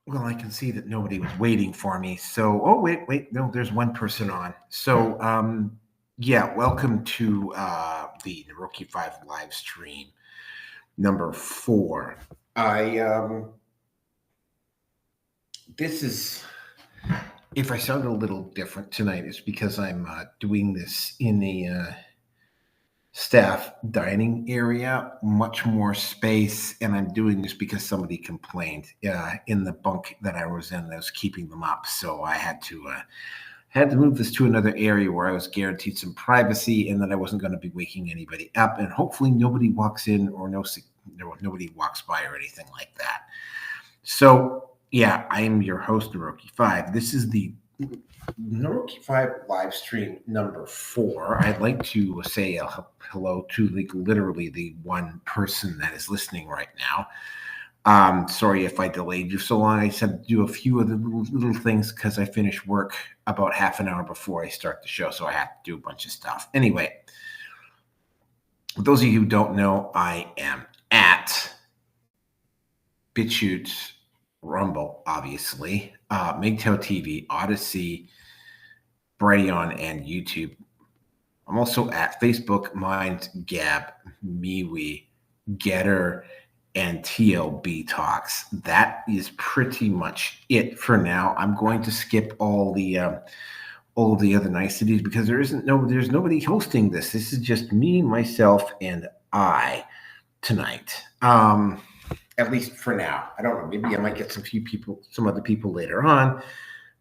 Well, I can see that nobody was waiting for me. So, oh, wait, no, there's one person on. So, yeah, welcome to the Neroke 5 live stream number 4. I, this is, if I sound a little different tonight, it's because I'm doing this in a staff dining area, much more space, and I'm doing this because somebody complained in the bunk that I was in that was keeping them up. So I had to move this to another area where I was guaranteed some privacy and that I wasn't going to be waking anybody up, and hopefully nobody walks in or nobody walks by or anything like that. So yeah, I am your host, Neroke 5. This is the Neroke 5 live stream number 4. I'd like to say a hello to literally the one person that is listening right now. Sorry if I delayed you so long. I just had to do a few of the little things because I finish work about half an hour before I start the show, so I have to do a bunch of stuff. Anyway, for those of you who don't know, I am at BitChute, Rumble, obviously, MGTOW TV, Odyssey, Brighteon, and YouTube. I'm also at Facebook, Mind, Gab, MeWe, Getter, and TLB Talks. That is pretty much it for now. I'm going to skip all the other niceties because there's nobody hosting this. This is just me, myself, and I tonight. At least for now. I don't know. Maybe I might get some other people later on,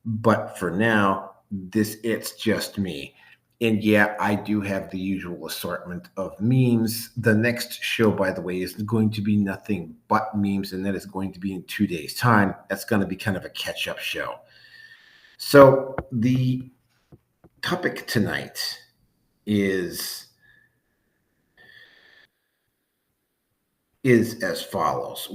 but for now, it's just me. And yeah, I do have the usual assortment of memes. The next show, by the way, is going to be nothing but memes, and that is going to be in 2 days' time. That's going to be kind of a catch-up show. So the topic tonight is as follows.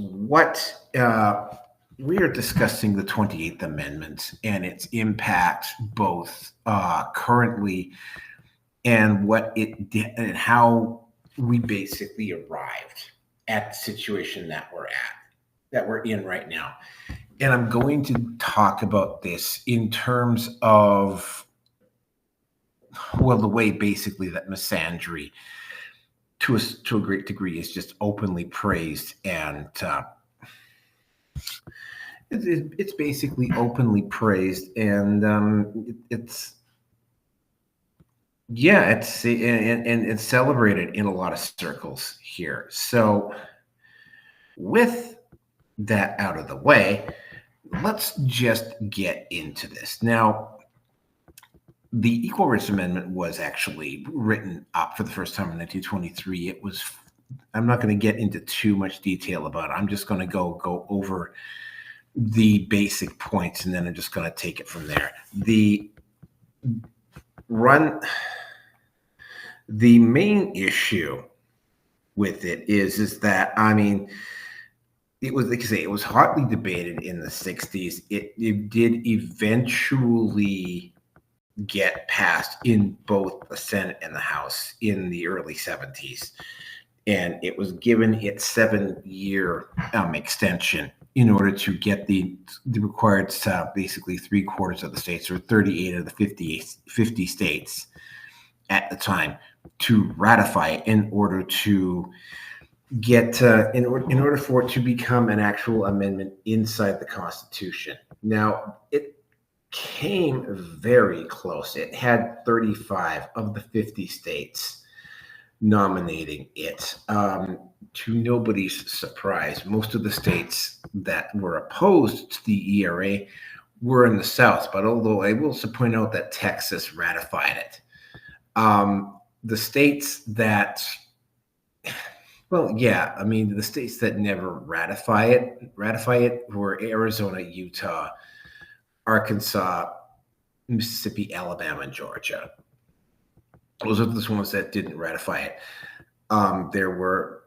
We are discussing the 28th Amendment and its impact both currently and what it did and how we basically arrived at the situation that we're in right now. And I'm going to talk about this in terms of, well, the way basically that misandry to a great degree is just openly praised, and it's basically openly praised, and it's celebrated in a lot of circles here. So with that out of the way, let's just get into this. Now, the Equal Rights Amendment was actually written up for the first time in 1923. I'm not going to get into too much detail about it. I'm just going to go over the basic points, and then I'm just going to take it from there. The main issue with it is that, I mean, it was, like I say, it was hotly debated in the 60s. It did eventually get passed in both the Senate and the House in the early 70s. And it was given its 7-year extension in order to get the required basically 3/4 of the states, or 38 of the 50 states at the time, to ratify it in order to get in order for it to become an actual amendment inside the Constitution. Now, it came very close. It had 35 of the 50 states nominating it. To nobody's surprise, most of the states that were opposed to the ERA were in the South, but although I will also point out that Texas ratified it. The states that, well, yeah, I mean, the states that never ratify it were Arizona, Utah, Arkansas, Mississippi, Alabama, and Georgia. Those are the ones that didn't ratify it. There were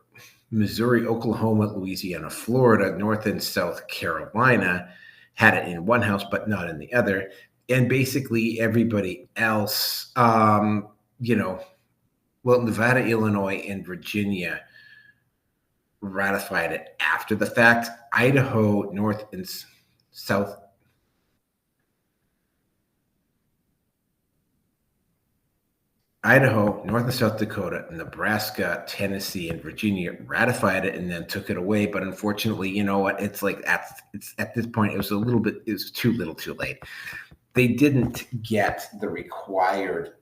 Missouri, Oklahoma, Louisiana, Florida, North and South Carolina had it in one house, but not in the other. And basically everybody else, Nevada, Illinois, and Virginia ratified it after the fact. Idaho, North and South Idaho, North and South Dakota, Nebraska, Tennessee, and Virginia ratified it and then took it away. But unfortunately, you know what? It's like at this point, it was too little, too late. They didn't get the required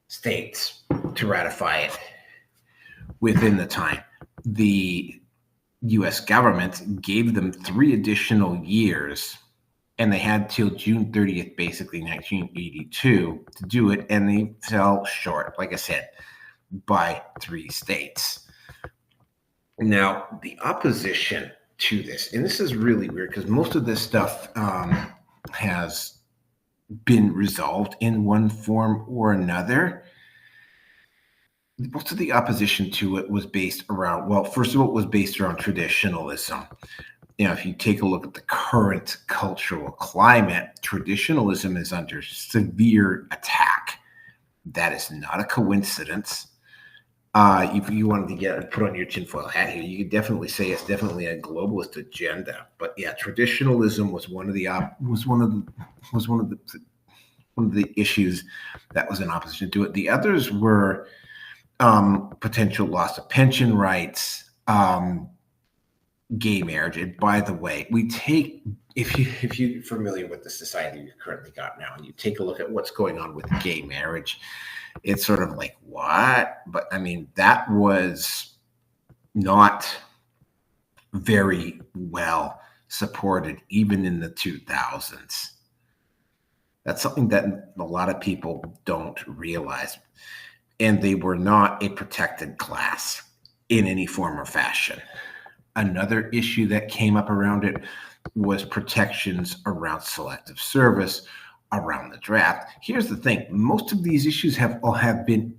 states to ratify it within the time. The U.S. government gave them 3 additional years, and they had till June 30th, basically 1982, to do it, and they fell short, like I said, by 3 states. Now, the opposition to this, and this is really weird because most of this stuff has been resolved in one form or another. Most of the opposition to it was based around, well, first of all, it was based around traditionalism. If you take a look at the current cultural climate, traditionalism is under severe attack. That is not a coincidence. If you wanted to put on your tinfoil hat here, you could definitely say it's definitely a globalist agenda. But yeah, traditionalism was one of the issues that was in opposition to it. The others were potential loss of pension rights, gay marriage. And by the way, if you're familiar with the society you've currently got now, and you take a look at what's going on with gay marriage, it's sort of like, what? But I mean, that was not very well supported even in the 2000s. That's something that a lot of people don't realize. And they were not a protected class in any form or fashion. Another issue that came up around it was protections around selective service, around the draft. Here's the thing. Most of these issues have been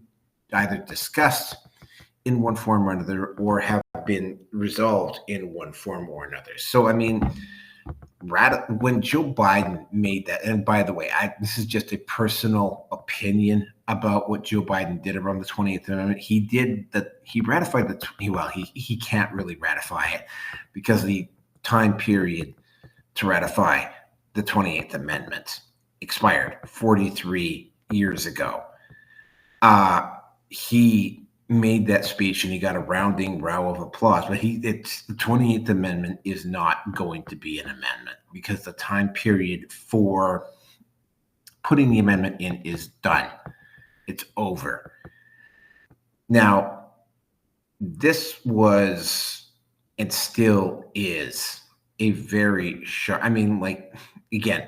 either discussed in one form or another or have been resolved in one form or another. So, I mean, when Joe Biden made that, and by the way, this is just a personal opinion about what Joe Biden did around the 28th Amendment. He ratified he can't really ratify it because the time period to ratify the 28th Amendment expired 43 years ago. He made that speech and he got a rounding row of applause, but the 28th Amendment is not going to be an amendment because the time period for putting the amendment in is done. It's over. Now, this was and still is a very sharp, again,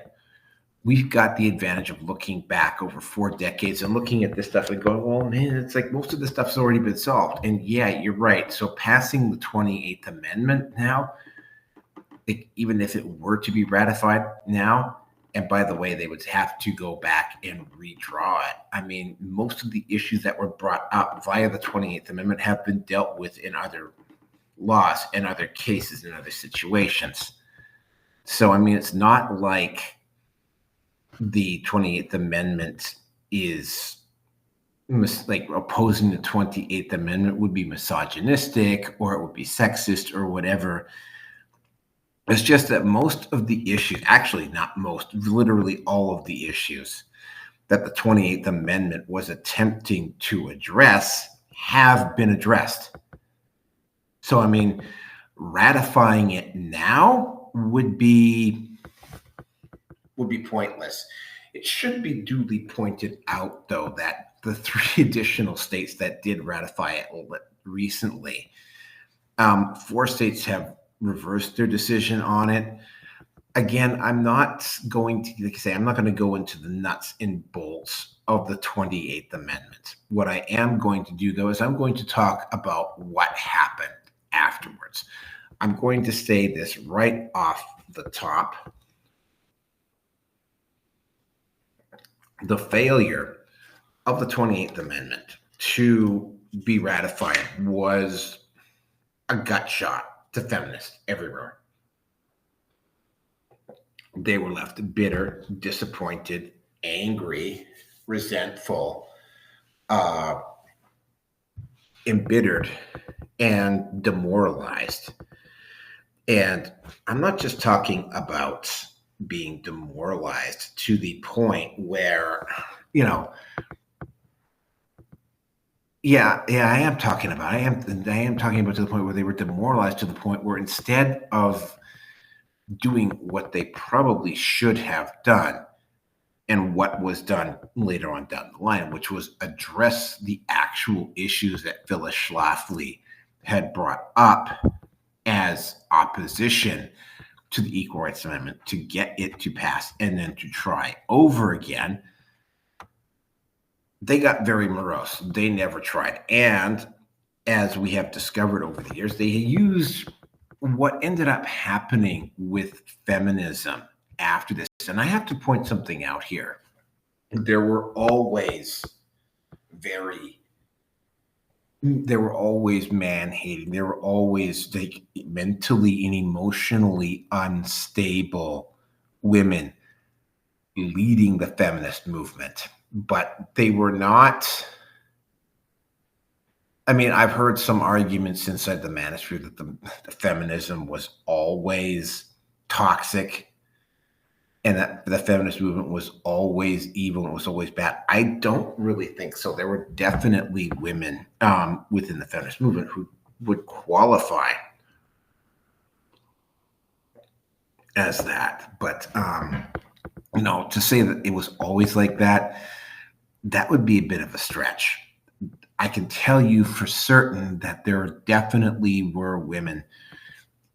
we've got the advantage of looking back over 4 decades and looking at this stuff and going, well, man, it's like most of this stuff's already been solved. And yeah, you're right. So passing the 28th Amendment now, even if it were to be ratified now, and by the way, they would have to go back and redraw it. I mean, most of the issues that were brought up via the 28th Amendment have been dealt with in other laws and other cases and other situations. So, I mean, it's not like the 28th Amendment is like opposing the 28th Amendment would be misogynistic or it would be sexist or whatever. It's just that most of the issues, actually not most, literally all of the issues that the 28th Amendment was attempting to address have been addressed. So, I mean, ratifying it now would be pointless. It should be duly pointed out, though, that the 3 additional states that did ratify it recently, 4 states have reversed their decision on it. Again, I'm not going to go into the nuts and bolts of the 28th Amendment. What I am going to do, though, is I'm going to talk about what happened afterwards. I'm going to say this right off the top. The failure of the 28th Amendment to be ratified was a gut shot to feminists everywhere. They were left bitter, disappointed, angry, resentful, embittered, and demoralized. And I'm not just talking about being demoralized to the point where, you know, yeah, I am talking about. I am talking about to the point where they were demoralized to the point where instead of doing what they probably should have done and what was done later on down the line, which was address the actual issues that Phyllis Schlafly had brought up as opposition to the Equal Rights Amendment, to get it to pass and then to try over again, they got very morose. They never tried. And as we have discovered over the years, they used what ended up happening with feminism after this. And I have to point something out here. There were always man-hating. There were always like mentally and emotionally unstable women leading the feminist movement, but they were not. I mean, I've heard some arguments inside the manosphere that the feminism was always toxic and that the feminist movement was always evil and was always bad. I don't really think so. There were definitely women within the feminist movement who would qualify as that. But, to say that it was always like that, that would be a bit of a stretch. I can tell you for certain that there definitely were women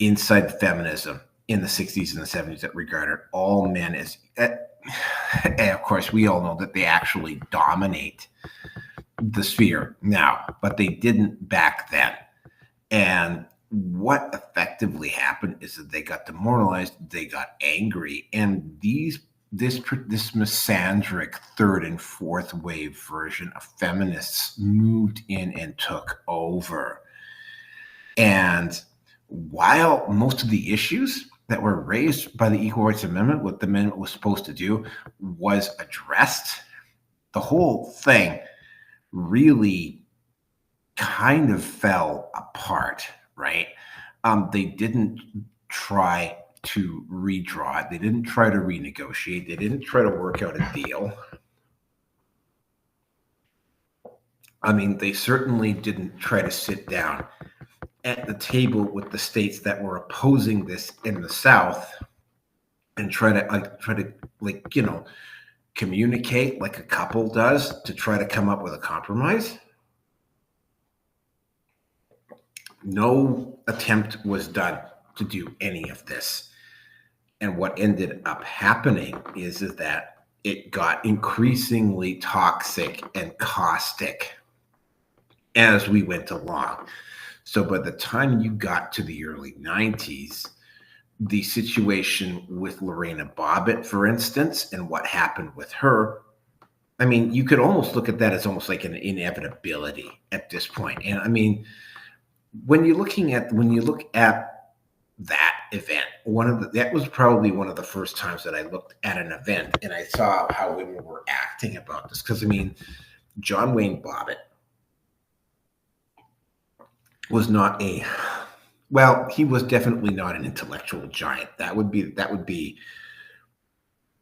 inside feminism in the 60s and the 70s that regarded all men as, and of course, we all know that they actually dominate the sphere now, but they didn't back then. And what effectively happened is that they got demoralized, they got angry, and this misandric third and fourth wave version of feminists moved in and took over. And while most of the issues that were raised by the Equal Rights Amendment, what the amendment was supposed to do, was addressed, the whole thing really kind of fell apart, right? They didn't try to redraw it. They didn't try to renegotiate. They didn't try to work out a deal. I mean, they certainly didn't try to sit down at the table with the states that were opposing this in the South and try to communicate like a couple does to try to come up with a compromise. No attempt was done to do any of this. And what ended up happening is that it got increasingly toxic and caustic as we went along. So by the time you got to the early 90s, the situation with Lorena Bobbitt, for instance, and what happened with her, I mean, you could almost look at that as almost like an inevitability at this point. And I mean, when you look at that event, that was probably one of the first times that I looked at an event and I saw how women were acting about this. Because I mean, John Wayne Bobbitt was not he was definitely not an intellectual giant. That would be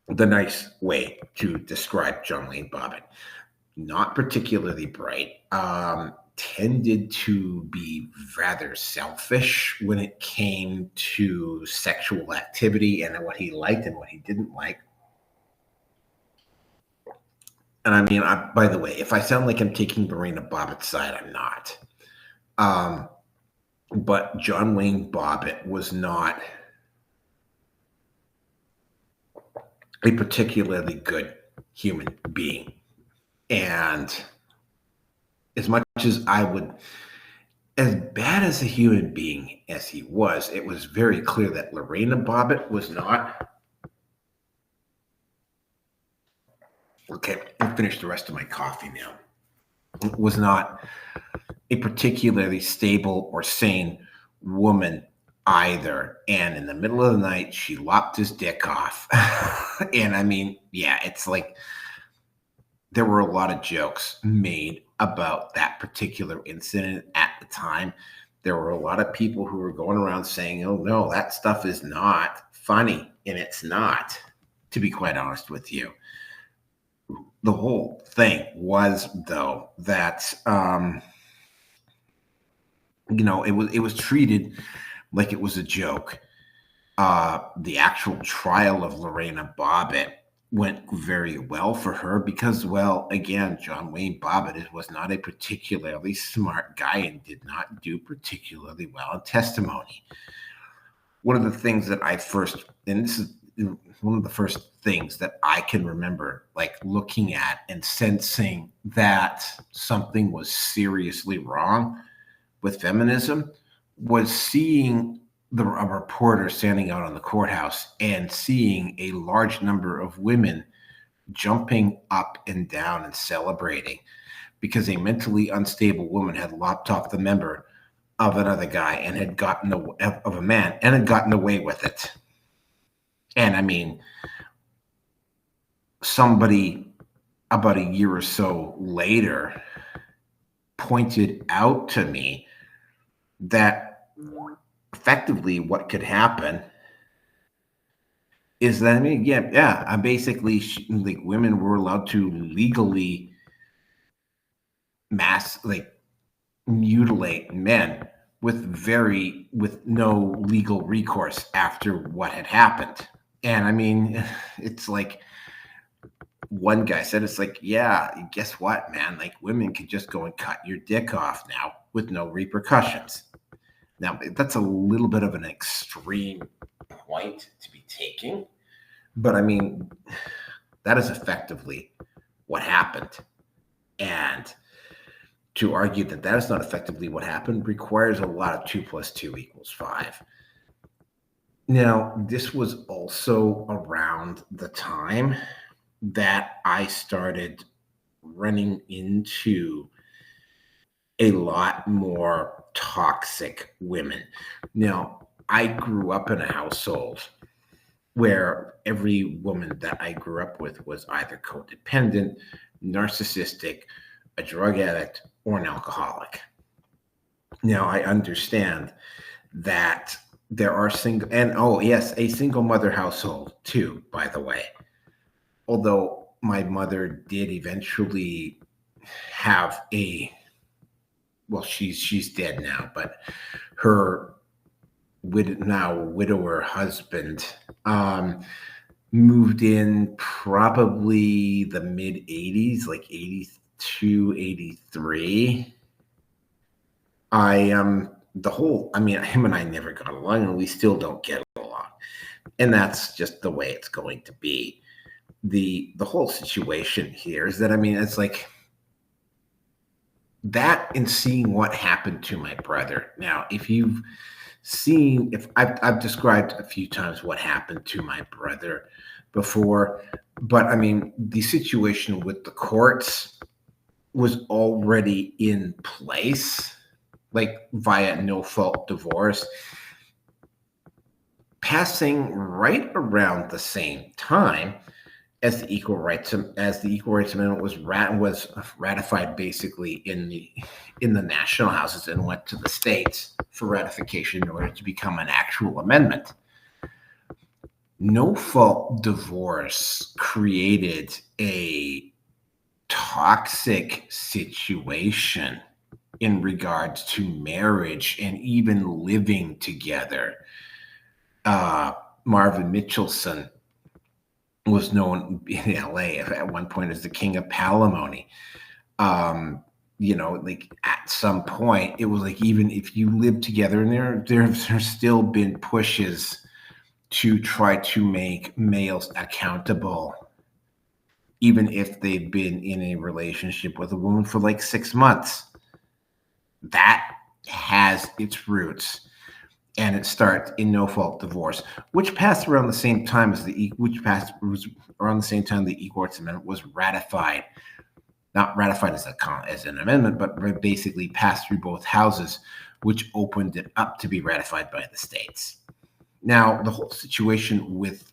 the nice way to describe John Wayne Bobbitt. Not particularly bright. Tended to be rather selfish when it came to sexual activity and what he liked and what he didn't like. And I mean, by the way, if I sound like I'm taking Lorena Bobbitt's side, I'm not. But John Wayne Bobbitt was not a particularly good human being. And as much as as bad as a human being as he was, it was very clear that Lorena Bobbitt was not. Okay, I'll finish the rest of my coffee now. Was not a particularly stable or sane woman either. And in the middle of the night, she lopped his dick off. And I mean, yeah, it's like there were a lot of jokes made about that particular incident at the time. There were a lot of people who were going around saying, oh no, that stuff is not funny. and it's not, to be quite honest with you. The whole thing was, though, that it was treated like it was a joke. The actual trial of Lorena Bobbitt went very well for her because, well, again, John Wayne Bobbitt was not a particularly smart guy and did not do particularly well in testimony. One of the things that this is one of the first things that I can remember, like looking at and sensing that something was seriously wrong with feminism, was seeing a reporter standing out on the courthouse and seeing a large number of women jumping up and down and celebrating because a mentally unstable woman had lopped off the member of another guy and had gotten of a man and had gotten away with it. And I mean, somebody about a year or so later pointed out to me that effectively what could happen is that, I mean, I basically, like, women were allowed to legally mutilate men with no legal recourse after what had happened. And I mean, it's like, one guy said, it's like, yeah, guess what, man? Like, women can just go and cut your dick off now with no repercussions. Now, that's a little bit of an extreme point to be taking, but I mean, that is effectively what happened. And to argue that that is not effectively what happened requires a lot of 2 + 2 = 5. Now, this was also around the time that I started running into a lot more toxic women. Now, I grew up in a household where every woman that I grew up with was either codependent, narcissistic, a drug addict, or an alcoholic. Now, I understand that there are single, and oh yes, a single mother household too, by the way. Although my mother did eventually have she's dead now, but her widower husband moved in probably the mid 80s, like 82, 83. Him and I never got along, and we still don't get along. And that's just the way it's going to be. The whole situation here is that, I mean, it's like that, and seeing what happened to my brother. Now, if I've described a few times what happened to my brother before, but I mean, the situation with the courts was already in place, like via no-fault divorce, passing right around the same time as the Equal Rights Amendment was ratified, basically in the national houses, and went to the states for ratification in order to become an actual amendment. No-fault divorce created a toxic situation in regards to marriage and even living together. Marvin Mitchelson was known in LA at one point as the king of palimony. Like, at some point, it was like, even if you live together, and there's still been pushes to try to make males accountable, even if they've been in a relationship with a woman for like 6 months. That has its roots, and it starts in no-fault divorce, which passed around the same time as the Equal Rights Amendment was ratified. Not ratified as an amendment, but basically passed through both houses, which opened it up to be ratified by the states. Now, the whole situation with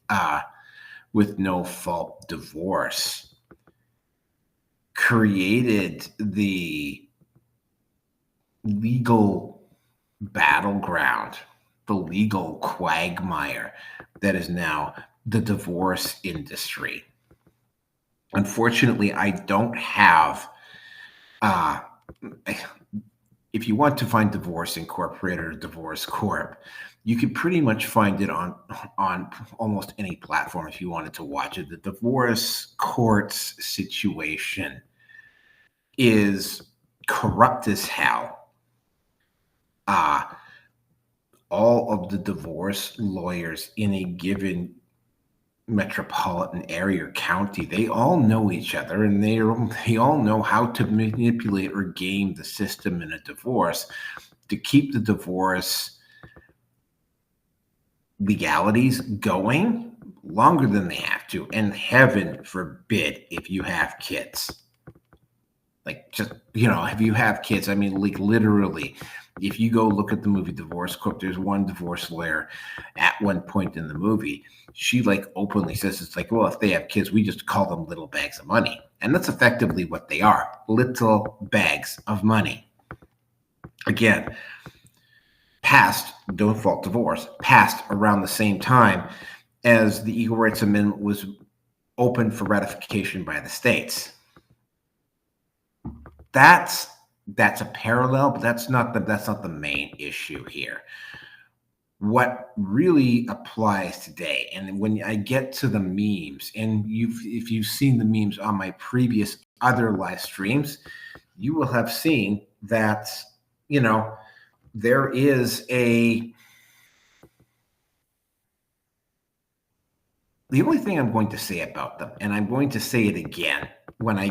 no-fault divorce created the legal battleground, the legal quagmire that is now the divorce industry. Unfortunately, I don't have, uh, if you want to find Divorce Incorporated or Divorce Corp, you can pretty much find it on almost any platform if you wanted to watch it. The divorce courts situation is corrupt as hell. All of the divorce lawyers in a given metropolitan area or county, they all know each other, and they all know how to manipulate or game the system in a divorce to keep the divorce legalities going longer than they have to. And heaven forbid if you have kids. Like, just, if you have kids, I mean, like, literally, if you go look at the movie Divorce Corp, there's one divorce lawyer at one point in the movie. She, like, openly says, it's like, well, if they have kids, we just call them little bags of money. And that's effectively what they are, little bags of money. Again, passed, Don't Fault Divorce, passed around the same time as the Equal Rights Amendment was open for ratification by the states. That's a parallel, but that's not the main issue here. What really applies today, and when I get to the memes, and if you've seen the memes on my previous other live streams, you will have seen that, there is the only thing I'm going to say about them, and I'm going to say it again when I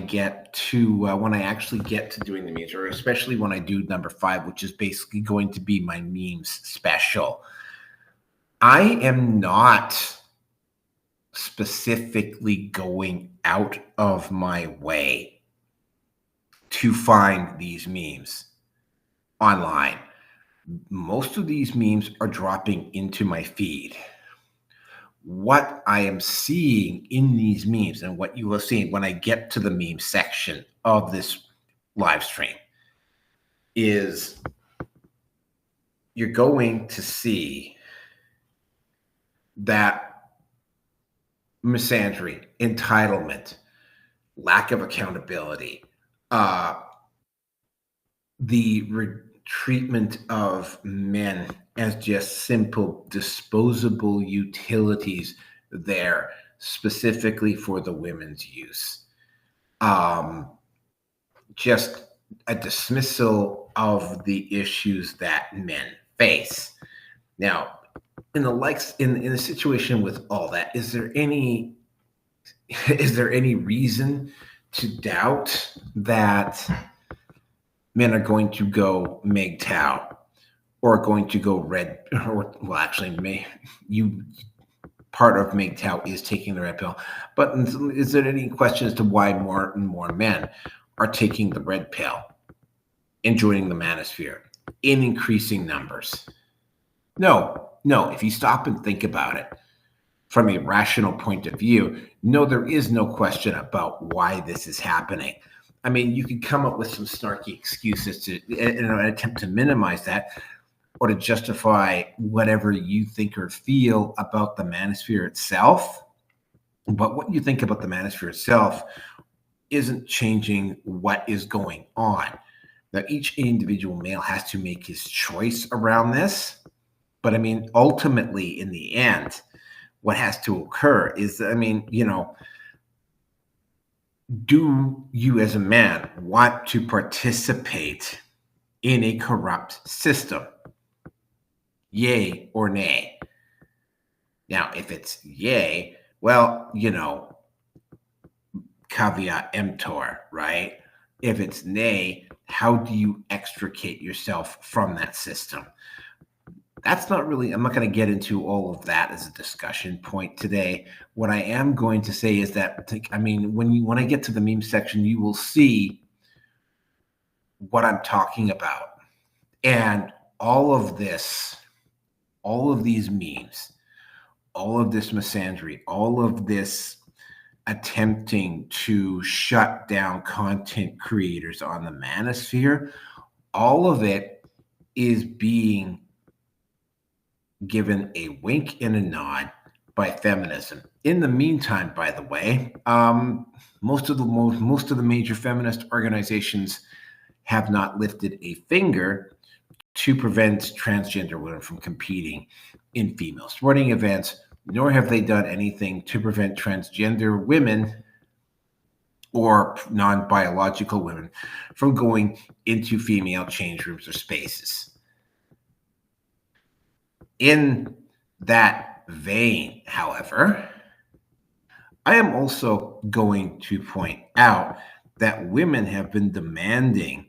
actually get to doing the memes, or especially when I do number 5, which is basically going to be my memes special. I am not specifically going out of my way to find these memes online. Most of these memes are dropping into my feed. What I am seeing in these memes, and what you will see when I get to the meme section of this live stream, is you're going to see that misandry, entitlement, lack of accountability, the treatment of men as just simple disposable utilities there, specifically for the women's use. Just a dismissal of the issues that men face. Now, in a situation with all that, is there any reason to doubt that men are going to go MGTOW or going to go red, or, well, actually, part of MGTOW is taking the red pill. But is there any question as to why more and more men are taking the red pill and joining the manosphere in increasing numbers? No. If you stop and think about it from a rational point of view, no, there is no question about why this is happening. I mean, you can come up with some snarky excuses in an attempt to minimize that, or to justify whatever you think or feel about the manosphere itself. But what you think about the manosphere itself isn't changing what is going on. Now, each individual male has to make his choice around this. But I mean, ultimately, in the end, what has to occur is, do you as a man want to participate in a corrupt system? Yay or nay? Now, if it's yay, well, caveat emptor, right? If it's nay, how do you extricate yourself from that system? I'm not going to get into all of that as a discussion point today. What I am going to say is that, when I get to the meme section, you will see what I'm talking about. And all of these memes, all of this misandry, all of this attempting to shut down content creators on the manosphere, all of it is being given a wink and a nod by feminism. In the meantime, by the way, most of the major feminist organizations have not lifted a finger to prevent transgender women from competing in female sporting events, nor have they done anything to prevent transgender women or non-biological women from going into female change rooms or spaces. In that vein, however, I am also going to point out that women have been demanding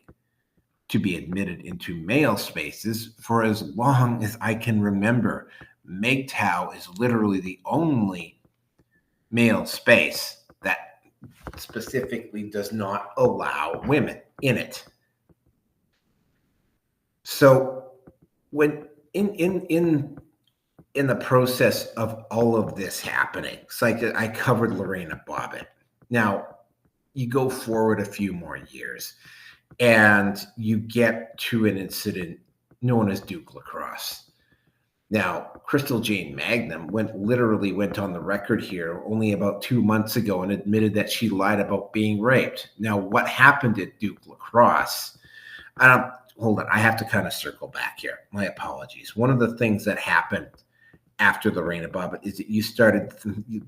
to be admitted into male spaces for as long as I can remember. MGTOW is literally the only male space that specifically does not allow women in it. So when in the process of all of this happening, it's like I covered Lorena Bobbitt. Now you go forward a few more years and you get to an incident known as Duke Lacrosse. Now, Crystal Jane Magnum went on the record here only about 2 months ago and admitted that she lied about being raped. Now, what happened at Duke Lacrosse? Hold on, I have to kind of circle back here. My apologies. One of the things that happened after Lorena Bobbitt is that you started,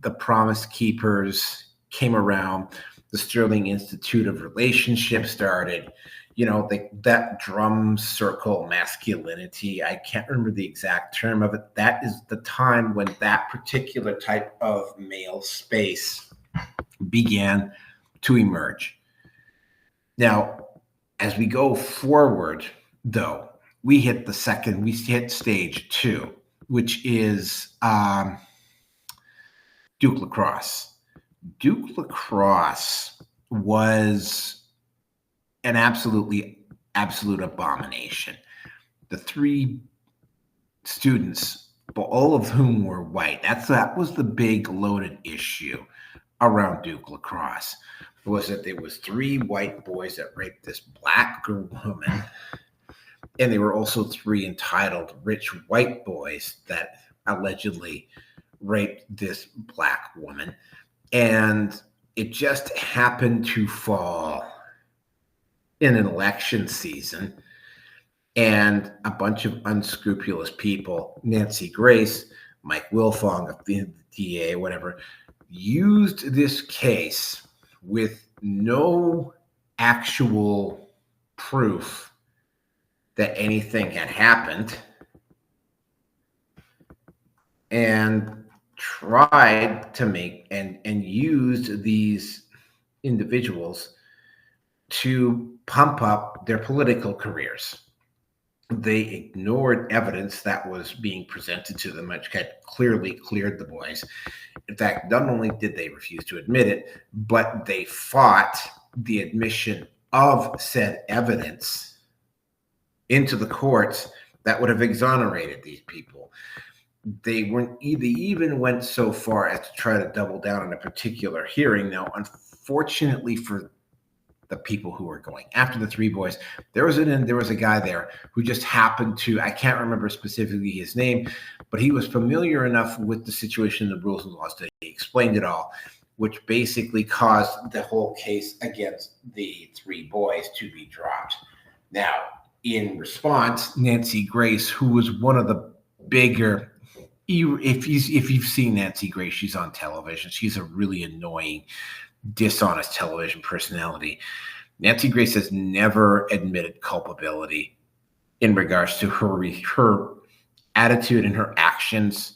the Promise Keepers came around, the Sterling Institute of Relationship started, that drum circle masculinity. I can't remember the exact term of it. That is the time when that particular type of male space began to emerge. Now, as we go forward, though, we hit stage 2, which is Duke Lacrosse. Duke Lacrosse was an absolute abomination. The 3 students, all of whom were white, that was the big loaded issue around Duke Lacrosse, was that there was 3 white boys that raped this black woman, and there were also 3 entitled rich white boys that allegedly raped this black woman. And it just happened to fall in an election season, and a bunch of unscrupulous people, Nancy Grace, Mike Wilfong, the DA, whatever, used this case with no actual proof that anything had happened, and tried to make and used these individuals to pump up their political careers. They ignored evidence that was being presented to them, which had clearly cleared the boys. In fact, not only did they refuse to admit it, but they fought the admission of said evidence into the courts that would have exonerated these people. They even went so far as to try to double down on a particular hearing. Now, unfortunately for the people who were going after the 3 boys, there was a guy there who just happened to, I can't remember specifically his name, but he was familiar enough with the situation, the rules and laws, that he explained it all, which basically caused the whole case against the 3 boys to be dropped. Now, in response, Nancy Grace, who was one of the bigger, if you've seen Nancy Grace, she's on television. She's a really annoying, dishonest television personality. Nancy Grace has never admitted culpability in regards to her attitude and her actions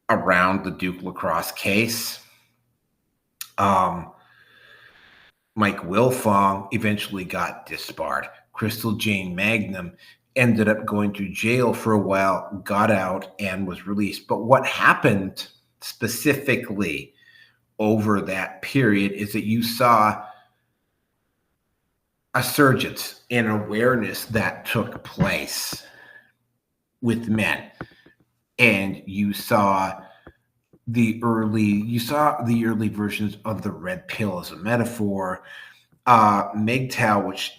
around the Duke Lacrosse case. Mike Wilfong eventually got disbarred. Crystal Jane Magnum ended up going to jail for a while, got out, and was released. But what happened specifically over that period is that you saw a surge in awareness that took place with men, and you saw the early versions of the red pill as a metaphor. MGTOW, which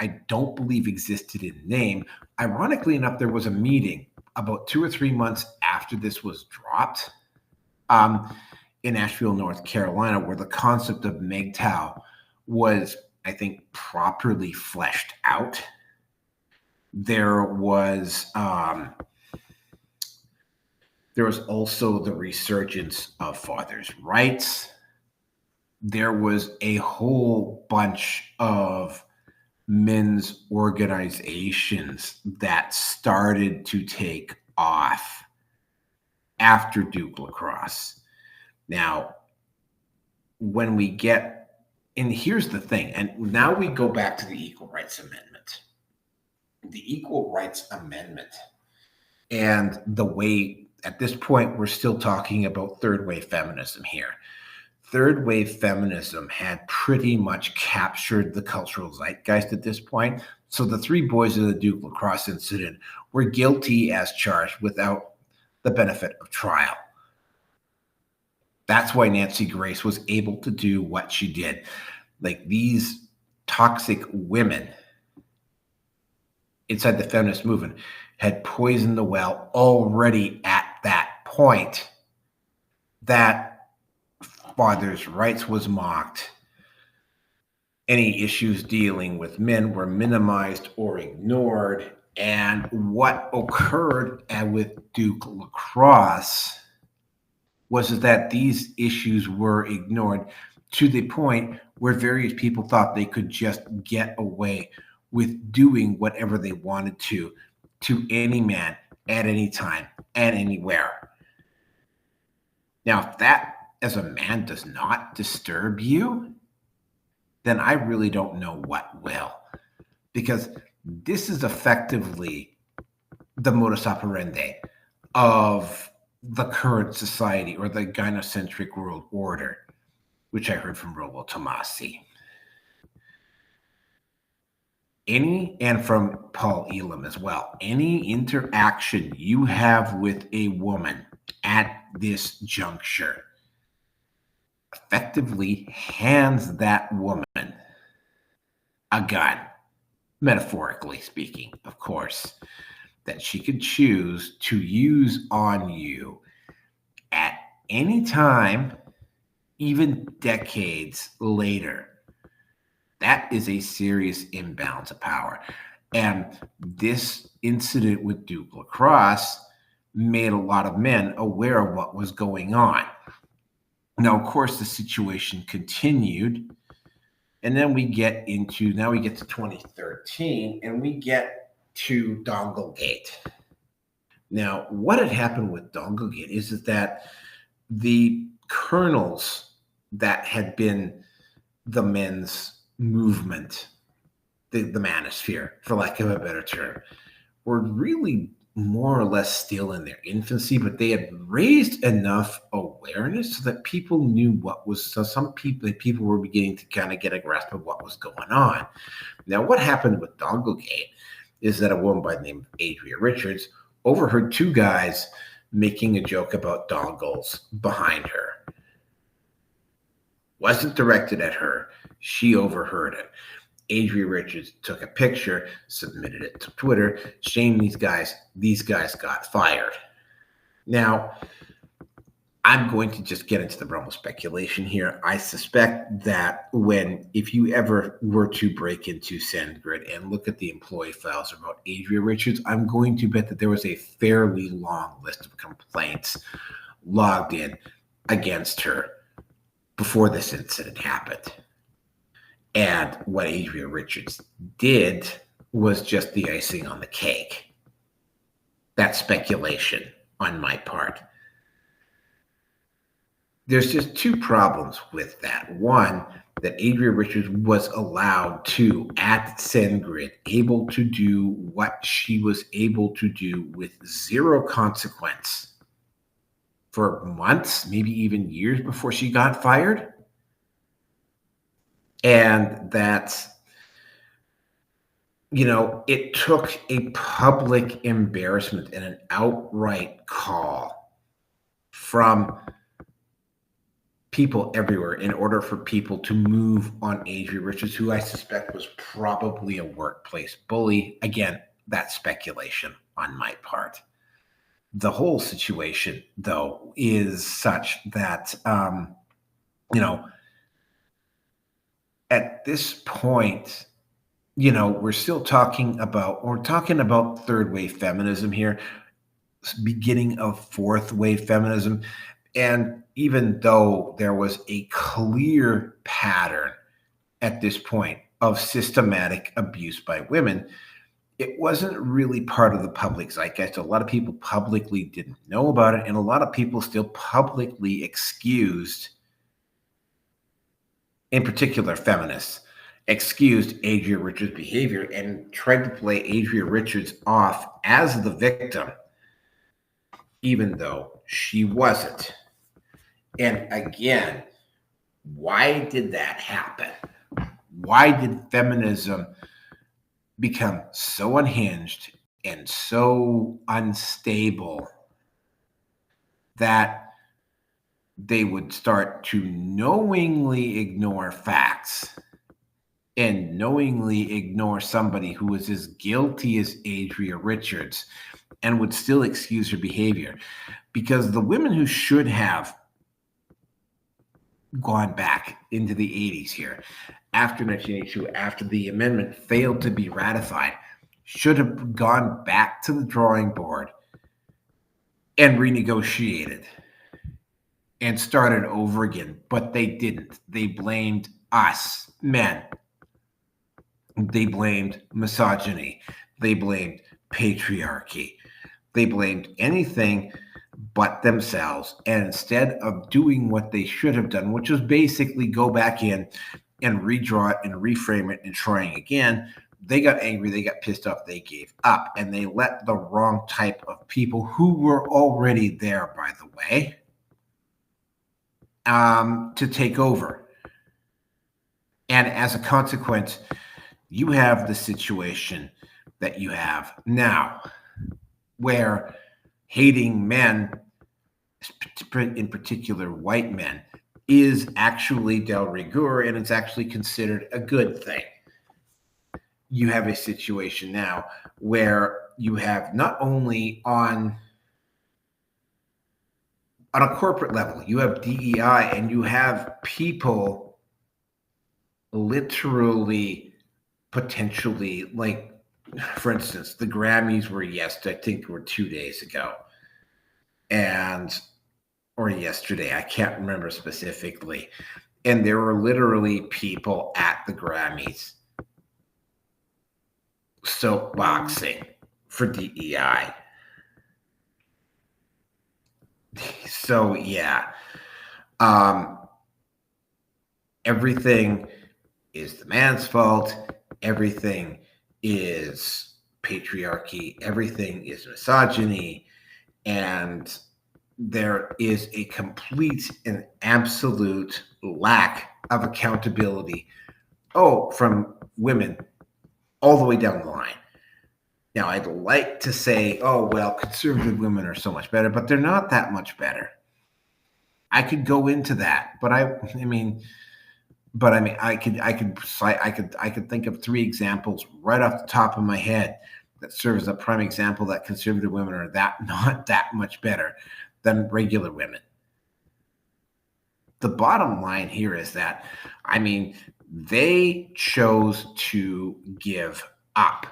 I don't believe existed in name. Ironically enough, there was a meeting about 2 or 3 months after this was dropped, in Asheville, North Carolina, where the concept of MGTOW was, I think, properly fleshed out. There was also the resurgence of fathers' rights. There was a whole bunch of men's organizations that started to take off after Duke Lacrosse. Now, when we get, and here's the thing, and now we go back to the Equal Rights Amendment. The Equal Rights Amendment, and the way, at this point, we're still talking about third wave feminism here. Third wave feminism had pretty much captured the cultural zeitgeist at this point. So the three boys of the Duke Lacrosse incident were guilty as charged without the benefit of trial. That's why Nancy Grace was able to do what she did. Like, these toxic women inside the feminist movement had poisoned the well already at that point. That fathers' rights was mocked. Any issues dealing with men were minimized or ignored. And what occurred with Duke Lacrosse was that these issues were ignored to the point where various people thought they could just get away with doing whatever they wanted to any man at any time and anywhere. Now, if that as a man does not disturb you, then I really don't know what will. Because this is effectively the modus operandi of the current society, or the gynocentric world order, which I heard from Rollo Tomasi. And from Paul Elam as well, any interaction you have with a woman at this juncture effectively hands that woman a gun, metaphorically speaking, of course, that she could choose to use on you at any time, even decades later. That is a serious imbalance of power. And this incident with Duke Lacrosse made a lot of men aware of what was going on. Now, of course, the situation continued. And then we get to 2013, and we get to Donglegate. Now, what had happened with Donglegate is that the colonels that had been the men's movement, the manosphere, for lack of a better term, were really more or less still in their infancy, but they had raised enough awareness so that people knew what was, so people were beginning to kind of get a grasp of what was going on. Now, what happened with Donglegate is that a woman by the name of Adria Richards overheard two guys making a joke about dongles behind her. Wasn't directed at her. She overheard it. Adria Richards took a picture, submitted it to Twitter, shamed these guys. These guys got fired. Now, I'm going to just get into the realm of speculation here. I suspect that if you ever were to break into SendGrid and look at the employee files about Adria Richards, I'm going to bet that there was a fairly long list of complaints logged in against her before this incident happened. And what Adria Richards did was just the icing on the cake. That's speculation on my part. There's just two problems with that. One, that Adria Richards was allowed to, at SendGrid, able to do what she was able to do with zero consequence for months, maybe even years before she got fired. And that, it took a public embarrassment and an outright call from people everywhere in order for people to move on Adria Richards, who I suspect was probably a workplace bully. Again, that's speculation on my part. The whole situation, though, is such that, at this point, we're talking about third wave feminism here, beginning of fourth wave feminism. And even though there was a clear pattern at this point of systematic abuse by women, it wasn't really part of the public zeitgeist. A lot of people publicly didn't know about it, and a lot of people still publicly excused, in particular feminists, excused Adria Richards' behavior and tried to play Adria Richards off as the victim, even though she wasn't. And again, why did that happen? Why did feminism become so unhinged and so unstable that they would start to knowingly ignore facts and knowingly ignore somebody who was as guilty as Adria Richards and would still excuse her behavior? Because the women who should have gone back into the 80s here, after 1982, after the amendment failed to be ratified, should have gone back to the drawing board and renegotiated and started over again. But they didn't. They blamed us, men. They blamed misogyny. They blamed patriarchy. They blamed anything but themselves. And instead of doing what they should have done, which was basically go back in and redraw it and reframe it and trying again, they got angry, they got pissed off, they gave up, and they let the wrong type of people who were already there, by the way, to take over. And as a consequence, you have the situation that you have now, where hating men, in particular white men, is actually de rigueur, and it's actually considered a good thing. You have a situation now where you have not only on a corporate level, you have DEI, and you have people literally potentially, like, for instance, the Grammys were I think were 2 days ago, or yesterday, I can't remember specifically. And there were literally people at the Grammys soapboxing for DEI. So yeah, everything is the man's fault. Everything is patriarchy. Everything is misogyny. And there is a complete and absolute lack of accountability, from women all the way down the line. Now, I'd like to say, conservative women are so much better, but they're not that much better. I could go into that, but I could think of 3 examples right off the top of my head that serve as a prime example that conservative women are not that much better than regular women. The bottom line here is that, they chose to give up.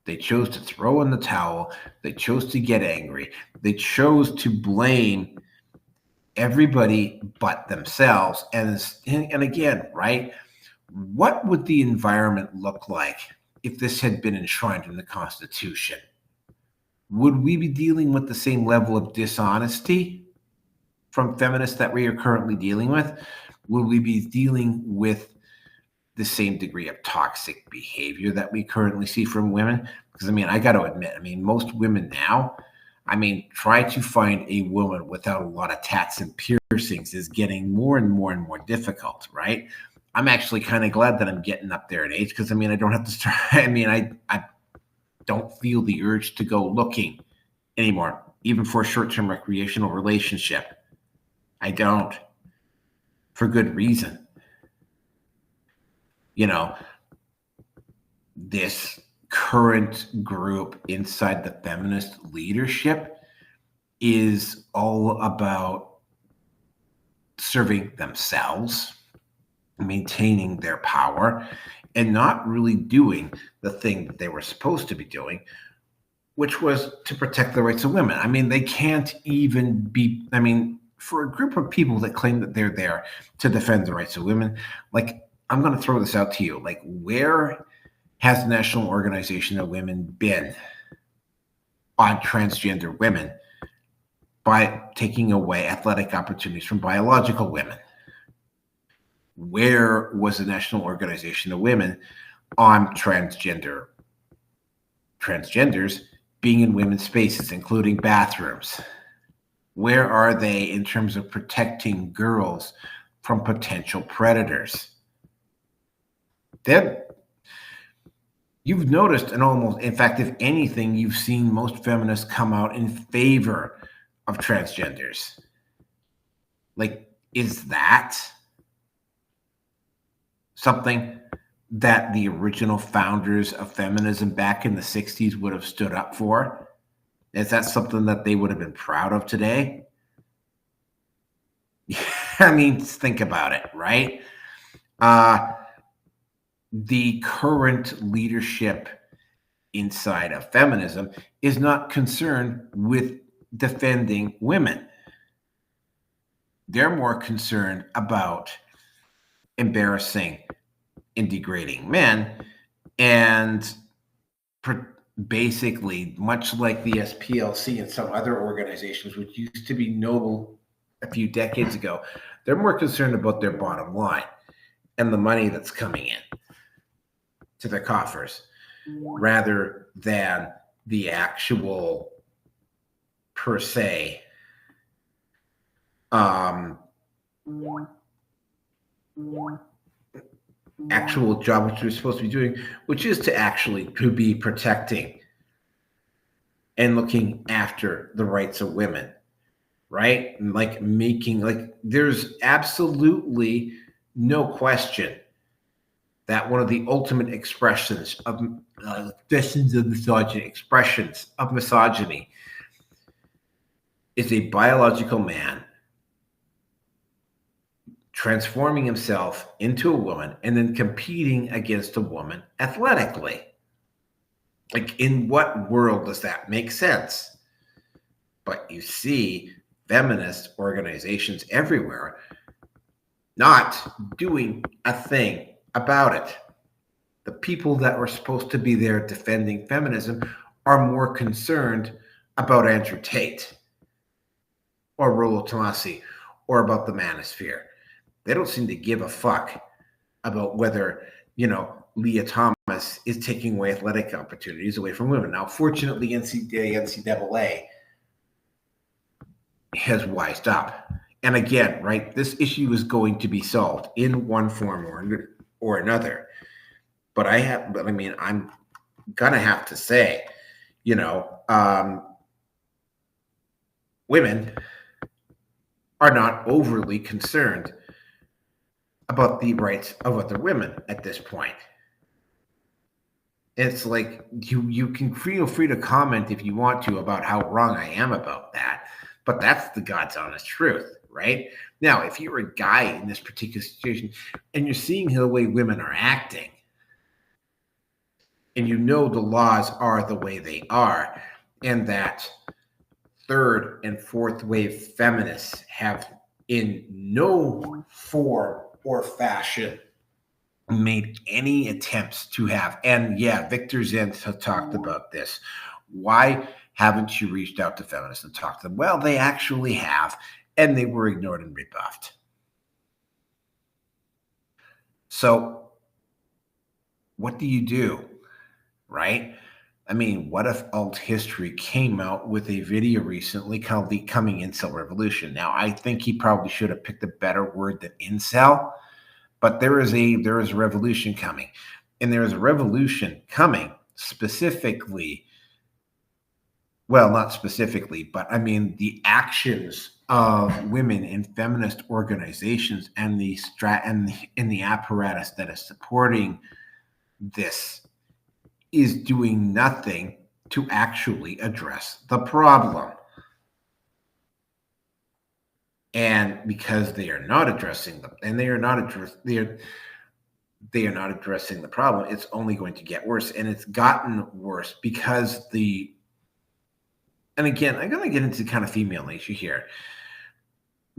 They chose to throw in the towel. They chose to get angry. They chose to blame everybody but themselves. And again, right? What would the environment look like if this had been enshrined in the Constitution? Would we be dealing with the same level of dishonesty from feminists that we are currently dealing with? Would we be dealing with the same degree of toxic behavior that we currently see from women? Because, I got to admit, most women now, try to find a woman without a lot of tats and piercings is getting more and more and more difficult, right? I'm actually kind of glad that I'm getting up there in age because, I don't have to start, I don't feel the urge to go looking anymore, even for a short-term recreational relationship. I don't, for good reason. This current group inside the feminist leadership is all about serving themselves, maintaining their power, and not really doing the thing that they were supposed to be doing, which was to protect the rights of women. I mean, they can't even be, I mean, for a group of people that claim that they're there to defend the rights of women, like, I'm going to throw this out to you. Like, where has the National Organization of Women been on transgender women by taking away athletic opportunities from biological women? Where was the National Organization of Women on transgenders being in women's spaces, including bathrooms? Where are they in terms of protecting girls from potential predators? Then you've noticed, and almost, in fact, if anything, you've seen most feminists come out in favor of transgenders. Like, is that something that the original founders of feminism back in the 60s would have stood up for? Is that something that they would have been proud of today? I mean, think about it, right? The current leadership inside of feminism is not concerned with defending women. They're more concerned about embarrassing and degrading men, and basically, much like the SPLC and some other organizations, which used to be noble a few decades ago, they're more concerned about their bottom line and the money that's coming in to their coffers, rather than the actual, per se, actual job which you're supposed to be doing, which is to be protecting and looking after the rights of women, right? And like there's absolutely no question that one of the ultimate expressions of misogyny is a biological man transforming himself into a woman and then competing against a woman athletically. Like, in what world does that make sense? But you see feminist organizations everywhere not doing a thing about it. The people that were supposed to be there defending feminism are more concerned about Andrew Tate or Rollo Tomassi or about the manosphere. They don't seem to give a fuck about whether, Leah Thomas is taking away athletic opportunities away from women. Now, fortunately, NCAA has wised up. And again, right, this issue is going to be solved in one form or another. But I'm going to have to say, women are not overly concerned about the rights of other women at this point. It's like you can feel free to comment if you want to about how wrong I am about that, but that's the God's honest truth, right? Now, if you're a guy in this particular situation and you're seeing the way women are acting, and the laws are the way they are, and that third and fourth wave feminists have in no form or fashion made any attempts to have, and yeah, Victor Zent has talked about this. Why haven't you reached out to feminists and talked to them? Well, they actually have, and they were ignored and rebuffed. So what do you do, right? I mean, what if Alt History came out with a video recently called the Coming Incel Revolution? Now, I think he probably should have picked a better word than incel, but there is a revolution coming. And there is a revolution coming specifically, well, not specifically, but I mean the actions of women in feminist organizations and the apparatus that is supporting this is doing nothing to actually address the problem. And because they are not addressing them, and they are not addressing the problem, it's only going to get worse. And it's gotten worse because and again, I'm going to get into kind of female nature here,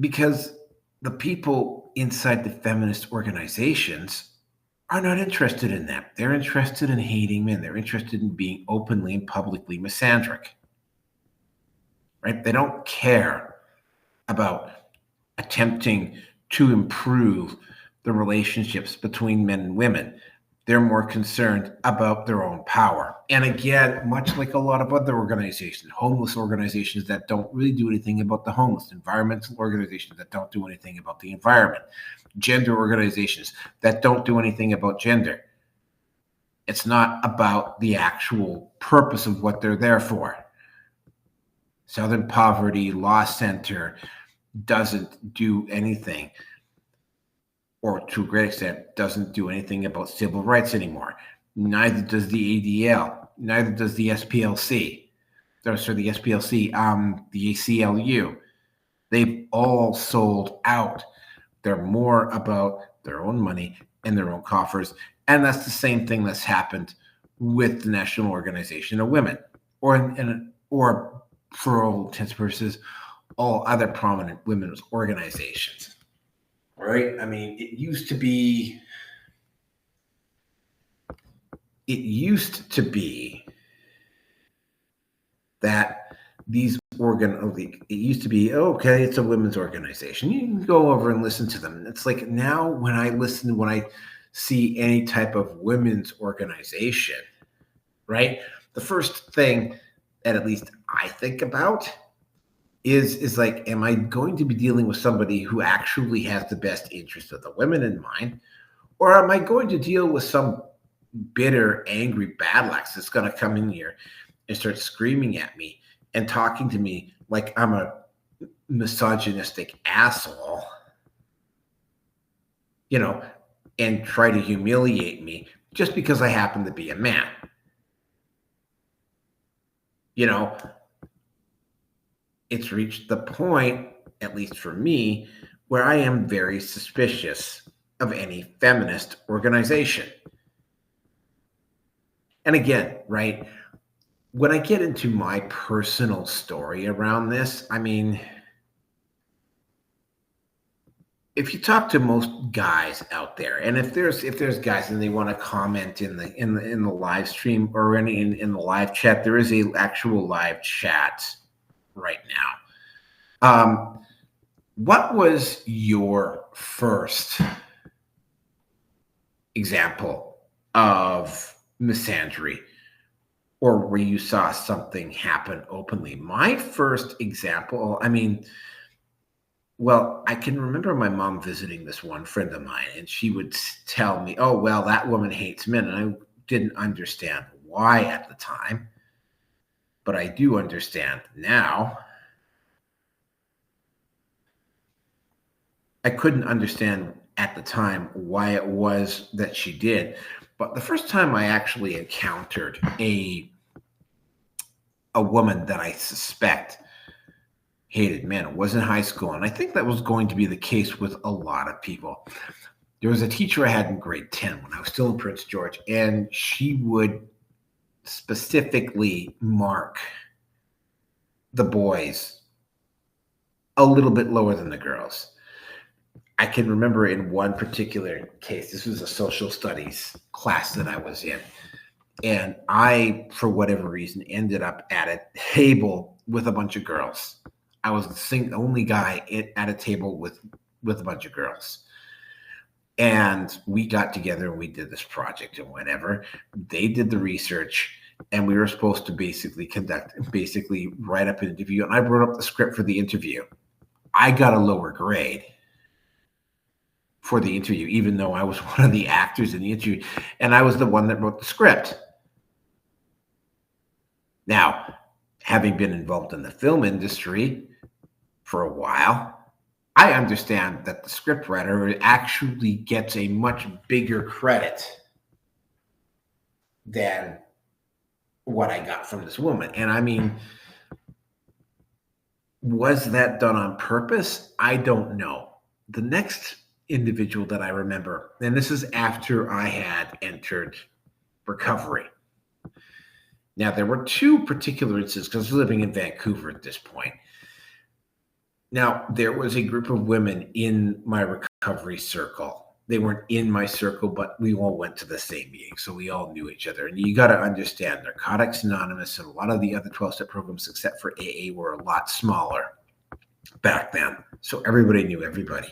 because the people inside the feminist organizations are not interested in that. They're interested in hating men. They're interested in being openly and publicly misandric, right? They don't care about attempting to improve the relationships between men and women. They're more concerned about their own power. And again, much like a lot of other organizations, homeless organizations that don't really do anything about the homeless, environmental organizations that don't do anything about the environment, gender organizations that don't do anything about gender. It's not about the actual purpose of what they're there for. Southern Poverty Law Center doesn't do anything, or to a great extent, doesn't do anything about civil rights anymore. Neither does the ADL. Neither does the SPLC. Sorry, the SPLC, the ACLU. They've all sold out. They're more about their own money and their own coffers. And that's the same thing that's happened with the National Organization of Women, or for all intents and purposes, all other prominent women's organizations. Right? I mean, it used to be that it used to be, okay, it's a women's organization. You can go over and listen to them. It's like now when I see any type of women's organization, right? The first thing that at least I think about is like, am I going to be dealing with somebody who actually has the best interest of the women in mind? Or am I going to deal with some bitter, angry badlax that's going to come in here and start screaming at me and talking to me like I'm a misogynistic asshole, and try to humiliate me just because I happen to be a man? It's reached the point, at least for me, where I am very suspicious of any feminist organization. And again, right, when I get into my personal story around this, I mean, if you talk to most guys out there, and if there's guys and they want to comment in the live stream or in the live chat, there is a actual live chat right now. What was your first example of misandry, or where you saw something happen openly? My first example, I mean, well, I can remember my mom visiting this one friend of mine, and she would tell me, oh, well, that woman hates men. And I didn't understand why at the time, but I do understand now. I couldn't understand at the time why it was that she did. But the first time I actually encountered a woman that I suspect hated men was in high school. And I think that was going to be the case with a lot of people. There was a teacher I had in grade 10 when I was still in Prince George, and she would specifically mark the boys a little bit lower than the girls. I can remember in one particular case, this was a social studies class that I was in, and I, for whatever reason, ended up at a table with a bunch of girls. I was the only guy at a table with a bunch of girls. And we got together and we did this project and whatever. They did the research, and we were supposed to basically write up an interview. And I wrote up the script for the interview. I got a lower grade for the interview, even though I was one of the actors in the interview, and I was the one that wrote the script. Now, having been involved in the film industry for a while, I understand that the scriptwriter actually gets a much bigger credit than what I got from this woman. And I mean, was that done on purpose? I don't know. The next individual that I remember, and this is after I had entered recovery. Now, there were two particular instances because I was living in Vancouver at this point. Now, there was a group of women in my recovery circle. They weren't in my circle, but we all went to the same meeting, so we all knew each other. And you got to understand, Narcotics Anonymous and a lot of the other 12-step programs, except for AA, were a lot smaller back then. So everybody knew everybody.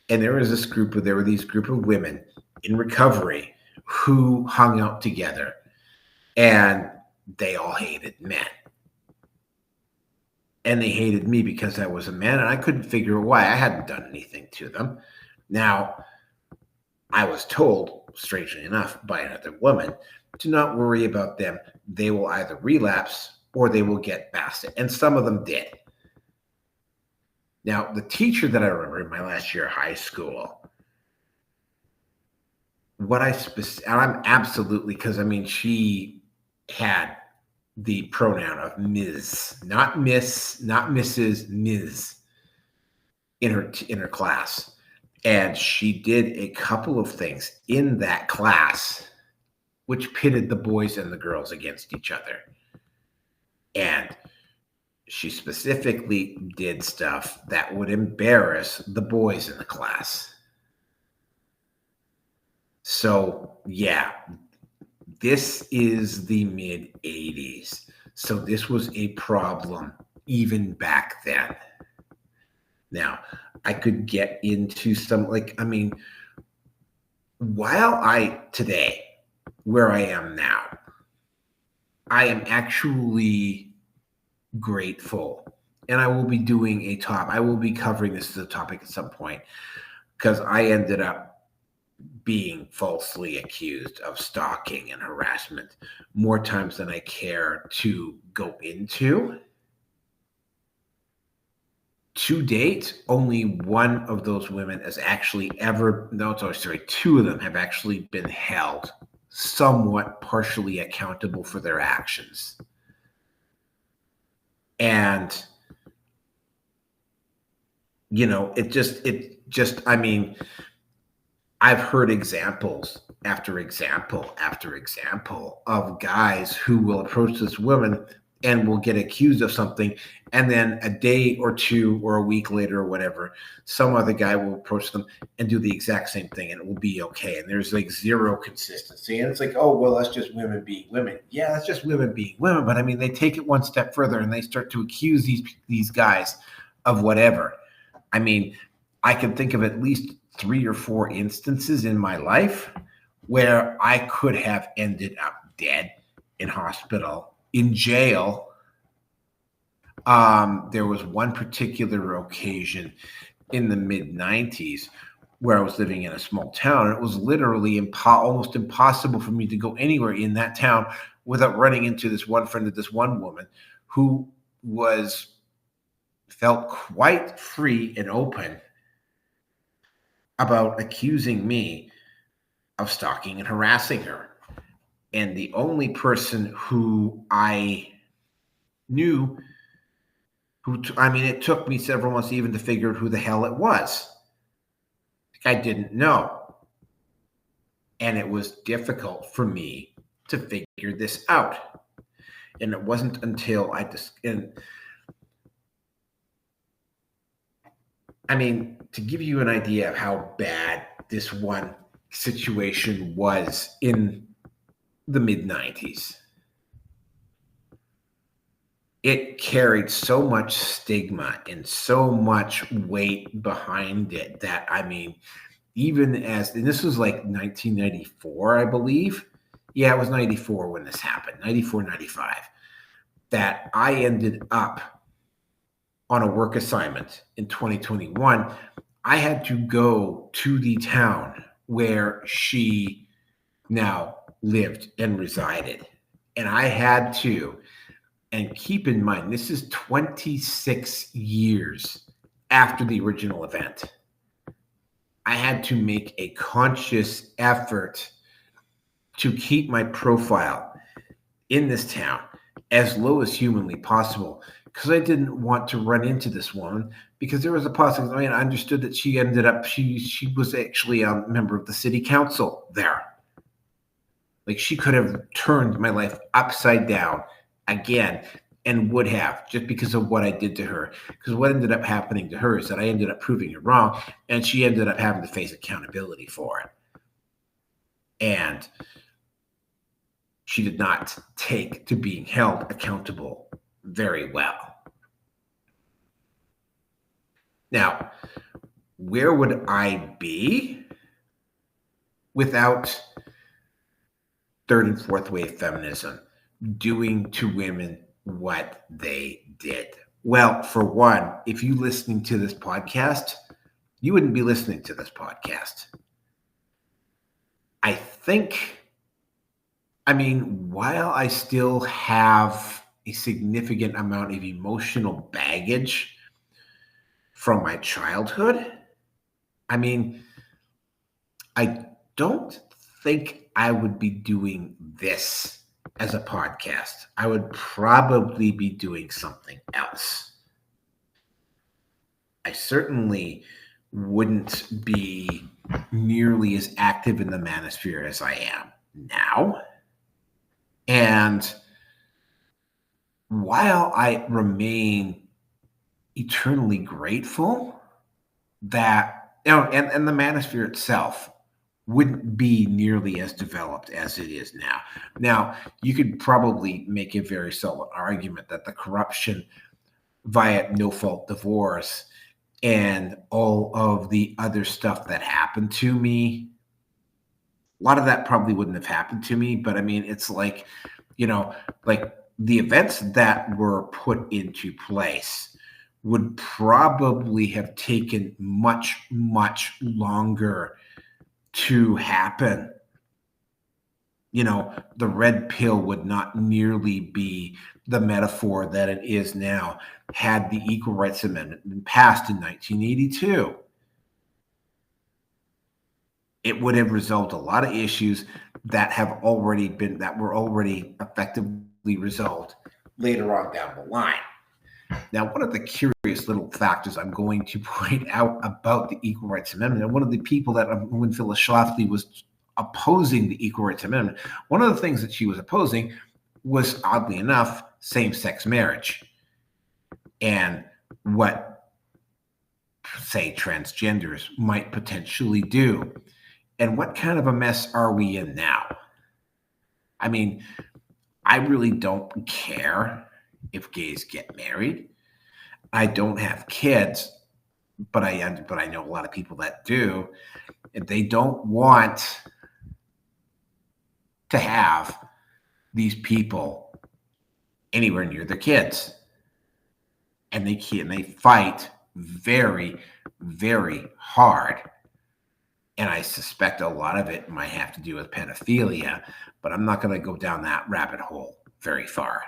And there were these group of women in recovery who hung out together, and they all hated men. And they hated me because I was a man, and I couldn't figure out why. I hadn't done anything to them. Now, I was told, strangely enough, by another woman, to not worry about them. They will either relapse or they will get past it. And some of them did. Now, the teacher that I remember in my last year of high school, I'm absolutely, because I mean, she had the pronoun of Ms., not Miss, not Mrs., Ms. in her class. And she did a couple of things in that class which pitted the boys and the girls against each other. And she specifically did stuff that would embarrass the boys in the class. So, yeah, this is the mid-'80s. So this was a problem even back then. Now, I could get into some, today, where I am now, I am actually grateful. And I will be doing I will be covering this as a topic at some point, because I ended up being falsely accused of stalking and harassment more times than I care to go into. To date, only one of those women has actually two of them have actually been held somewhat partially accountable for their actions. And, I've heard examples after example after example of guys who will approach this woman and will get accused of something, and then a day or two or a week later or whatever, some other guy will approach them and do the exact same thing, and it will be okay. And there's zero consistency. And it's oh, well, that's just women being women. Yeah, that's just women being women. But I mean, they take it one step further and they start to accuse these guys of whatever. I mean, I can think of at least 3 or 4 instances in my life where I could have ended up dead, in hospital, in jail. There was one particular occasion in the mid-'90s where I was living in a small town. It was literally almost impossible for me to go anywhere in that town without running into this one friend of this one woman who felt quite free and open about accusing me of stalking and harassing her. And the only person who I knew it took me several months even to figure out who the hell it was. I didn't know. And it was difficult for me to figure this out. And it wasn't until to give you an idea of how bad this one situation was in the mid-'90s, it carried so much stigma and so much weight behind it that, and this was 1994, I believe. Yeah, it was 94 when this happened, 94, 95, that I ended up on a work assignment in 2021. I had to go to the town where she now lived and resided. And I had to, and keep in mind, this is 26 years after the original event. I had to make a conscious effort to keep my profile in this town as low as humanly possible because I didn't want to run into this woman because there was a possibility. I understood that she was actually a member of the city council there. Like she could have turned my life upside down again and would have just because of what I did to her. Because what ended up happening to her is that I ended up proving her wrong and she ended up having to face accountability for it. And she did not take to being held accountable very well. Now, where would I be without third and fourth wave feminism doing to women what they did? Well, for one, if you listening to this podcast, you wouldn't be listening to this podcast. While I still have a significant amount of emotional baggage from my childhood, I don't think I would be doing this as a podcast. I would probably be doing something else. I certainly wouldn't be nearly as active in the manosphere as I am now. And while I remain eternally grateful that, and the manosphere itself wouldn't be nearly as developed as it is now. Now, you could probably make a very solid argument that the corruption via no-fault divorce and all of the other stuff that happened to me, a lot of that probably wouldn't have happened to me. But it's like, like the events that were put into place would probably have taken much, much longer to happen. The red pill would not nearly be the metaphor that it is now had the Equal Rights Amendment been passed in 1982. It would have resolved a lot of issues that were already effectively resolved later on down the line. Now, one of the curious little factors I'm going to point out about the Equal Rights Amendment, and one of the people that when Phyllis Schlafly was opposing the Equal Rights Amendment, one of the things that she was opposing was, oddly enough, same-sex marriage and what, say, transgenders might potentially do. And what kind of a mess are we in now? I really don't care if gays get married. I don't have kids, but I know a lot of people that do. And they don't want to have these people anywhere near their kids. And they fight very, very hard. And I suspect a lot of it might have to do with pedophilia, but I'm not going to go down that rabbit hole very far.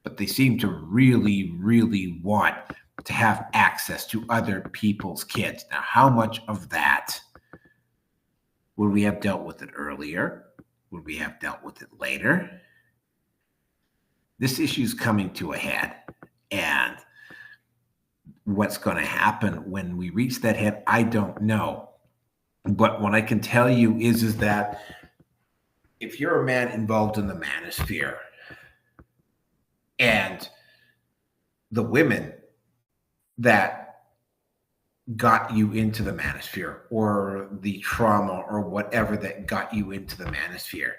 But they seem to really, really want to have access to other people's kids. Now, how much of that would we have dealt with it earlier? Would we have dealt with it later? This issue is coming to a head. And what's going to happen when we reach that head, I don't know. But what I can tell you is that if you're a man involved in the manosphere and the women that got you into the manosphere or the trauma or whatever that got you into the manosphere.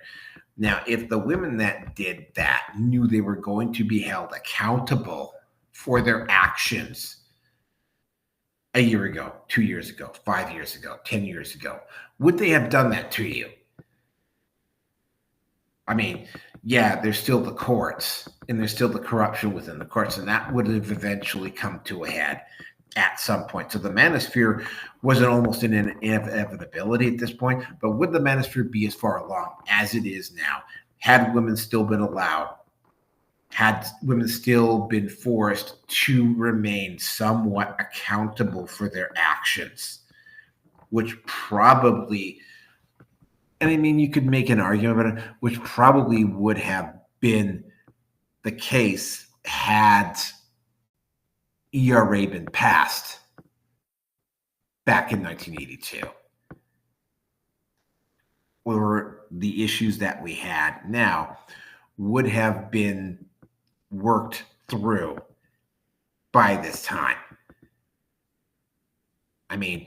Now, if the women that did that knew they were going to be held accountable for their actions a year ago, 2 years ago, 5 years ago, 10 years ago, would they have done that to you? Yeah, there's still the courts and there's still the corruption within the courts, and that would have eventually come to a head at some point. So the manosphere wasn't almost an inevitability at this point, but would the manosphere be as far along as it is now had women still been allowed? Had women still been forced to remain somewhat accountable for their actions, which probably, you could make an argument about it, which probably would have been the case had ERA been passed back in 1982, or the issues that we had now would have been worked through by this time. I mean,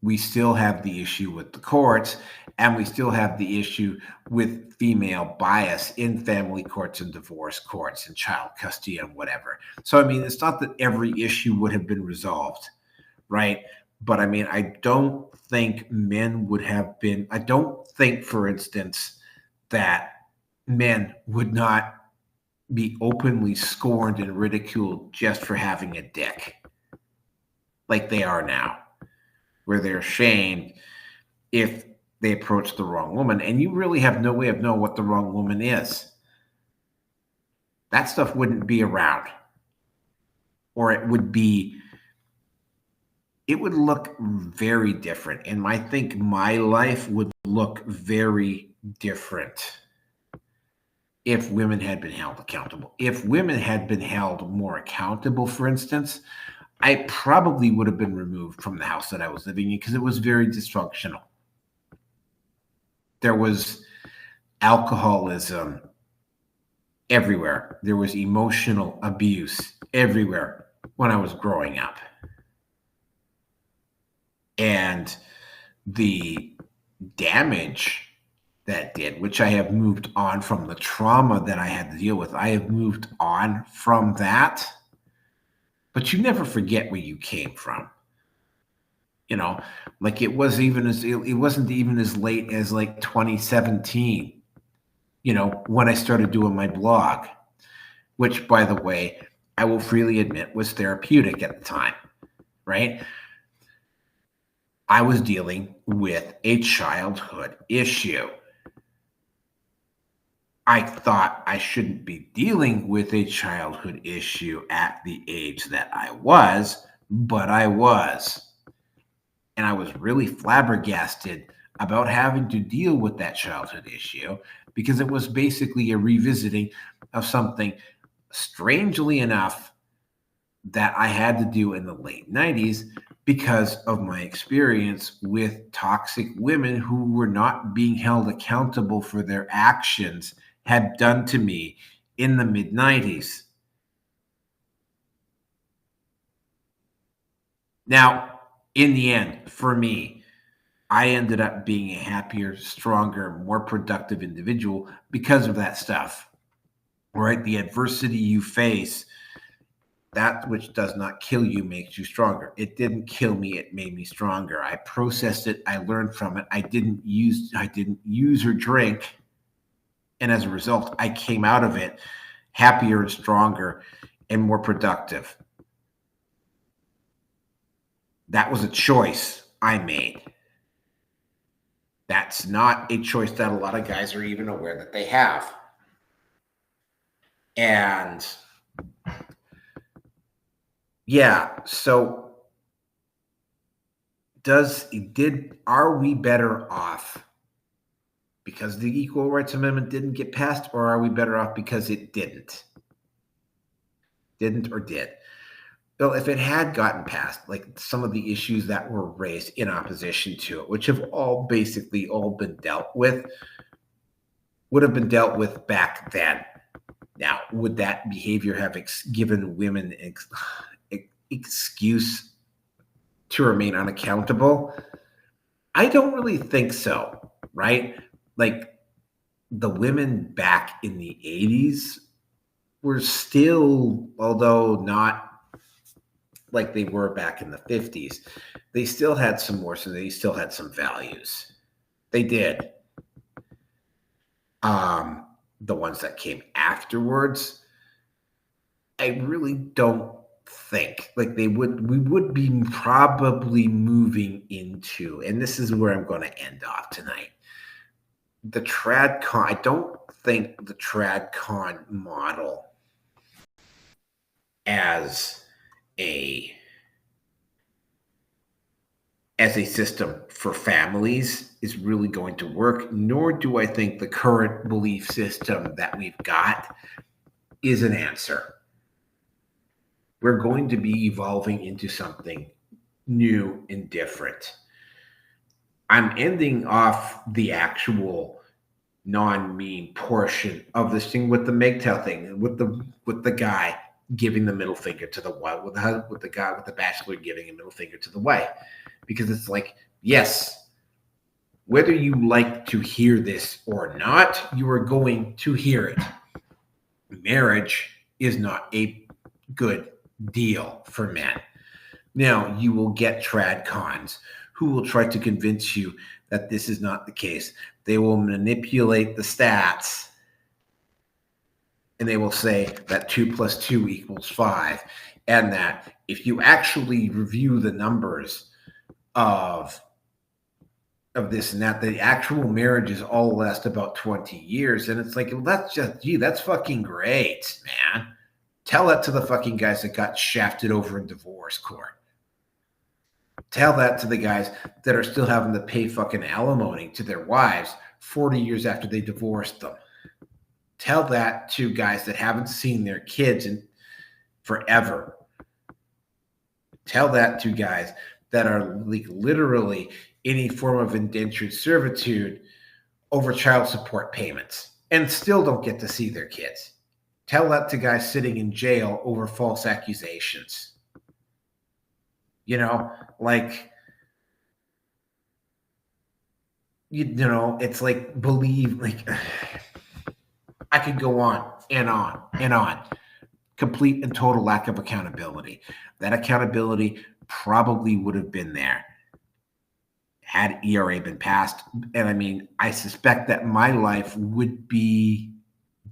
we still have the issue with the courts, and we still have the issue with female bias in family courts and divorce courts and child custody and whatever. So, I mean, it's not that every issue would have been resolved, right? But I mean, I don't think men would have been, I don't think, for instance, that men would not be openly scorned and ridiculed just for having a dick like they are now, where they're shamed if they approach the wrong woman, and you really have no way of knowing what the wrong woman is. That stuff wouldn't be around, or it would look very different. And I think my life would look very different if women had been held accountable. If women had been held more accountable, for instance, I probably would have been removed from the house that I was living in because it was very dysfunctional. There was alcoholism everywhere. There was emotional abuse everywhere when I was growing up. And the damage that did, which I have moved on from, the trauma that I had to deal with, I have moved on from that. But you never forget where you came from. You know, like it wasn't even as late as like 2017, you know, when I started doing my blog, which, by the way, I will freely admit was therapeutic at the time, right? I was dealing with a childhood issue. I thought I shouldn't be dealing with a childhood issue at the age that I was, but I was. And I was really flabbergasted about having to deal with that childhood issue because it was basically a revisiting of something, strangely enough, that I had to do in the late 90s because of my experience with toxic women who were not being held accountable for their actions had done to me in the mid 90s. Now, in the end, for me, I ended up being a happier, stronger, more productive individual because of that stuff, right? The adversity you face, that which does not kill you makes you stronger. It didn't kill me. It made me stronger. I processed it. I learned from it. I didn't use or drink. And as a result, I came out of it happier and stronger and more productive. That was a choice I made. That's not a choice that a lot of guys are even aware that they have. And yeah, so are we better off because the Equal Rights Amendment didn't get passed, or are we better off because it didn't? Didn't or did? Well, if it had gotten passed, like some of the issues that were raised in opposition to it, which have all been dealt with, would have been dealt with back then. Now, would that behavior have given women excuse to remain unaccountable? I don't really think so, right? Like the women back in the 80s were still, although not like they were back in the 50s, they still had some more, so they still had some values. They did. The ones that came afterwards, I really don't think like we would be probably moving into, and this is where I'm going to end off tonight. The TradCon, I don't think the TradCon model as a as a system for families is really going to work, nor do I think the current belief system that we've got is an answer. We're going to be evolving into something new and different. I'm ending off the actual non-meme portion of this thing with the MGTOW thing, with the guy giving the middle finger to the wife, with the guy with the bachelor giving a middle finger to the wife, because it's like, yes, whether you like to hear this or not, you are going to hear it. Marriage is not a good deal for men. Now, you will get trad cons who will try to convince you that this is not the case. They will manipulate the stats and they will say that 2 + 2 = 5. And that if you actually review the numbers of this and that, the actual marriages all last about 20 years. And it's like, well, that's just, that's fucking great, man. Tell that to the fucking guys that got shafted over in divorce court. Tell that to the guys that are still having to pay fucking alimony to their wives 40 years after they divorced them. Tell that to guys that haven't seen their kids in forever. Tell that to guys that are like literally any form of indentured servitude over child support payments and still don't get to see their kids. Tell that to guys sitting in jail over false accusations. You know, like, you know, it's like, believe, like, I could go on and on and on. Complete and total lack of accountability. That accountability probably would have been there had ERA been passed. And I mean, I suspect that my life would be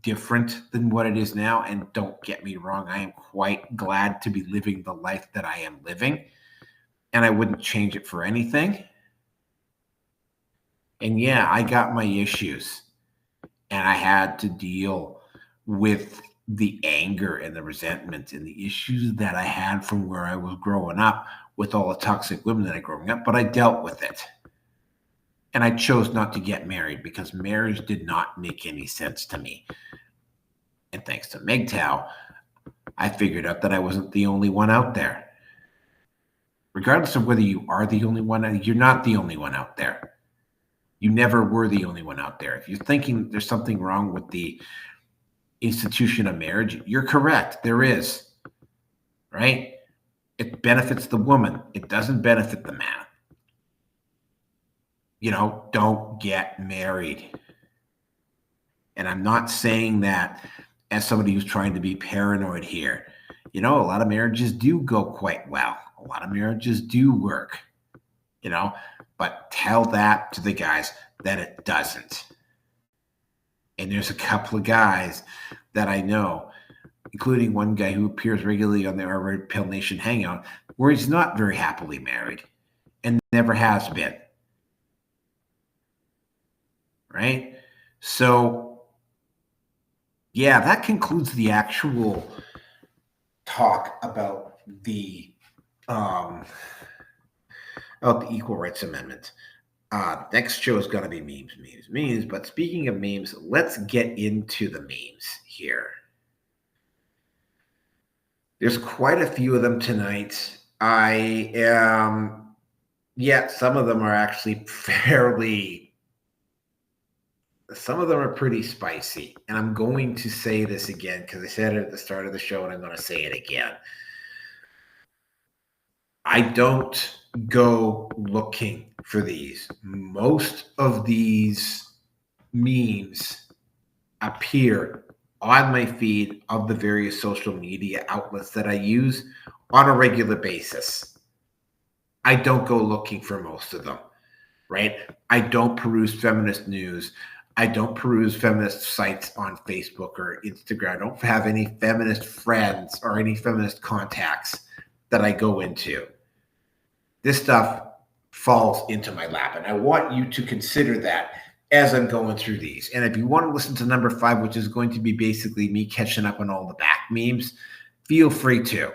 different than what it is now. And don't get me wrong, I am quite glad to be living the life that I am living. And I wouldn't change it for anything. And yeah, I got my issues. And I had to deal with the anger and the resentment and the issues that I had from where I was growing up with all the toxic women that I growing up, but I dealt with it. And I chose not to get married because marriage did not make any sense to me. And thanks to MGTOW, I figured out that I wasn't the only one out there. Regardless of whether you are the only one, you're not the only one out there. You never were the only one out there. If you're thinking there's something wrong with the institution of marriage, you're correct. There is, right? It benefits the woman. It doesn't benefit the man. You know, don't get married. And I'm not saying that as somebody who's trying to be paranoid here. You know, a lot of marriages do go quite well. A lot of marriages do work, you know, but tell that to the guys that it doesn't. And there's a couple of guys that I know, including one guy who appears regularly on the Red Pill Nation Hangout, where he's not very happily married and never has been. Right? So, yeah, that concludes the actual talk about the Equal Rights Amendment. Next show is going to be memes. But speaking of memes, let's get into the memes here. There's quite a few of them tonight. Some of them are actually some of them are pretty spicy. And I'm going to say this again because I said it at the start of the show and I'm going to say it again. I don't go looking for these. Most of these memes appear on my feed of the various social media outlets that I use on a regular basis. I don't go looking for most of them, right? I don't peruse feminist news. I don't peruse feminist sites on Facebook or Instagram. I don't have any feminist friends or any feminist contacts that I go into. This stuff falls into my lap, and I want you to consider that as I'm going through these. And if you want to listen to number 5, which is going to be basically me catching up on all the back memes, feel free to.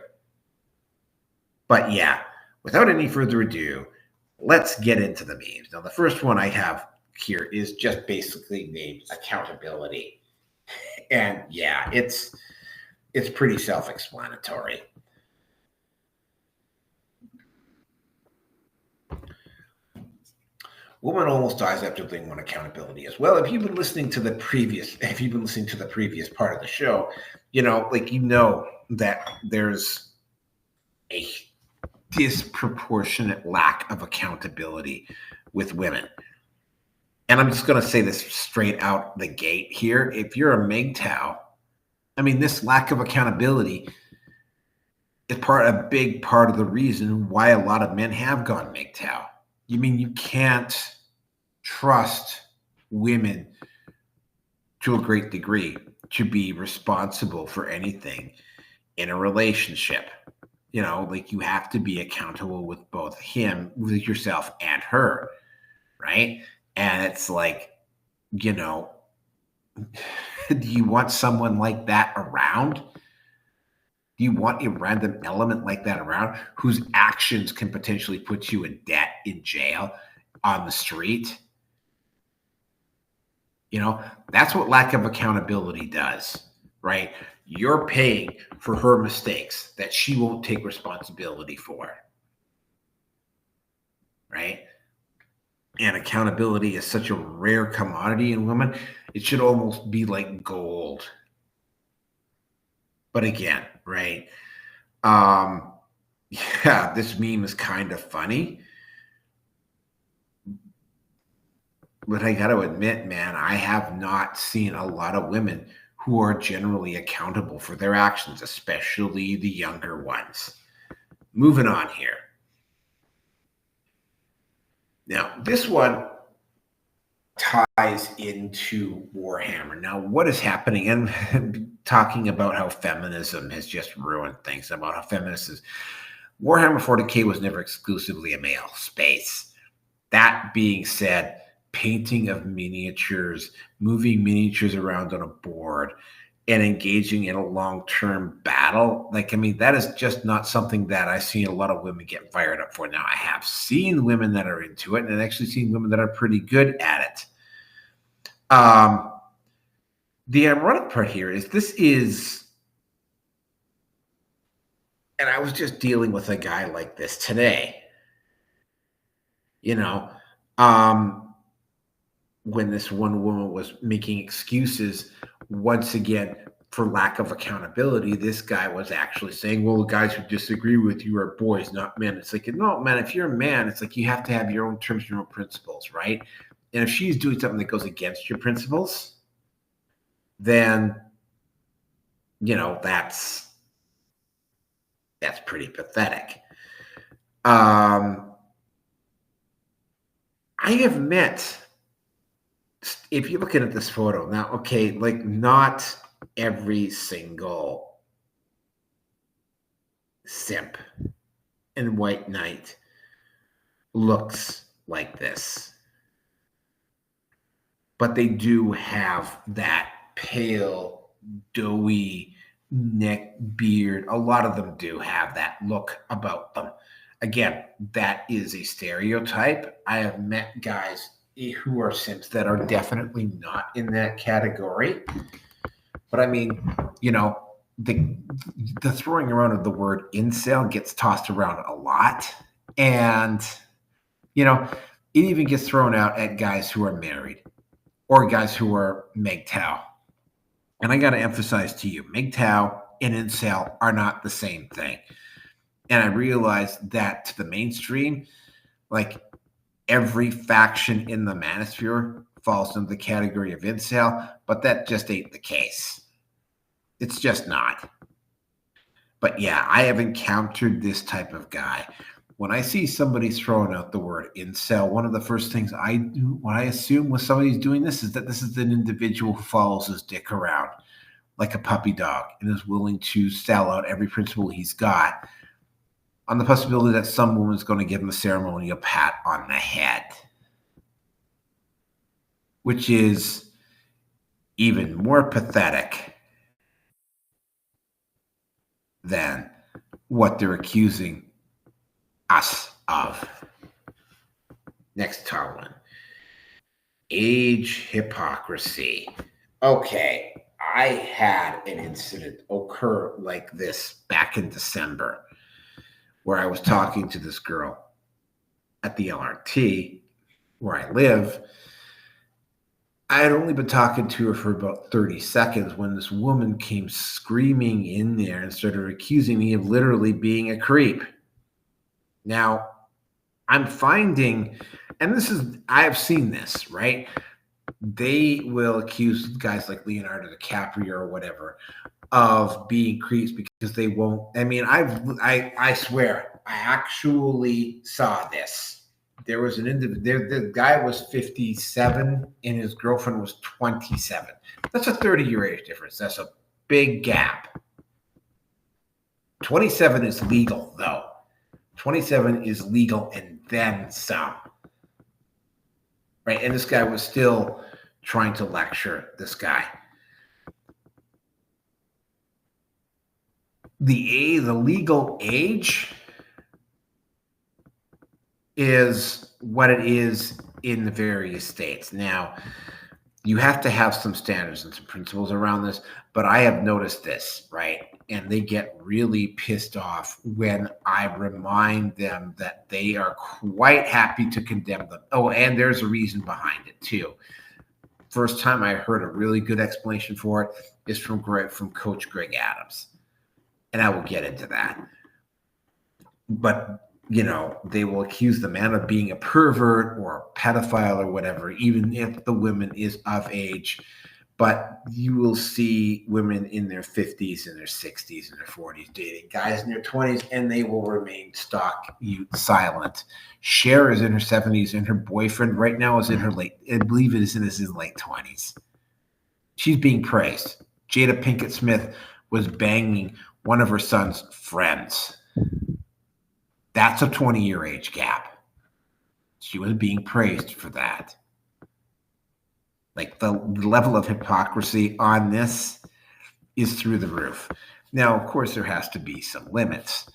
But yeah, without any further ado, let's get into the memes. Now, the first one I have here is just basically named accountability. And yeah, it's pretty self-explanatory. Woman almost dies after being one accountability as well. If you've been listening to the previous part of the show, that there's a disproportionate lack of accountability with women. And I'm just going to say this straight out the gate here. If you're a MGTOW, I mean, this lack of accountability is a big part of the reason why a lot of men have gone MGTOW. You mean you can't trust women to a great degree to be responsible for anything in a relationship. You have to be accountable with both with yourself and her, right? And it's like, do you want someone like that around? Do you want a random element like that around whose actions can potentially put you in debt, in jail, on the street? That's what lack of accountability does, right? You're paying for her mistakes that she won't take responsibility for, right? And accountability is such a rare commodity in women. It should almost be like gold. But again, right? Yeah, this meme is kind of funny. But I got to admit, man, I have not seen a lot of women who are generally accountable for their actions, especially the younger ones. Moving on here. Now, this one ties into Warhammer. Now, what is happening? And talking about how feminism has just ruined things, about how feminists is. Warhammer 40K was never exclusively a male space. That being said, painting of miniatures, moving miniatures around on a board, and engaging in a long-term battle, that is just not something that I've seen a lot of women get fired up for. Now, I have seen women that are into it, and I've actually seen women that are pretty good at it. The ironic part here is and I was just dealing with a guy like this today. When this one woman was making excuses once again for lack of accountability, this guy was actually saying, well, guys who disagree with you are boys, not men. It's like, no, man, if you're a man, it's like you have to have your own terms, your own principles, right? And if she's doing something that goes against your principles, then, that's pretty pathetic. I have met, if you're looking at this photo now, okay, not every single simp and white knight looks like this, but they do have that pale, doughy neck, beard. A lot of them do have that look about them. Again, that is a stereotype. I have met guys who are simps that are definitely not in that category. But I mean, the throwing around of the word incel gets tossed around a lot. And, it even gets thrown out at guys who are married or guys who are MGTOW. And I got to emphasize to you, MGTOW and incel are not the same thing. And I realized that to the mainstream, every faction in the manosphere falls into the category of incel, but that just ain't the case. It's just not. But yeah, I have encountered this type of guy. When I see somebody throwing out the word incel, one of the first things I do when I assume when somebody's doing this is that this is an individual who follows his dick around like a puppy dog and is willing to sell out every principle he's got on the possibility that some woman's going to give him a ceremonial pat on the head, which is even more pathetic than what they're accusing us of. Next one. Age hypocrisy. Okay, I had an incident occur like this back in December where I was talking to this girl at the LRT where I live. I had only been talking to her for about 30 seconds when this woman came screaming in there and started accusing me of literally being a creep. Now, I'm finding, and this is, I've seen this, right? They will accuse guys like Leonardo DiCaprio or whatever of being creeps because they won't. I mean, I swear, I actually saw this. There was an individual. The guy was 57 and his girlfriend was 27. That's a 30-year age difference. That's a big gap. 27 is legal, though. 27 is legal and then some. Right? And this guy was still trying to lecture this guy. The legal age is what it is in the various states. Now, you have to have some standards and some principles around this, but I have noticed this, right? And they get really pissed off when I remind them that they are quite happy to condemn them. Oh, and there's a reason behind it too. First time I heard a really good explanation for it is from Coach Greg Adams. And I will get into that. But, you know, they will accuse the man of being a pervert or a pedophile or whatever, even if the woman is of age. But you will see women in their 50s and their 60s and their 40s dating guys in their 20s, and they will remain stock mute silent. Cher is in her 70s, and her boyfriend right now is in her I believe it is in his late 20s. She's being praised. Jada Pinkett Smith was banging one of her son's friends. That's a 20-year age gap. She was being praised for that. Like the level of hypocrisy on this is through the roof. Now, of course, there has to be some limits.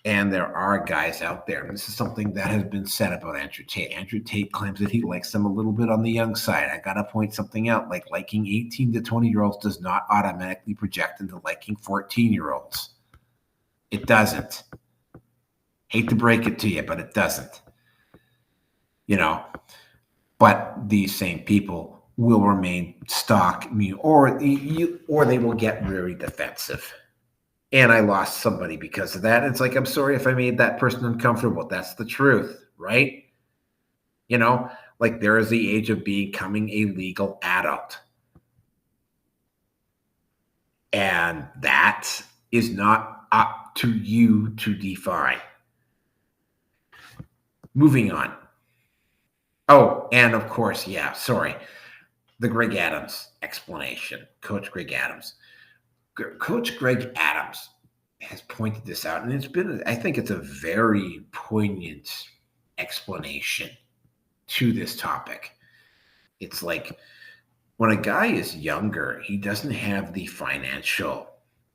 And there are guys out there. And this is something that has been said about Andrew Tate. Andrew Tate claims that he likes them a little bit on the young side. I got to point something out. Like liking 18 to 20-year-olds does not automatically project into liking 14-year-olds. It doesn't. Hate to break it to you, but it doesn't. You know, but these same people will remain stock mute, or they will get very defensive. And I lost somebody because of that. It's like, I'm sorry if I made that person uncomfortable. That's the truth, right? You know, like there is the age of becoming a legal adult. And that is not up to you to define. Moving on. Oh, and of course, the Greg Adams explanation, Coach Greg Adams. Coach Greg Adams has pointed this out, and I think it's a very poignant explanation to this topic. It's like when a guy is younger, he doesn't have the financial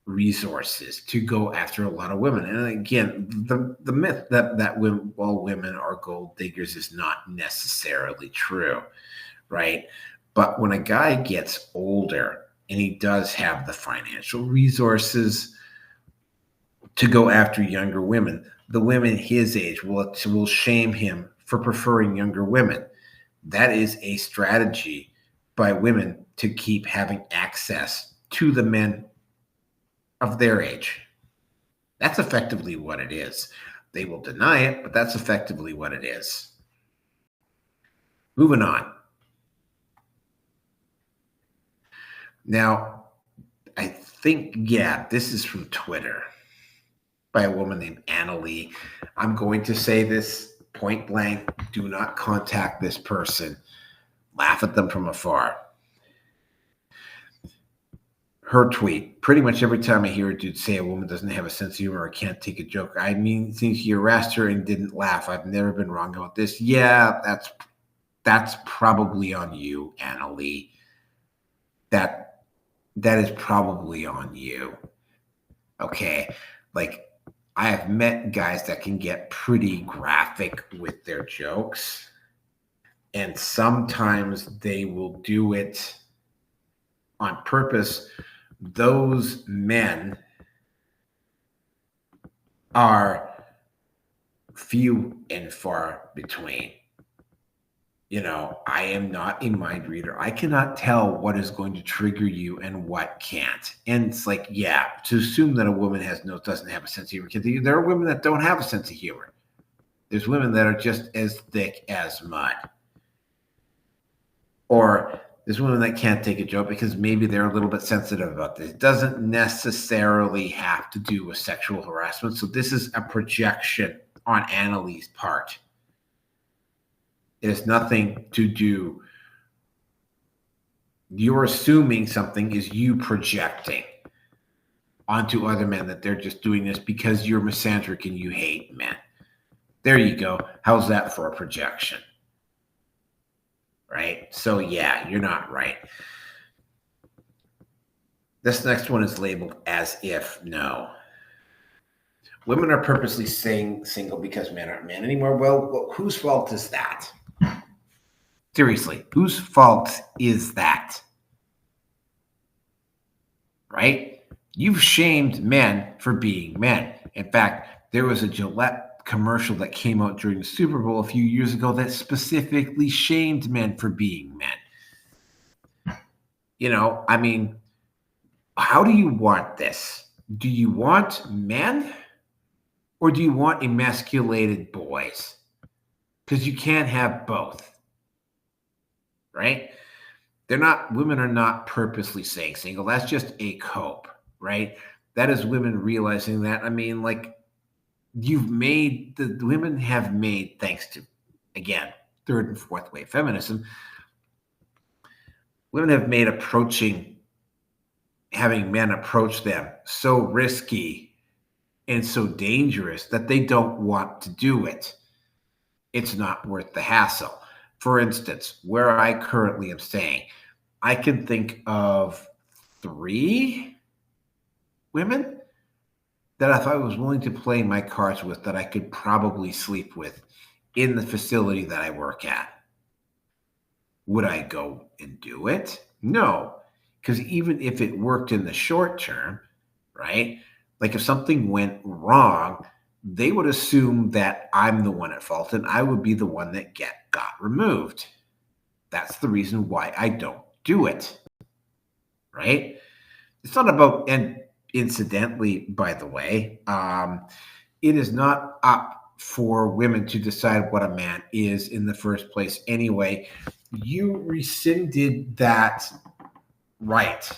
resources to go after a lot of women. And again, the myth that all women are gold diggers is not necessarily true, right? But when a guy gets older and he does have the financial resources to go after younger women, the women his age will shame him for preferring younger women. That is a strategy by women to keep having access to the men of their age. That's effectively what it is. They will deny it, but that's effectively what it is. Moving on. Now, I think, this is from Twitter by a woman named Anna Lee. I'm going to say this point blank. Do not contact this person. Laugh at them from afar. Her tweet, pretty much every time I hear a dude say a woman doesn't have a sense of humor or can't take a joke, I mean, since you harassed her and didn't laugh, I've never been wrong about this. Yeah, that's probably on you, Anna Lee. That is probably on you. Okay. Like, I have met guys that can get pretty graphic with their jokes. And sometimes they will do it on purpose. Those men are few and far between. I am not a mind reader. I cannot tell what is going to trigger you and what can't. And it's like, yeah, to assume that a woman doesn't have a sense of humor. There are women that don't have a sense of humor. There's women that are just as thick as mud. Or there's women that can't take a joke because maybe they're a little bit sensitive about this. It doesn't necessarily have to do with sexual harassment. So this is a projection on Annalie's part. It has nothing to do. You're assuming something is you projecting onto other men that they're just doing this because you're misandric and you hate men. There you go. How's that for a projection? Right? So yeah, you're not right. This next one is labeled as if no. Women are purposely staying single because men aren't men anymore. Well, whose fault is that? Seriously, whose fault is that? Right? You've shamed men for being men. In fact, there was a Gillette commercial that came out during the Super Bowl a few years ago that specifically shamed men for being men. How do you want this? Do you want men or do you want emasculated boys? Because you can't have both. Right? Women are not purposely staying single. That's just a cope, right? That is women realizing that. The women have made, thanks to, again, third and fourth wave feminism, women have made having men approach them so risky and so dangerous that they don't want to do it. It's not worth the hassle. For instance, where I currently am staying, I can think of 3 women that if I was willing to play my cards with, that I could probably sleep with in the facility that I work at. Would I go and do it? No, because even if it worked in the short term, right? Like if something went wrong, they would assume that I'm the one at fault and I would be the one that got removed. That's the reason why I don't do it, right? It's not about, and incidentally, by the way, it is not up for women to decide what a man is in the first place anyway. You rescinded that right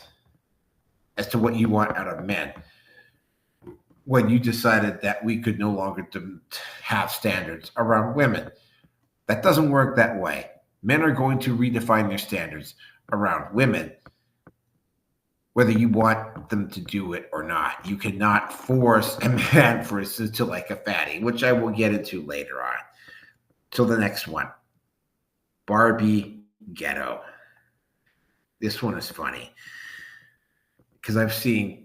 as to what you want out of men when you decided that we could no longer have standards around women. That doesn't work that way. Men are going to redefine their standards around women, whether you want them to do it or not. You cannot force a man, for instance, to like a fatty, which I will get into later on. So the next one, Barbie Ghetto. This one is funny because I've seen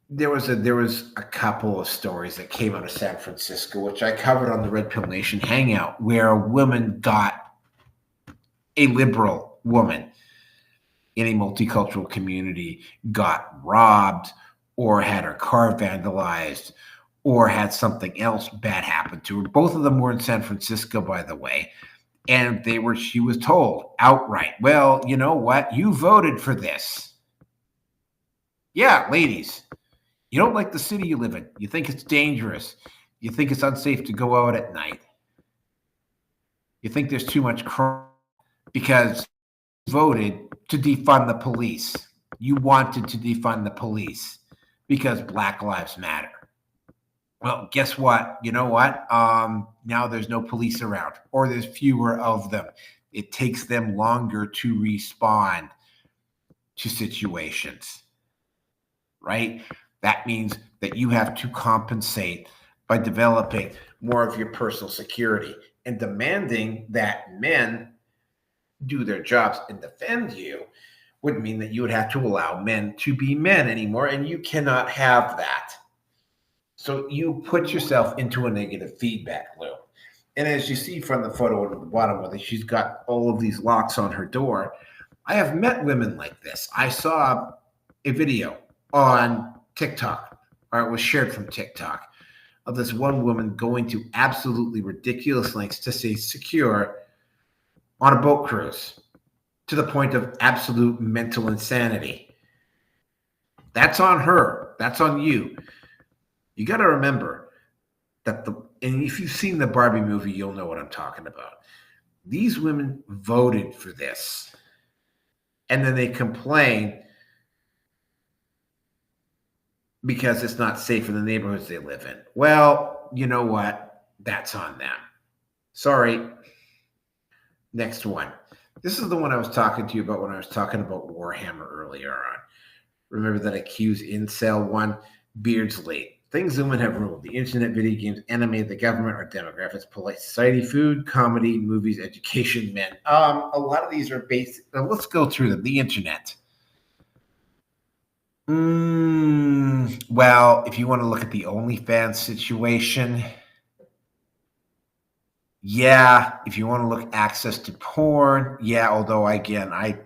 there was a couple of stories that came out of San Francisco, which I covered on the Red Pill Nation Hangout, where a liberal woman in a multicultural community got robbed or had her car vandalized or had something else bad happen to her. Both of them were in San Francisco, by the way. And she was told outright, well, you know what? You voted for this. Yeah, ladies, you don't like the city you live in. You think it's dangerous. You think it's unsafe to go out at night. You think there's too much crime because you voted to defund the police. You wanted to defund the police because Black Lives Matter. Well, guess what? You know what? Now there's no police around, or there's fewer of them. It takes them longer to respond to situations, right? That means that you have to compensate by developing more of your personal security and demanding that men do their jobs and defend you would mean that you would have to allow men to be men anymore, and you cannot have that. So you put yourself into a negative feedback loop. And as you see from the photo at the bottom, whether she's got all of these locks on her door, I have met women like this. I saw a video on TikTok, or it was shared from TikTok, of this one woman going to absolutely ridiculous lengths to stay secure on a boat cruise to the point of absolute mental insanity. That's on her. That's on you. You got to remember that and if you've seen the Barbie movie, you'll know what I'm talking about. These women voted for this. And then they complain because it's not safe in the neighborhoods they live in. Well, you know what? That's on them. Sorry. Next one. This is the one I was talking to you about when I was talking about Warhammer earlier on. Remember that accused incel one? Beardsley. Things women have ruled: the internet, video games, anime, the government, or demographics, polite society, food, comedy, movies, education, men. A lot of these are basic. Let's go through them. The internet. Well, if you want to look at the OnlyFans situation, yeah. If you want to look access to porn, yeah. Although again, I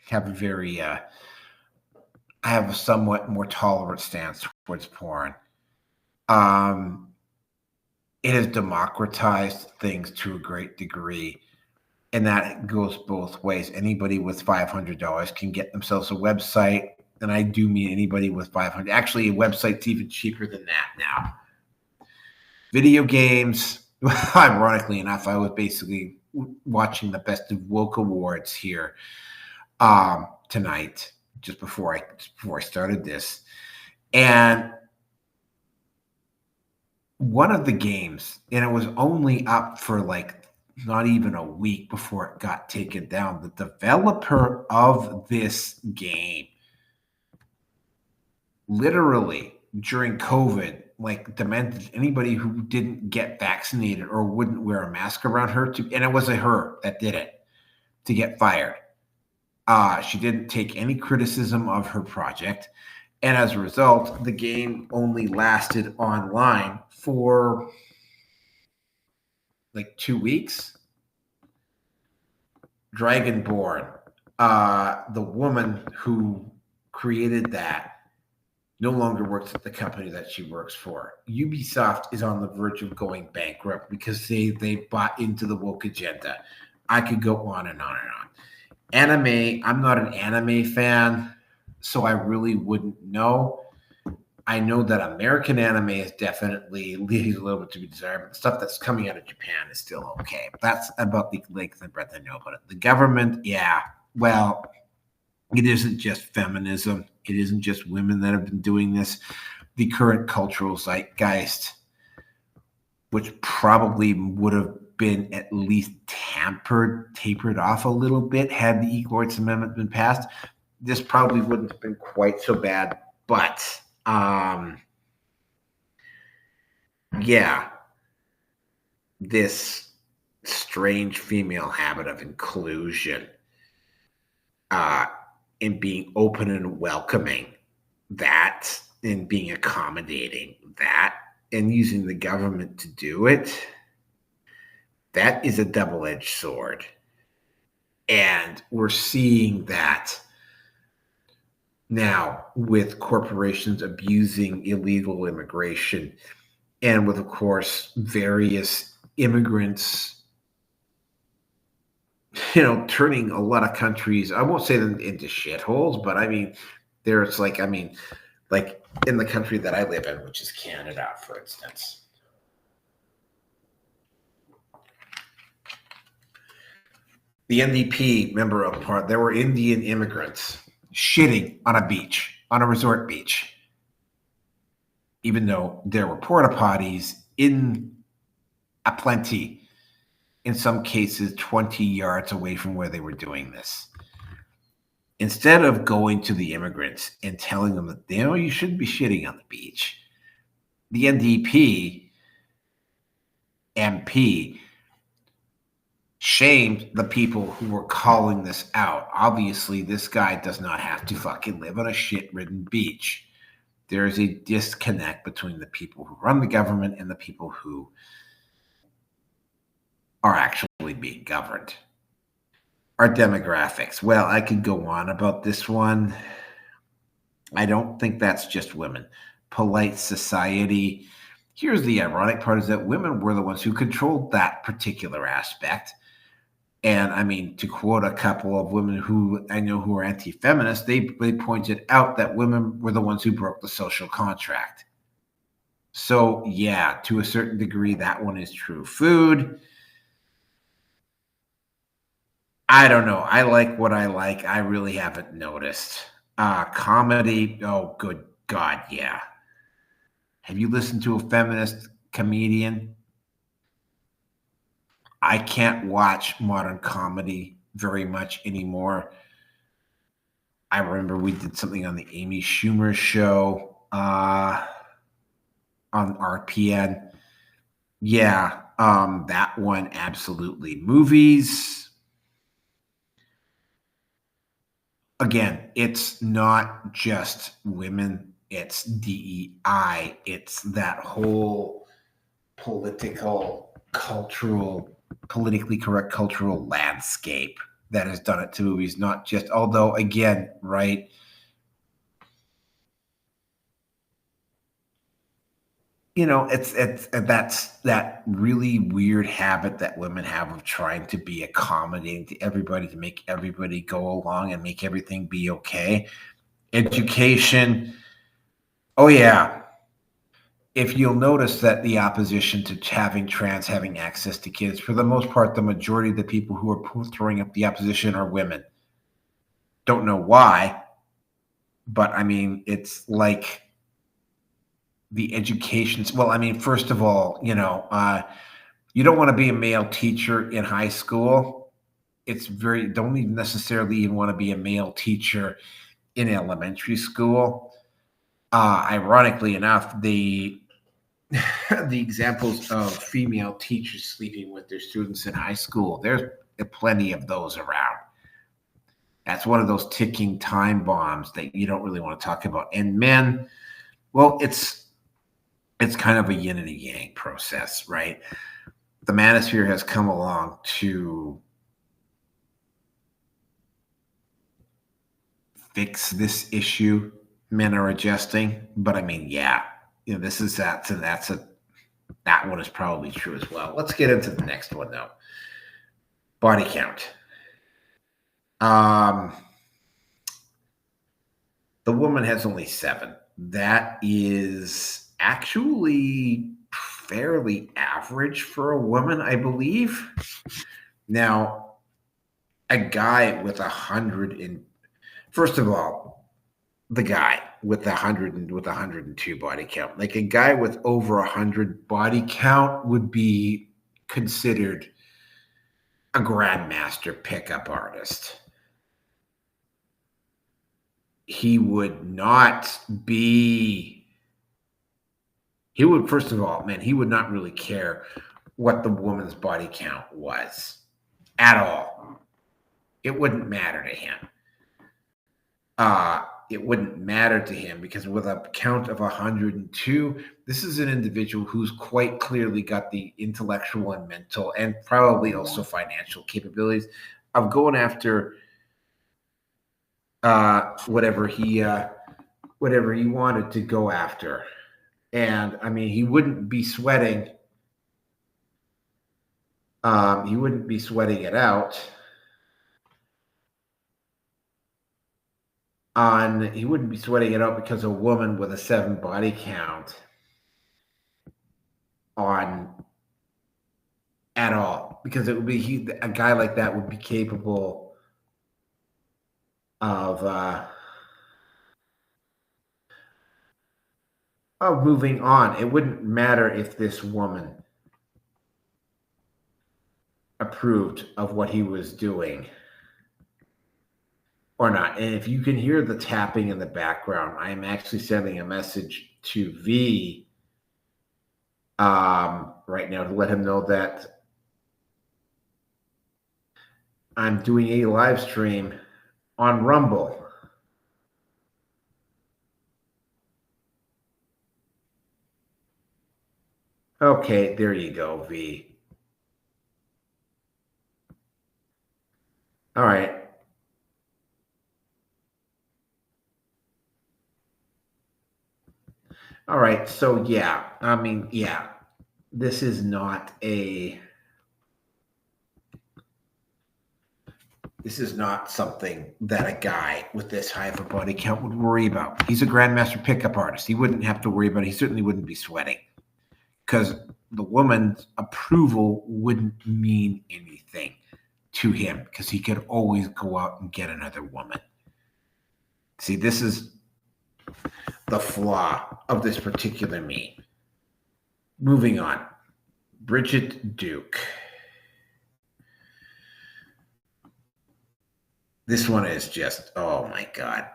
have I have a somewhat more tolerant stance towards porn. It has democratized things to a great degree, and that goes both ways. Anybody with $500 can get themselves a website, and I do mean anybody with 500. Actually, a website's even cheaper than that now. Video games. Ironically enough, I was basically watching the Best of Woke Awards here tonight, just before I started this, and one of the games, and it was only up for like not even a week before it got taken down. The developer of this game literally during COVID, like demanded anybody who didn't get vaccinated or wouldn't wear a mask around her and it wasn't her that did it, to get fired. She didn't take any criticism of her project. And as a result, the game only lasted online for like 2 weeks. Dragonborn, the woman who created that, no longer works at the company that she works for. Ubisoft is on the verge of going bankrupt because they bought into the woke agenda. I could go on and on and on. Anime, I'm not an anime fan, so I really wouldn't know. I know that American anime is definitely leaving a little bit to be desired, but the stuff that's coming out of Japan is still okay. That's about the length and breadth I know about it. The government, yeah, well, it isn't just feminism. It isn't just women that have been doing this. The current cultural zeitgeist, which probably would have been at least tapered off a little bit had the Equal Rights Amendment been passed, this probably wouldn't have been quite so bad. But yeah, this strange female habit of inclusion and being open and welcoming, that, and being accommodating, that, and using the government to do it, that is a double-edged sword. And we're seeing that now with corporations abusing illegal immigration, and with, of course, various immigrants, turning a lot of countries, I won't say them into shitholes, but I mean, there's like in the country that I live in, which is Canada, for instance. The NDP member of part, there were Indian immigrants shitting on a beach, on a resort beach, even though there were porta potties in aplenty, in some cases 20 yards away from where they were doing this. Instead of going to the immigrants and telling them that, you shouldn't be shitting on the beach, the NDP MP shamed the people who were calling this out. Obviously, this guy does not have to fucking live on a shit-ridden beach. There is a disconnect between the people who run the government and the people who are actually being governed. Our demographics. Well, I could go on about this one. I don't think that's just women. Polite society. Here's the ironic part is that women were the ones who controlled that particular aspect. And I mean, to quote a couple of women who I know who are anti-feminist, they pointed out that women were the ones who broke the social contract. So yeah, to a certain degree, that one is true. Food, I don't know. I like what I like. I really haven't noticed. Comedy, oh good God, yeah. Have you listened to a feminist comedian? I can't watch modern comedy very much anymore. I remember we did something on the Amy Schumer show on RPN. Yeah, that one absolutely. Movies, again, it's not just women, it's DEI, it's that whole political, cultural, politically correct cultural landscape that has done it to movies, not just, although, again, right, it's that's that really weird habit that women have of trying to be accommodating to everybody to make everybody go along and make everything be okay. Education, oh yeah. If you'll notice that the opposition to having trans having access to kids, for the most part, the majority of the people who are throwing up the opposition are women. Don't know why, but I mean, it's like the education. Well, I mean, first of all, you don't want to be a male teacher in high school. It's very, don't even necessarily even want to be a male teacher in elementary school. Ironically enough, the examples of female teachers sleeping with their students in high school, there's plenty of those around. That's one of those ticking time bombs that you don't really want to talk about. And men, well, it's kind of a yin and a yang process, right? The manosphere has come along to fix this issue. Men are adjusting, but I mean, yeah, this is that, and that one is probably true as well. Let's get into the next one though. Body count. Um, the woman has only 7. That is actually fairly average for a woman, I believe. Now, a guy with 100 and first of all, the guy with 100 and with 102 body count, like a guy with over 100 body count would be considered a grandmaster pickup artist. He would not be, he would, first of all, man, he would not really care what the woman's body count was at all. It wouldn't matter to him. It wouldn't matter to him because with a count of 102, this is an individual who's quite clearly got the intellectual and mental and probably also financial capabilities of going after whatever he wanted to go after. And I mean, he wouldn't be sweating. He wouldn't be sweating it out he wouldn't be sweating it out because a woman with a 7 body count on at all, because it would be a guy like that would be capable of moving on. It wouldn't matter if this woman approved of what he was doing or not. And if you can hear the tapping in the background, I am actually sending a message to V right now to let him know that I'm doing a live stream on Rumble. Okay, there you go, V. All right. All right. So yeah, I mean, yeah, this is not a this is not something that a guy with this high of a body count would worry about. He's a grandmaster pickup artist. He wouldn't have to worry about it. He certainly wouldn't be sweating because the woman's approval wouldn't mean anything to him because he could always go out and get another woman. See, this is the flaw of this particular me. Moving on. Bridget Duke. This one is just, oh my God.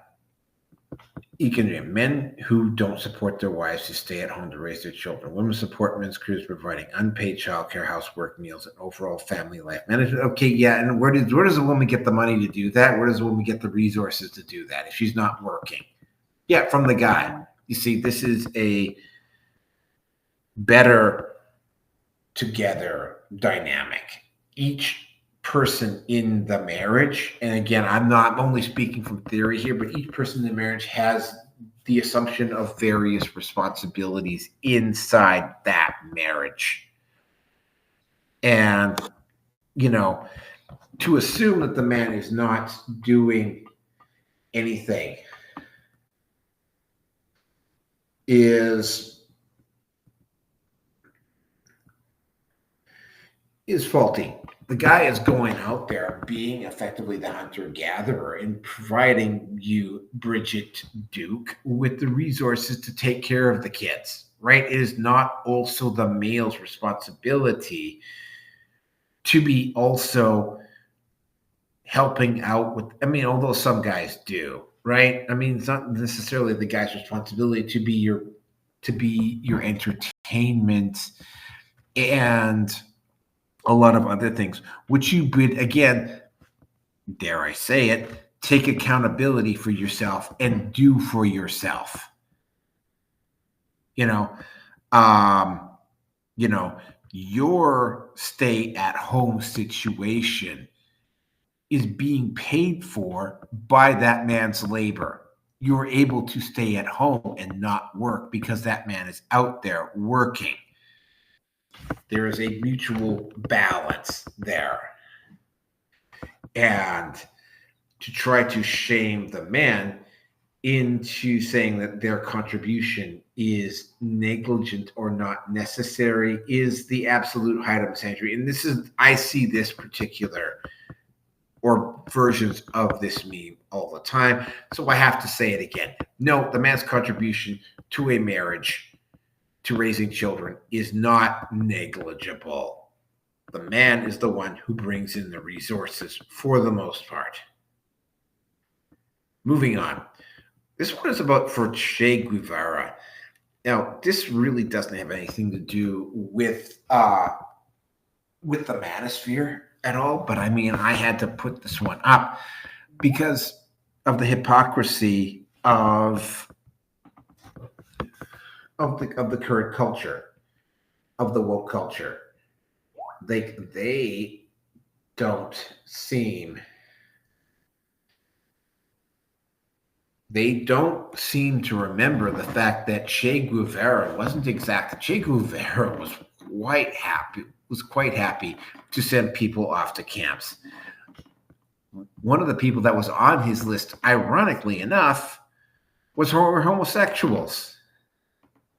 You can read men who don't support their wives to stay at home to raise their children. Women support men's careers providing unpaid childcare, housework, meals, and overall family life management. Okay, yeah, and where does a woman get the money to do that? Where does a woman get the resources to do that if she's not working? Yeah, from the guy. You see, this is a better together dynamic. Each person in the marriage, and again, I'm not only speaking from theory here, but each person in the marriage has the assumption of various responsibilities inside that marriage. And, to assume that the man is not doing anything is faulty. The guy is going out there being effectively the hunter-gatherer and providing you, Bridget Duke, with the resources to take care of the kids, right? It is not also the male's responsibility to be also helping out with, although some guys do, right? It's not necessarily the guy's responsibility to be your entertainment and a lot of other things, which you would, again, dare I say it, take accountability for yourself and do for yourself. Your stay-at-home situation is being paid for by that man's labor. You're able to stay at home and not work because that man is out there working. There is a mutual balance there. And to try to shame the man into saying that their contribution is negligent or not necessary is the absolute height of misogyny. And I see this particular or versions of this meme all the time. So I have to say it again. No, the man's contribution to a marriage, to raising children, is not negligible. The man is the one who brings in the resources for the most part. Moving on. This one is about for Che Guevara. Now, this really doesn't have anything to do with the manosphere at all, but I had to put this one up because of the hypocrisy of the current culture, of the woke culture. They don't seem to remember the fact that Che Guevara Che Guevara was quite happy to send people off to camps. One of the people that was on his list, ironically enough, were homosexuals.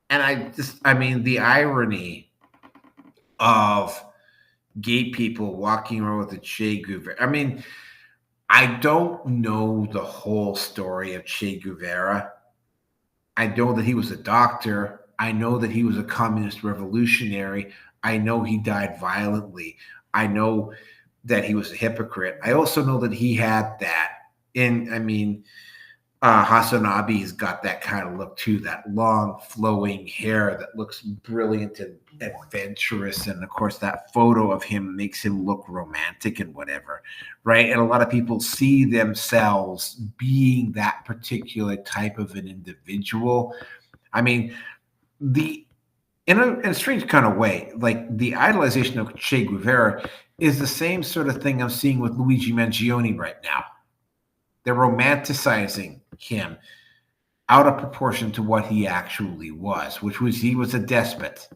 And the irony of gay people walking around with a Che Guevara. I don't know the whole story of Che Guevara. I know that he was a doctor. I know that he was a communist revolutionary. I know he died violently. I know that he was a hypocrite. I also know that he had that. Hasanabi's got that kind of look too, that long flowing hair that looks brilliant and adventurous. And of course, that photo of him makes him look romantic and whatever, right? And a lot of people see themselves being that particular type of an individual. In a strange kind of way, like the idolization of Che Guevara is the same sort of thing I'm seeing with Luigi Mangione right now. They're romanticizing him out of proportion to what he actually was, which was he was a despot.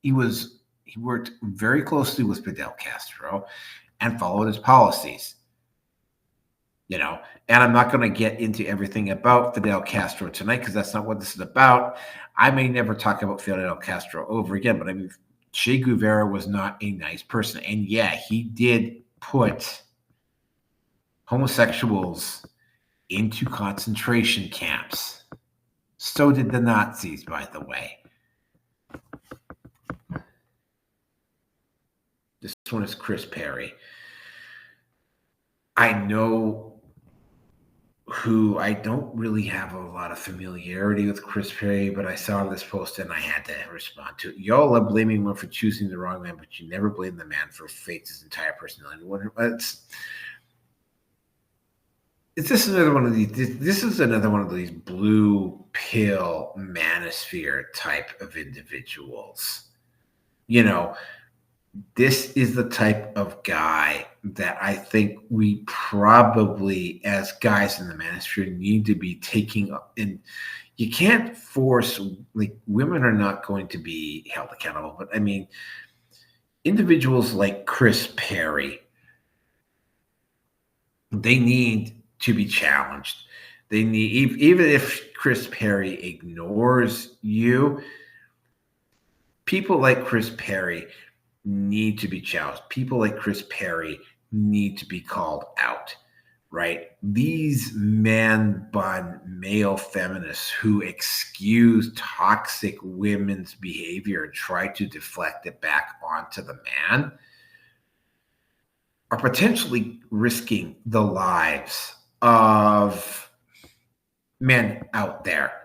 He worked very closely with Fidel Castro and followed his policies. And I'm not going to get into everything about Fidel Castro tonight because that's not what this is about. I may never talk about Fidel Castro over again, but I mean, Che Guevara was not a nice person. And yeah, he did put homosexuals into concentration camps. So did the Nazis, by the way. This one is Chris Perry. I know who I don't really have a lot of familiarity with Chris Perry, but I saw this post and I had to respond to it. Y'all are blaming one for choosing the wrong man, but you never blame the man for faked his entire personality. This is another one of these. This is another one of these blue pill manosphere type of individuals. This is the type of guy that I think we probably, as guys in the manosphere, need to be taking up. And you can't force, like, women are not going to be held accountable. But I mean, individuals like Chris Perry, they need to be challenged. They need, even if Chris Perry ignores you, people like Chris Perry need to be challenged. People like Chris Perry need to be called out, right? These man bun male feminists who excuse toxic women's behavior and try to deflect it back onto the man are potentially risking the lives of men out there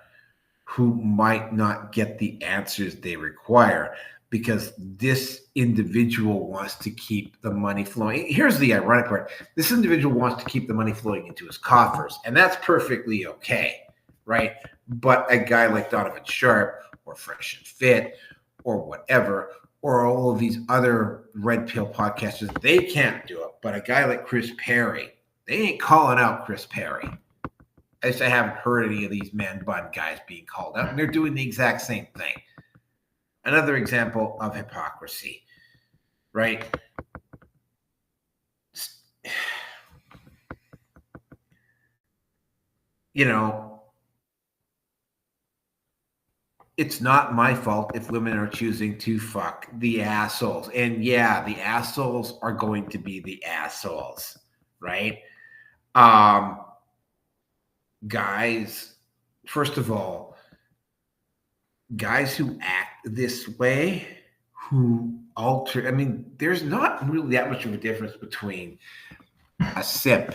who might not get the answers they require because this individual wants to keep the money flowing. Here's the ironic part. This individual wants to keep the money flowing into his coffers, and that's perfectly okay, right? But a guy like Donovan Sharp or Fresh and Fit or whatever, or all of these other red pill podcasters, they can't do it. But a guy like Chris Perry, they ain't calling out Chris Perry. I haven't heard any of these man bun guys being called out, and they're doing the exact same thing. Another example of hypocrisy, right? It's not my fault if women are choosing to fuck the assholes. And yeah, the assholes are going to be the assholes, right? Guys, first of all, guys who act this way, who alter, there's not really that much of a difference between a simp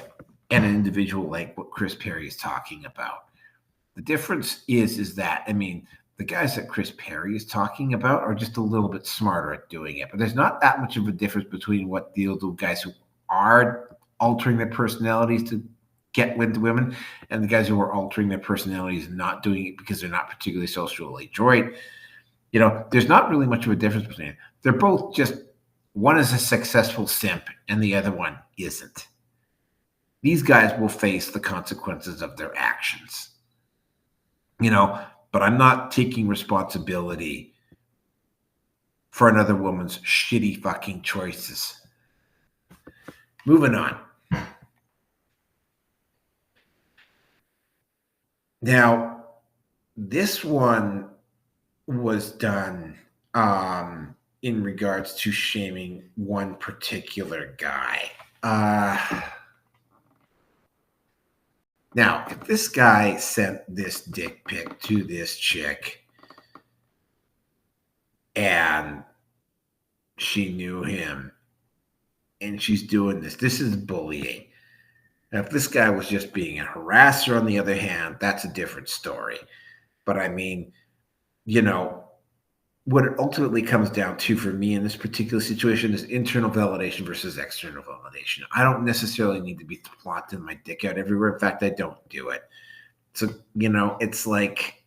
and an individual like what Chris Perry is talking about. The difference is that, the guys that Chris Perry is talking about are just a little bit smarter at doing it. But there's not that much of a difference between what the guys who are altering their personalities to get with women and the guys who are altering their personalities and not doing it because they're not particularly socially adroit. There's not really much of a difference between them. They're both just, one is a successful simp and the other one isn't. These guys will face the consequences of their actions. But I'm not taking responsibility for another woman's shitty fucking choices. Moving on. Now, this one was done in regards to shaming one particular guy. Now, if this guy sent this dick pic to this chick and she knew him and she's doing this is bullying. Now, if this guy was just being a harasser, on the other hand, that's a different story. But what it ultimately comes down to for me in this particular situation is internal validation versus external validation. I don't necessarily need to be flaunting my dick out everywhere. In fact, I don't do it. So, it's like,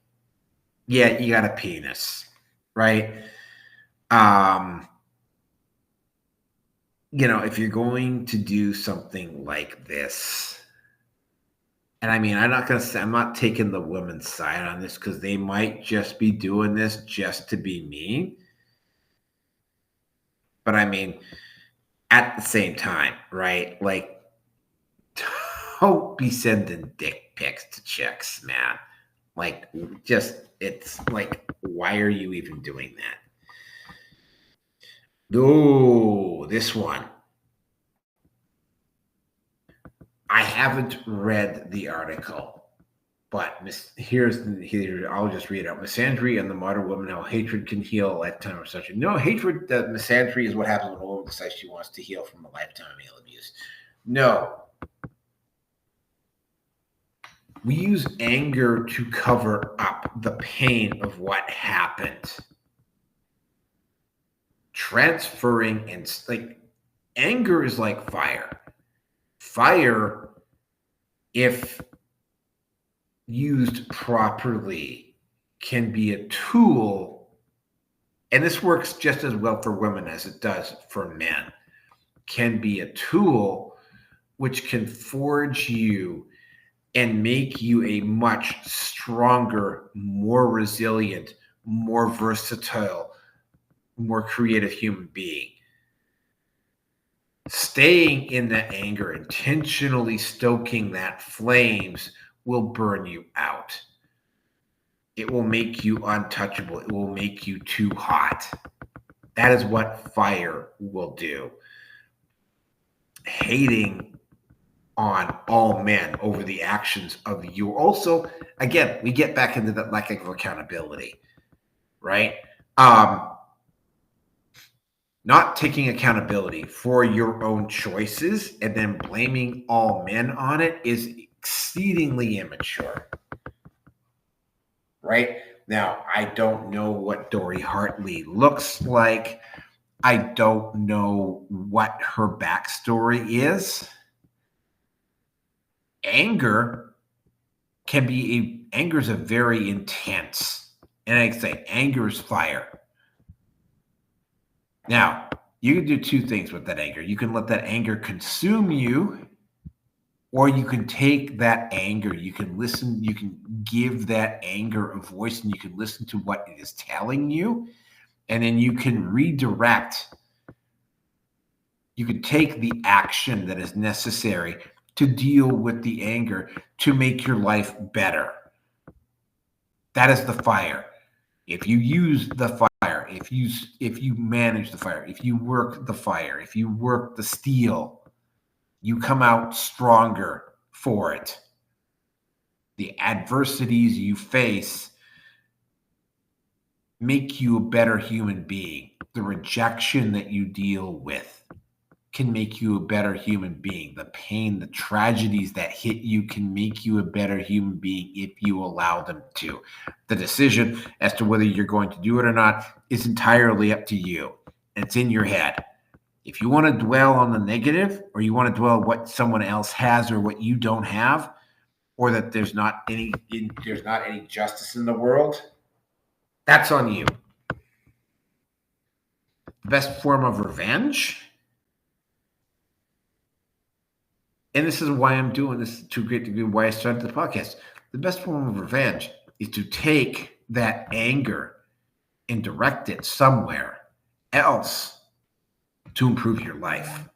yeah, you got a penis, right? if you're going to do something like this, and I mean, I'm not taking the women's side on this because they might just be doing this just to be mean. But I mean, at the same time, right? Like, don't be sending dick pics to chicks, man. Like, it's like, why are you even doing that? Oh, this one. I haven't read the article, but here I'll just read it out. Misandry and the modern woman, how hatred can heal a lifetime of such. No, hatred, misandry is what happens when a woman decides she wants to heal from a lifetime of male abuse. No. We use anger to cover up the pain of what happened. Transferring and like anger is like fire. Fire, if used properly, can be a tool, and this works just as well for women as it does for men, can be a tool which can forge you and make you a much stronger, more resilient, more versatile, more creative human being. Staying in that anger, intentionally stoking that flames, will burn you out. It will make you untouchable. It will make you too hot. That is what fire will do. Hating on all men over the actions of you. Also, again, we get back into that lack of accountability, right? Not taking accountability for your own choices and then blaming all men on it is exceedingly immature. Right? Now, I don't know what Dory Hartley looks like. I don't know what her backstory is. Anger is a very intense, and I say anger is fire. Now, you can do two things with that anger. You can let that anger consume you, or you can take that anger, you can give that anger a voice, and you can listen to what it is telling you, and then you can redirect. You can take the action that is necessary to deal with the anger to make your life better. That is the fire. If you use the fire, if you manage the fire, if you work the fire, if you work the steel, you come out stronger for it. The adversities you face make you a better human being. The rejection that you deal with can make you a better human being. The pain, the tragedies that hit you can make you a better human being if you allow them to. The decision as to whether you're going to do it or not is entirely up to you. And it's in your head. If you want to dwell on the negative, or you want to dwell on what someone else has or what you don't have, or that there's not any justice in the world, that's on you. The best form of revenge, and this is why I'm doing this to a great degree, why I started the podcast. The best form of revenge is to take that anger and direct it somewhere else to improve your life.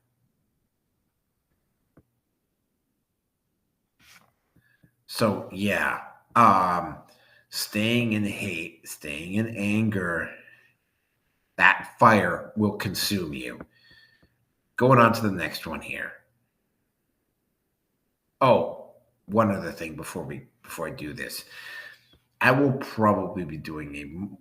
So yeah, staying in hate, staying in anger, that fire will consume you. Going on to the next one here. Oh, one other thing before I do this. I will probably be doing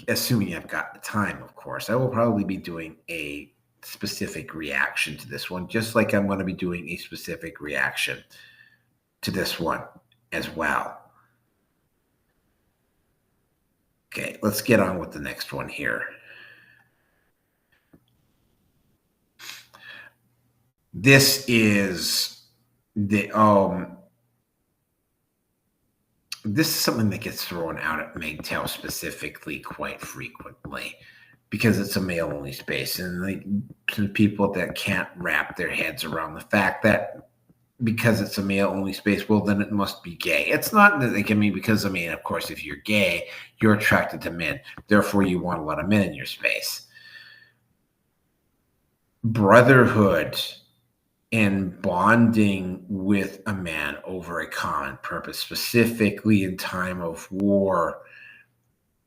assuming I've got the time, of course, I will probably be doing a specific reaction to this one, just like I'm going to be doing a specific reaction to this one as well. Okay, let's get on with the next one here. This is this is something that gets thrown out at MGTOW specifically quite frequently. because it's a male only space, and like some people that can't wrap their heads around the fact that because it's a male only space, well, then it must be gay. It's not that, like, I mean, because, I mean, of course, if you're gay, you're attracted to men. Therefore, you want a lot of men in your space. Brotherhood and bonding with a man over a common purpose, specifically in time of war,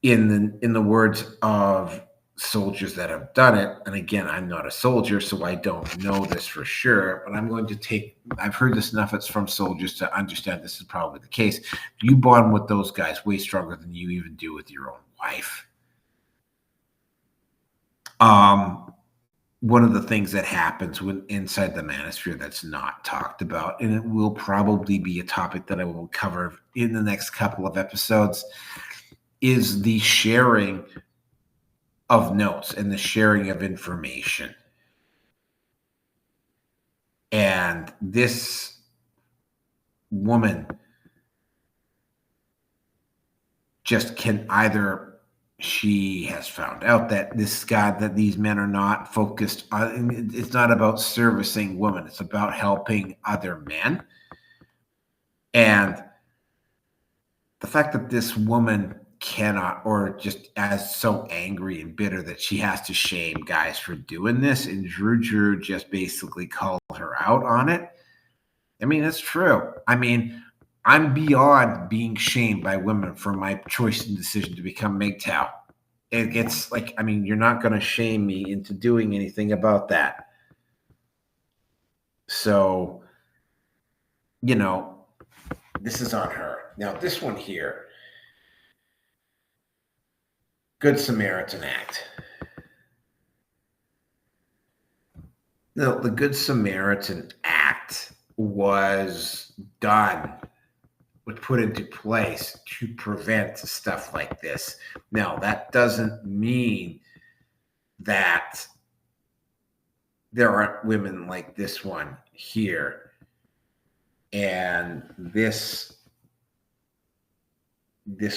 in the words of soldiers that have done it, and again, I'm not a soldier, so I don't know this for sure, but I've heard this enough it's from soldiers to understand this is probably the case. You bond with those guys way stronger than you even do with your own wife. One of the things that happens when inside the manosphere that's not talked about, and it will probably be a topic that I will cover in the next couple of episodes, is the sharing of notes and the sharing of information. And this woman just can either, she has found out that that these men are not focused on, it's not about servicing women, it's about helping other men. And the fact that this woman cannot, or just as so angry and bitter that she has to shame guys for doing this, and Drew just basically called her out on it. I mean, it's true. I mean, I'm beyond being shamed by women for my choice and decision to become MGTOW. It's like, I mean, you're not going to shame me into doing anything about that. So, you know, this is on her. Now, this one here, Good Samaritan Act. No, the Good Samaritan Act was put into place to prevent stuff like this. Now, that doesn't mean that there aren't women like this one here. And this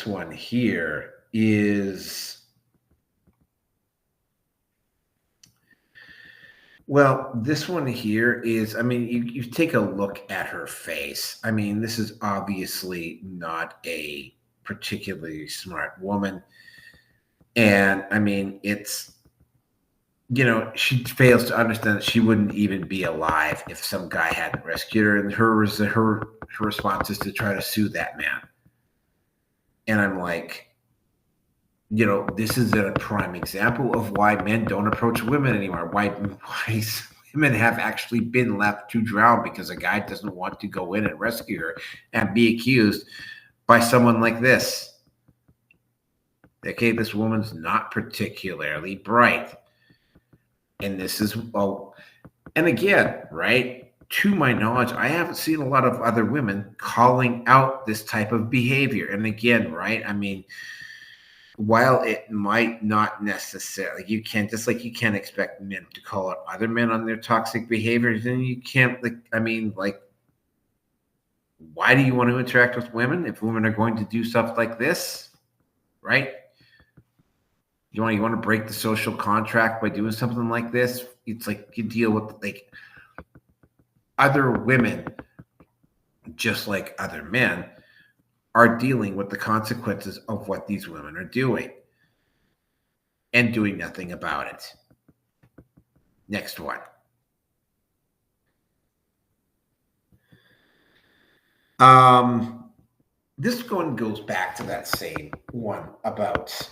one here is, well, this one here is, I mean, you take a look at her face. I mean, this is obviously not a particularly smart woman. And I mean, it's, you know, she fails to understand that she wouldn't even be alive if some guy hadn't rescued her. And her response is to try to sue that man. And I'm like, you know, this is a prime example of why men don't approach women anymore. Why women have actually been left to drown because a guy doesn't want to go in and rescue her and be accused by someone like this. Okay, this woman's not particularly bright. And this is, well, and again, right, to my knowledge, I haven't seen a lot of other women calling out this type of behavior. And again, right, I mean, while it might not necessarily, you can't expect men to call out other men on their toxic behaviors, and you can't, like, I mean, like, why do you want to interact with women if women are going to do stuff like this, right? You want to break the social contract by doing something like this? It's like you deal with, like, other women, just like other men, are dealing with the consequences of what these women are doing and doing nothing about it. Next one. This one goes back to that same one about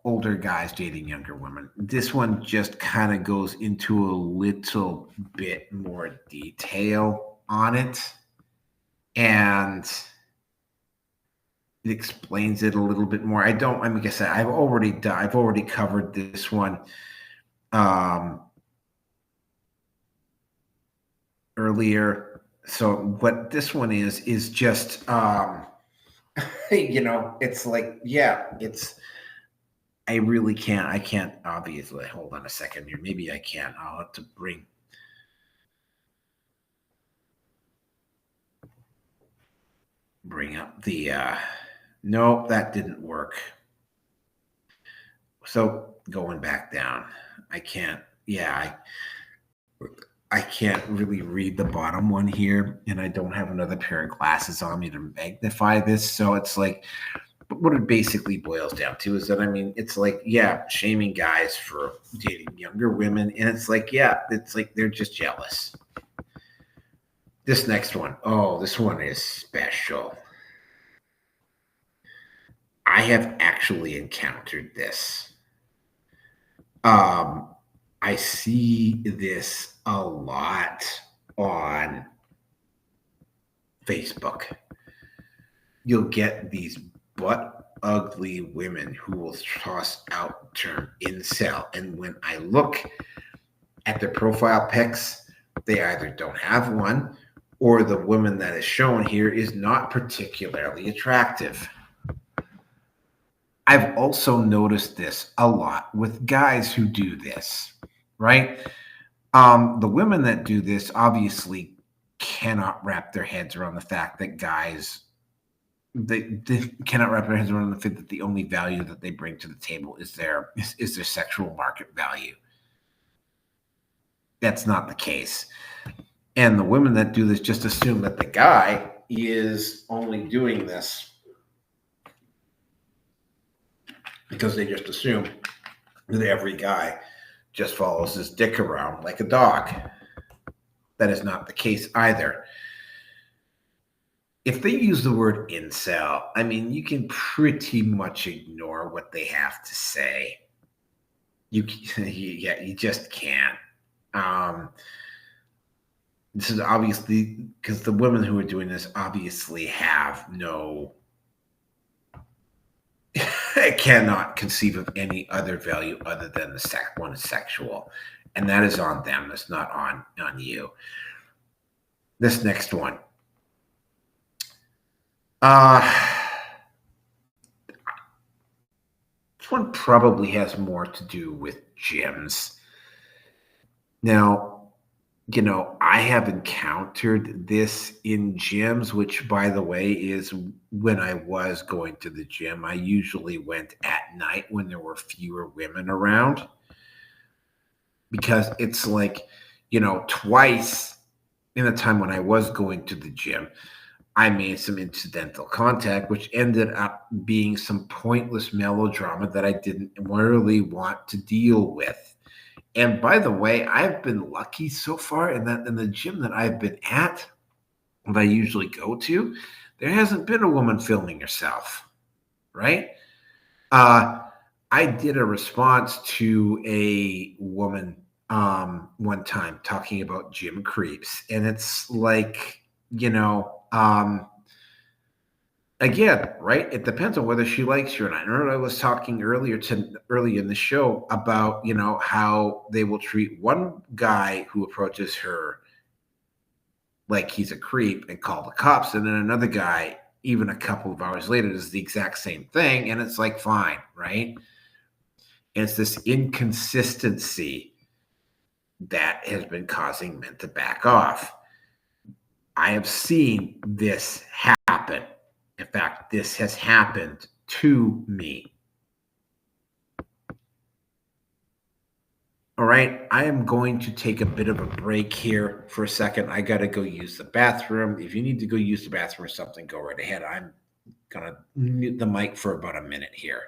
older guys dating younger women. This one just kind of goes into a little bit more detail on it, and it explains it a little bit more. I mean, like I said, I've already covered this one earlier. So what this one is just, you know, it's like, yeah, it's, I can't obviously, hold on a second here. Maybe I can. I'll have to bring up the No, that didn't work. So going back down, I can't. Yeah, I can't really read the bottom one here, and I don't have another pair of glasses on me to magnify this. So it's like, but what it basically boils down to is that, I mean, it's like, yeah, shaming guys for dating younger women, and it's like, yeah, it's like they're just jealous. This next one, oh, this one is special. I have actually encountered this. Um, I see this a lot on Facebook. You'll get these butt ugly women who will toss out the term incel. And when I look at their profile pics, they either don't have one or the woman that is shown here is not particularly attractive. I've also noticed this a lot with guys who do this, right? The women that do this obviously cannot wrap their heads around the fact that guys they cannot wrap their heads around the fact that the only value that they bring to the table is their sexual market value. That's not the case. And the women that do this just assume that the guy is only doing this because they just assume that every guy just follows his dick around like a dog. That is not the case either. If they use the word incel, I mean, you can pretty much ignore what they have to say. Yeah, you just can't. Um, this is obviously because the women who are doing this obviously have no, cannot conceive of any other value other than the one is sexual, and that is on them. That's not on you. This next one. Uh, this one probably has more to do with gyms. Now, I have encountered this in gyms, which, by the way, is when I was going to the gym. I usually went at night when there were fewer women around because it's like, twice in the time when I was going to the gym, I made some incidental contact, which ended up being some pointless melodrama that I didn't really want to deal with. And by the way, I've been lucky so far in the gym that I've been at, that I usually go to, there hasn't been a woman filming herself, right? Uh, I did a response to a woman one time talking about gym creeps, and it's like, again, right? It depends on whether she likes you or not. I remember I was talking early in the show about, how they will treat one guy who approaches her like he's a creep and call the cops, and then another guy, even a couple of hours later, does the exact same thing, and it's like, fine, right? And it's this inconsistency that has been causing men to back off. I have seen this happen. In fact, this has happened to me. All right, I am going to take a bit of a break here for a second. I got to go use the bathroom. If you need to go use the bathroom or something, go right ahead. I'm going to mute the mic for about a minute here.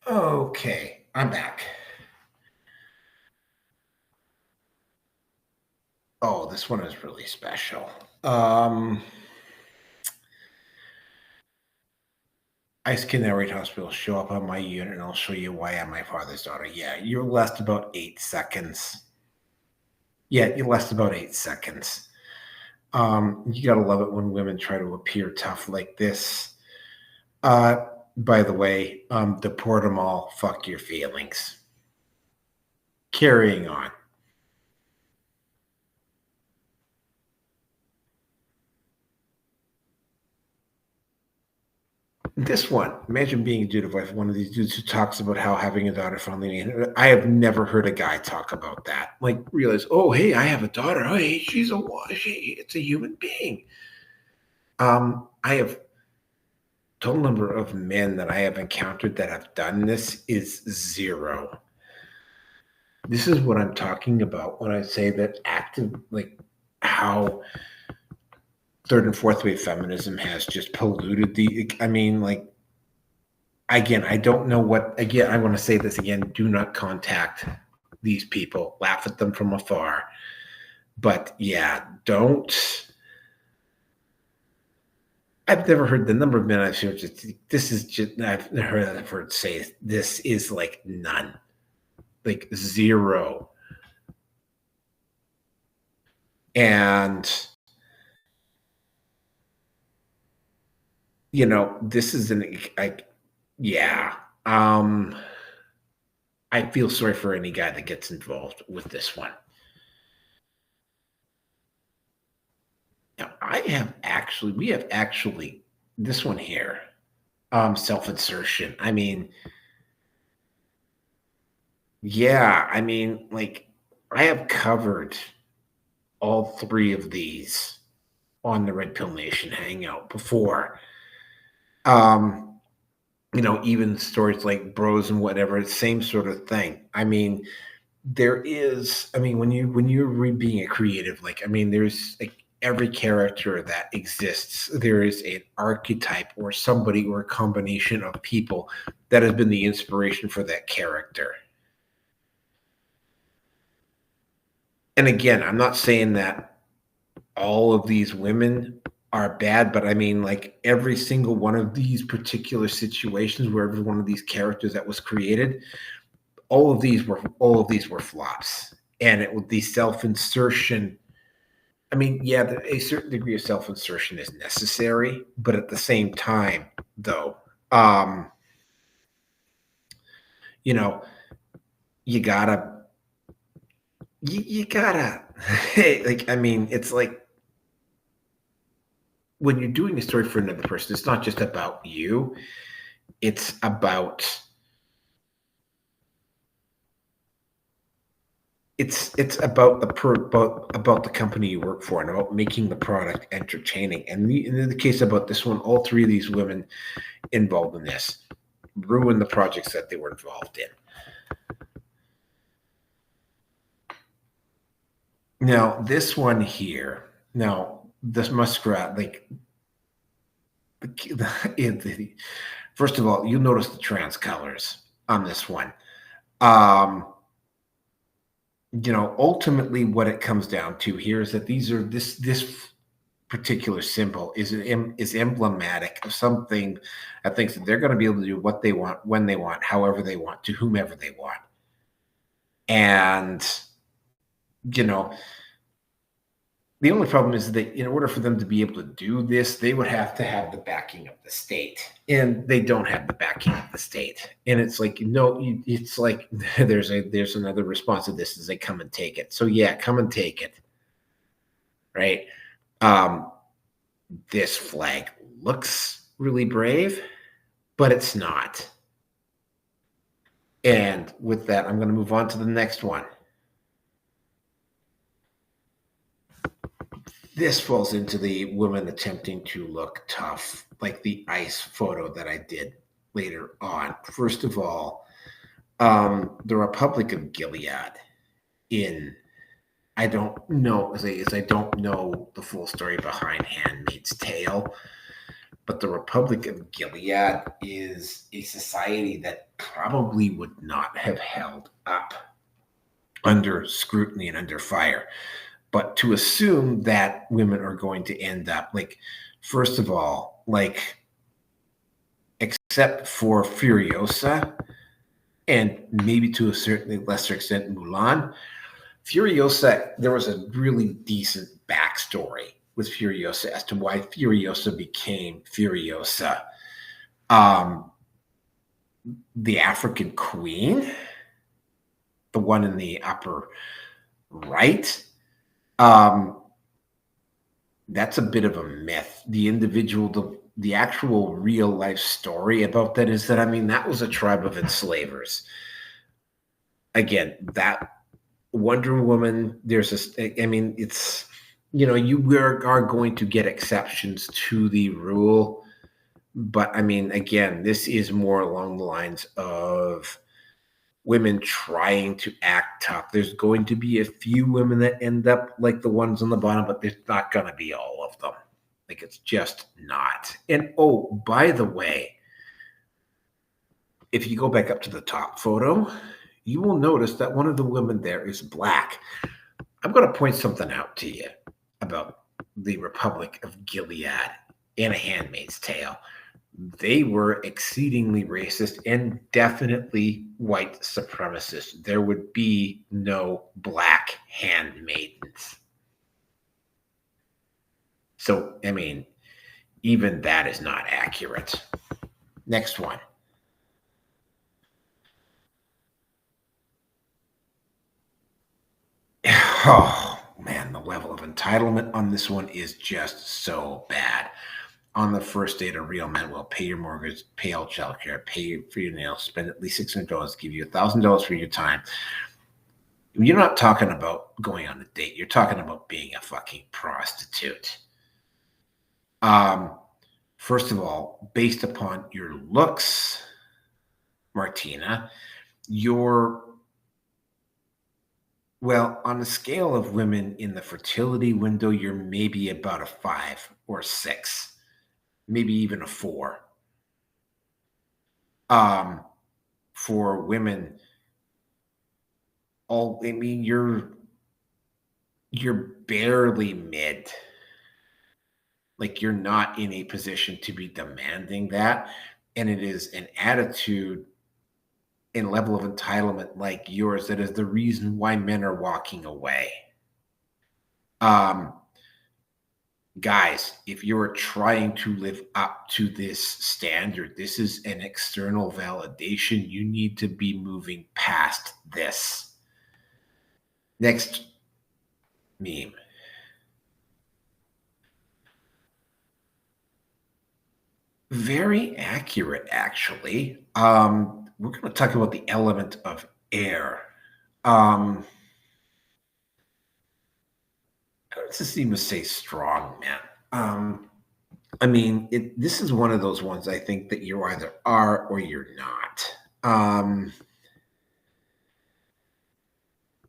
Okay, I'm back. Oh, this one is really special. Ice Canary Hospital, show up on my unit and I'll show you why I'm my father's daughter. Yeah, you last about 8 seconds. Yeah, you last about 8 seconds. You gotta love it when women try to appear tough like this. Uh, by the way, deport them all. Fuck your feelings. Carrying on. This one, imagine being a dude of wife, one of these dudes who talks about how having a daughter finally. I have never heard a guy talk about that. Like, realize, oh, hey, I have a daughter. Oh, hey, it's a human being. I have total number of men that I have encountered that have done this is zero. This is what I'm talking about when I say that active, like how third and fourth wave feminism has just polluted the. I mean, like, again, I don't know what. Again, I want to say this again: do not contact these people. Laugh at them from afar. But yeah, don't. I've never heard the number of men I've heard. This is just. I've heard say this is like none, like zero. And this is yeah. Um, I feel sorry for any guy that gets involved with this one. Now, we have actually, this one here, self-insertion. I mean, yeah, I mean, like, I have covered all three of these on the Red Pill Nation Hangout before. Um, even stories like bros and whatever, same sort of thing. I mean, when you're being a creative, like, I mean, there's like every character that exists, there is an archetype or somebody or a combination of people that has been the inspiration for that character. And again, I'm not saying that all of these women are bad, but I mean, like, every single one of these particular situations where every one of these characters that was created, all of these were flops. And it would the self-insertion. I mean, yeah, a certain degree of self-insertion is necessary, but at the same time, though, you know, you gotta, you gotta, like, I mean, it's like when you're doing a story for another person, it's not just about you. It's about it's about about the company you work for and about making the product entertaining. And in the case about this one, all three of these women involved in this ruined the projects that they were involved in. Now, this one here, this muskrat, like, first of all, you'll notice the trans colors on this one. Ultimately, what it comes down to here is that this particular symbol is emblematic of something that thinks that they're going to be able to do what they want, when they want, however they want, to whomever they want. And the only problem is that in order for them to be able to do this, they would have to have the backing of the state, and they don't have the backing of the state. And it's like, it's like there's another response to this is they come and take it. So yeah, come and take it, right? This flag looks really brave, but it's not. And with that, I'm going to move on to the next one. This falls into the women attempting to look tough, like the ice photo that I did later on. First of all, the Republic of Gilead I don't know, as I don't know the full story behind Handmaid's Tale, But the Republic of Gilead is a society that probably would not have held up under scrutiny and under fire. But to assume that women are going to end up, like, first of all, like, except for Furiosa and maybe to a certain lesser extent Mulan, Furiosa, there was a really decent backstory with Furiosa as to why Furiosa became Furiosa. The African queen, the one in the upper right, that's a bit of a myth. The individual, the actual real life story about that is that, I mean, that was a tribe of enslavers. Again, that Wonder Woman, there's a, I mean, it's, you are going to get exceptions to the rule. But I mean, again, this is more along the lines of women trying to act tough. There's going to be a few women that end up like the ones on the bottom, but there's not going to be all of them. Like, it's just not. And oh, by the way, if you go back up to the top photo, you will notice that one of the women there is black. I'm going to point something out to you about the Republic of Gilead and A Handmaid's Tale. They were exceedingly racist and definitely white supremacist. There would be no black handmaidens. So, I mean, even that is not accurate. Next one. Oh, man, the level of entitlement on this one is just so bad. On the first date, a real man will pay your mortgage, pay all child care, pay for your nails, spend at least $600, give you $1,000 for your time. You're not talking about going on a date. You're talking about being a fucking prostitute. First of all, based upon your looks, Martina, well, on the scale of women in the fertility window, you're maybe about a 5 or 6, maybe even a 4. For women, I mean, you're barely mid. Like, you're not in a position to be demanding that. And it is an attitude and level of entitlement like yours that is the reason why men are walking away. Guys, if you're trying to live up to this standard, this is an external validation. You need to be moving past this. Next meme. Very accurate, actually. We're going to talk about the element of air. I don't just even say strong, man. I mean, this is one of those ones I think that you either are or you're not.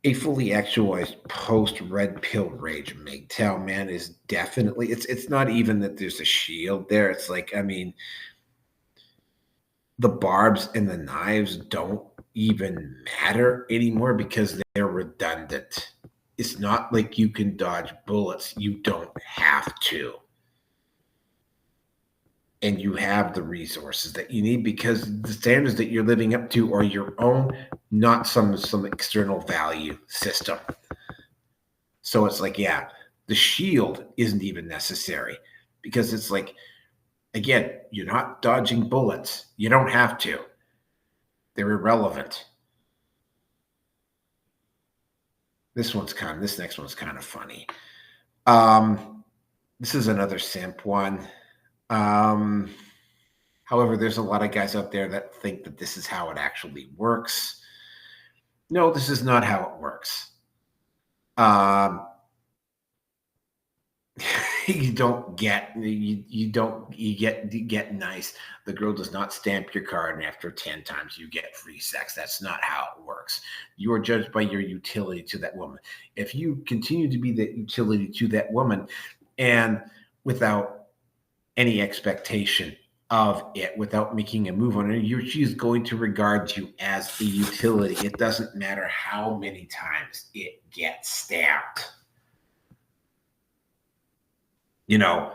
A fully actualized post-red pill rage MGTOW man is definitely, it's not even that there's a shield there. It's like, I mean, the barbs and the knives don't even matter anymore because they're redundant. It's not like you can dodge bullets. You don't have to. And you have the resources that you need because the standards that you're living up to are your own, not some external value system. So it's like, yeah, the shield isn't even necessary because it's like, again, you're not dodging bullets. You don't have to. They're irrelevant. This next one's kind of funny. This is another simp one. However, there's a lot of guys out there that think that this is how it actually works. No, this is not how it works. You get nice. The girl does not stamp your card, and after 10 times you get free sex. That's not how it works. You are judged by your utility to that woman. If you continue to be the utility to that woman, and without any expectation of it without making a move on it, she's going to regard you as a utility. It doesn't matter how many times it gets stamped. You know,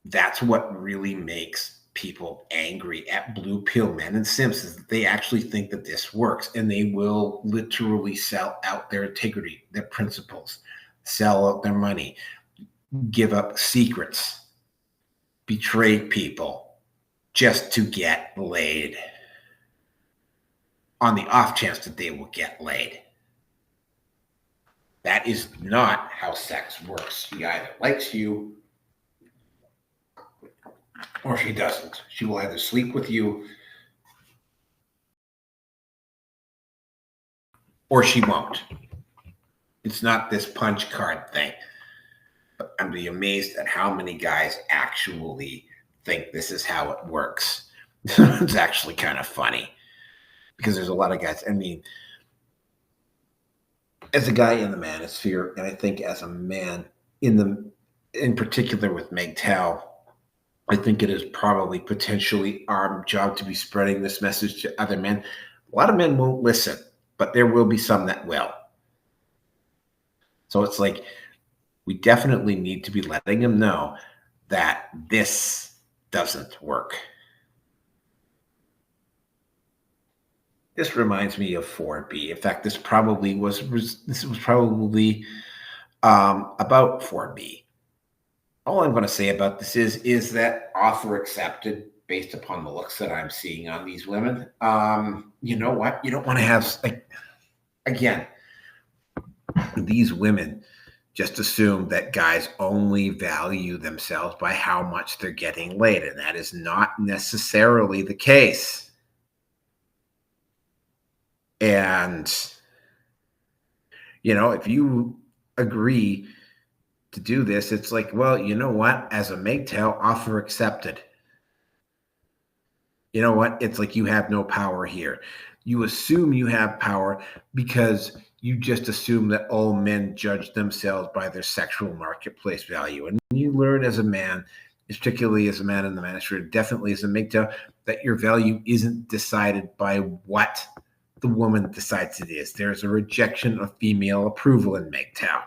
that's what really makes people angry at blue pill men and simps, is that they actually think that this works, and they will literally sell out their integrity, their principles, sell out their money, give up secrets, betray people just to get laid, on the off chance that they will get laid. That is not how sex works. She either likes you or she doesn't. She will either sleep with you or she won't. It's not this punch card thing. But I'd be amazed at how many guys actually think this is how it works. It's actually kind of funny, because there's a lot of guys. I mean, as a guy in the manosphere, and I think as a man in particular with MGTOW, I think it is probably potentially our job to be spreading this message to other men. A lot of men won't listen, but there will be some that will. So it's like, we definitely need to be letting them know that this doesn't work. This reminds me of 4B. In fact, this was probably about 4B. All I'm going to say about this is that offer accepted based upon the looks that I'm seeing on these women. You know what? You don't want to have, again, these women just assume that guys only value themselves by how much they're getting laid, and that is not necessarily the case. And, if you agree to do this, it's like, well, you know what? As a MGTOW, offer accepted. You know what? It's like you have no power here. You assume you have power because you just assume that all men judge themselves by their sexual marketplace value. And you learn as a man, particularly as a man in the manosphere, definitely as a MGTOW, that your value isn't decided by what the woman decides it is. There's a rejection of female approval in MGTOW,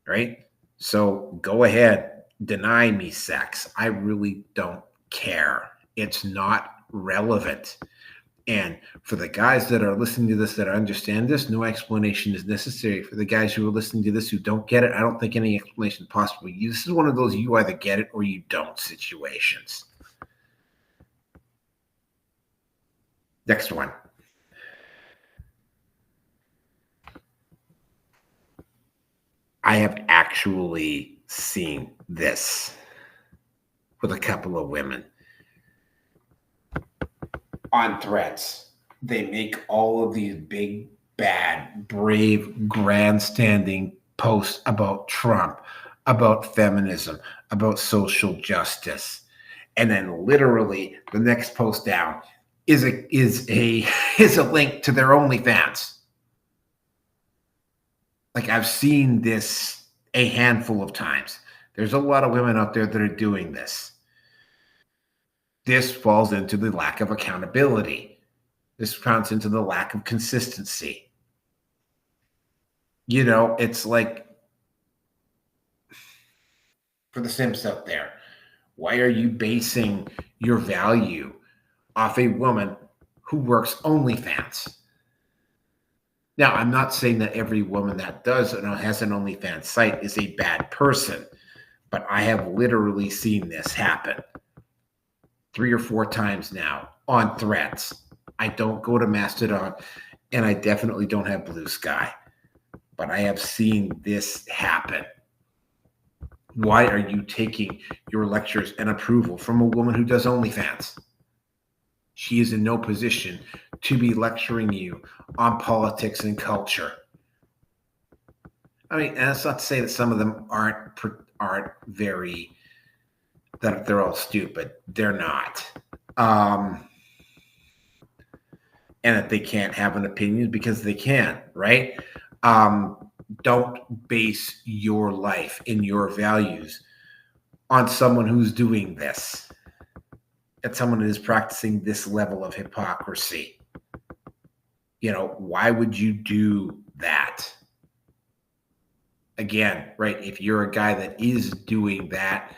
right? So go ahead, deny me sex. I really don't care. It's not relevant. And for the guys that are listening to this, that understand this, no explanation is necessary. For the guys who are listening to this who don't get it, I don't think any explanation is possible. This is one of those you either get it or you don't situations. Next one. I have actually seen this with a couple of women on threads. They make all of these big, bad, brave, grandstanding posts about Trump, about feminism, about social justice. And then literally the next post down is a link to their OnlyFans. Like, I've seen this a handful of times. There's a lot of women out there that are doing this. This falls into the lack of accountability. This counts into the lack of consistency. It's like, for the simps out there, why are you basing your value off a woman who works OnlyFans? Now, I'm not saying that every woman that does or has an OnlyFans site is a bad person, but I have literally seen this happen 3 or 4 times now on threads. I don't go to Mastodon, and I definitely don't have Blue Sky, but I have seen this happen. Why are you taking your lectures and approval from a woman who does OnlyFans? She is in no position to be lecturing you on politics and culture. I mean, and that's not to say that some of them aren't very, that they're all stupid. They're not. And that they can't have an opinion because they can, right? Don't base your life and your values on someone who's doing this, and someone who is practicing this level of hypocrisy. Why would you do that? Again, right, if you're a guy that is doing that,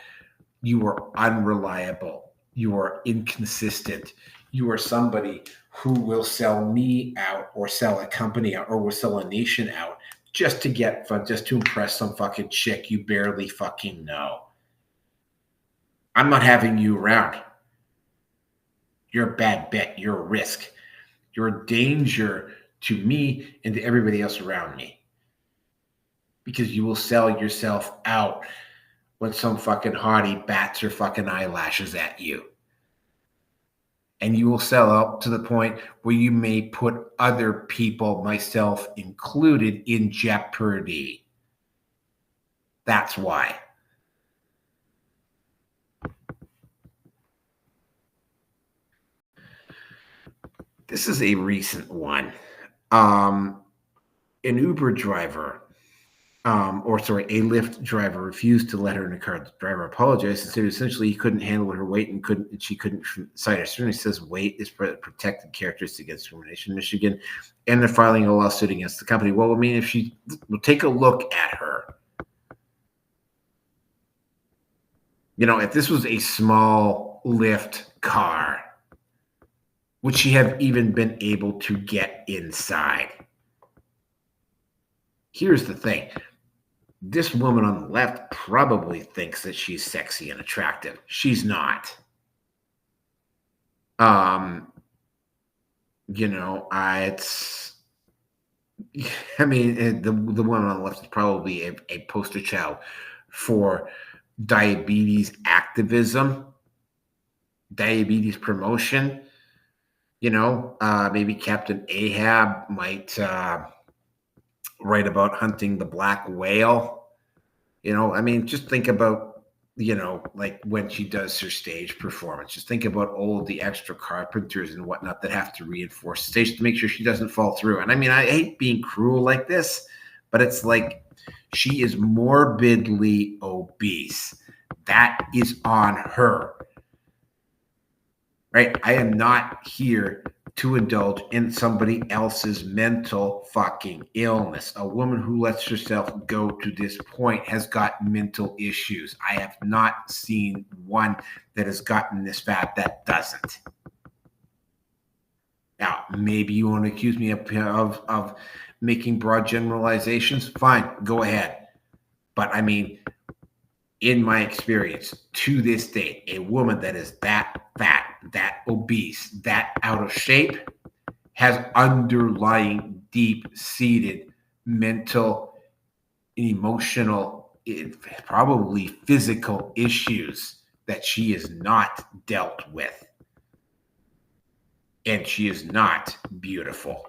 you are unreliable. You are inconsistent. You are somebody who will sell me out or sell a company out or will sell a nation out just to impress some fucking chick you barely fucking know. I'm not having you around. You're a bad bet. You're a risk. You're a danger to me and to everybody else around me. Because you will sell yourself out when some fucking hottie bats her fucking eyelashes at you. And you will sell out to the point where you may put other people, myself included, in jeopardy. That's why. This is a recent one. An Uber driver, a Lyft driver refused to let her in the car. The driver apologized and said essentially he couldn't handle her weight and she couldn't cite her. Certainly says weight is protected characteristic against discrimination in Michigan, and they're filing a lawsuit against the company. Well, I mean, if she will take a look at her, if this was a small Lyft car, would she have even been able to get inside? Here's the thing. This woman on the left probably thinks that she's sexy and attractive. She's not. The woman on the left is probably a poster child for diabetes activism, diabetes promotion. Maybe Captain Ahab might write about hunting the black whale. Just think about, like when she does her stage performance. Just think about all of the extra carpenters and whatnot that have to reinforce the stage to make sure she doesn't fall through. And I hate being cruel like this, but it's like she is morbidly obese. That is on her. Right? I am not here to indulge in somebody else's mental fucking illness. A woman who lets herself go to this point has got mental issues. I have not seen one that has gotten this fat that doesn't. Now, maybe you want to accuse me of making broad generalizations. Fine, go ahead. But in my experience, to this day, a woman that is that fat, that obese, that out of shape has underlying, deep-seated mental, emotional, probably physical issues that she is not dealt with. And she is not beautiful.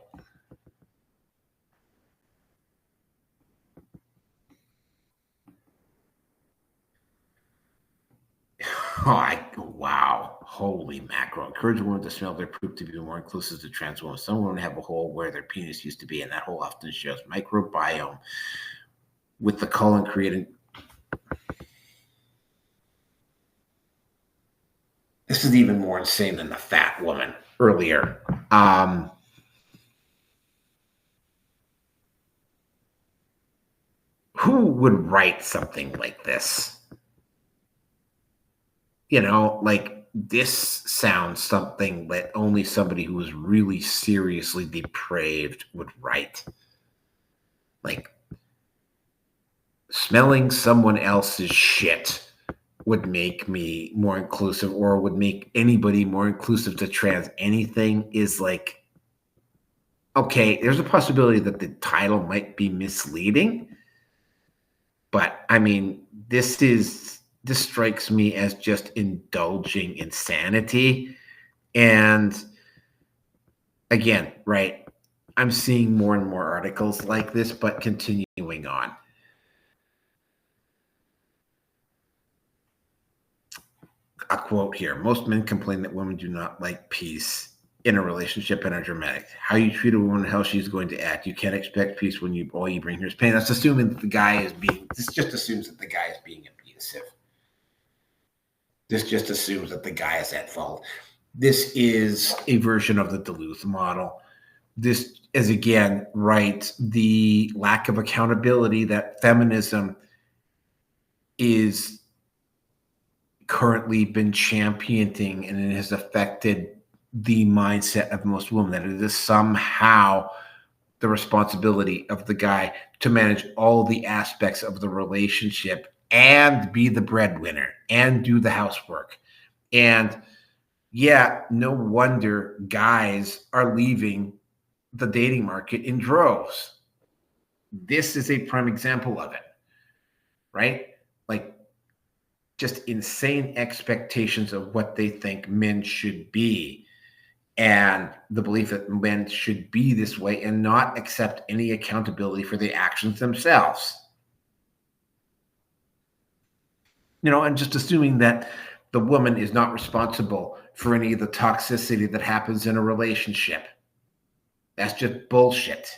Wow. Holy mackerel. Encourage women to smell their poop to be more inclusive to trans women. Some women have a hole where their penis used to be, and that hole often shows microbiome with the colon creating. This is even more insane than the fat woman earlier. Who would write something like this? This sounds something that only somebody who is really seriously depraved would write. Like, smelling someone else's shit would make me more inclusive, or would make anybody more inclusive to trans anything, is like, okay, there's a possibility that the title might be misleading. But this strikes me as just indulging insanity. And again, right, I'm seeing more and more articles like this, but continuing on. A quote here. Most men complain that women do not like peace in a relationship and are dramatic. How you treat a woman, how she's going to act. You can't expect peace when all you bring her is pain. That's assuming that this just assumes that the guy is being abusive. This just assumes that the guy is at fault. This is a version of the Duluth model. This is, again, right, the lack of accountability that feminism is currently been championing, and it has affected the mindset of most women, that it is somehow the responsibility of the guy to manage all the aspects of the relationship and be the breadwinner and do the housework. And yeah, no wonder guys are leaving the dating market in droves. This is a prime example of it, right? Like, just insane expectations of what they think men should be, and the belief that men should be this way and not accept any accountability for the actions themselves. And just assuming that the woman is not responsible for any of the toxicity that happens in a relationship. That's just bullshit.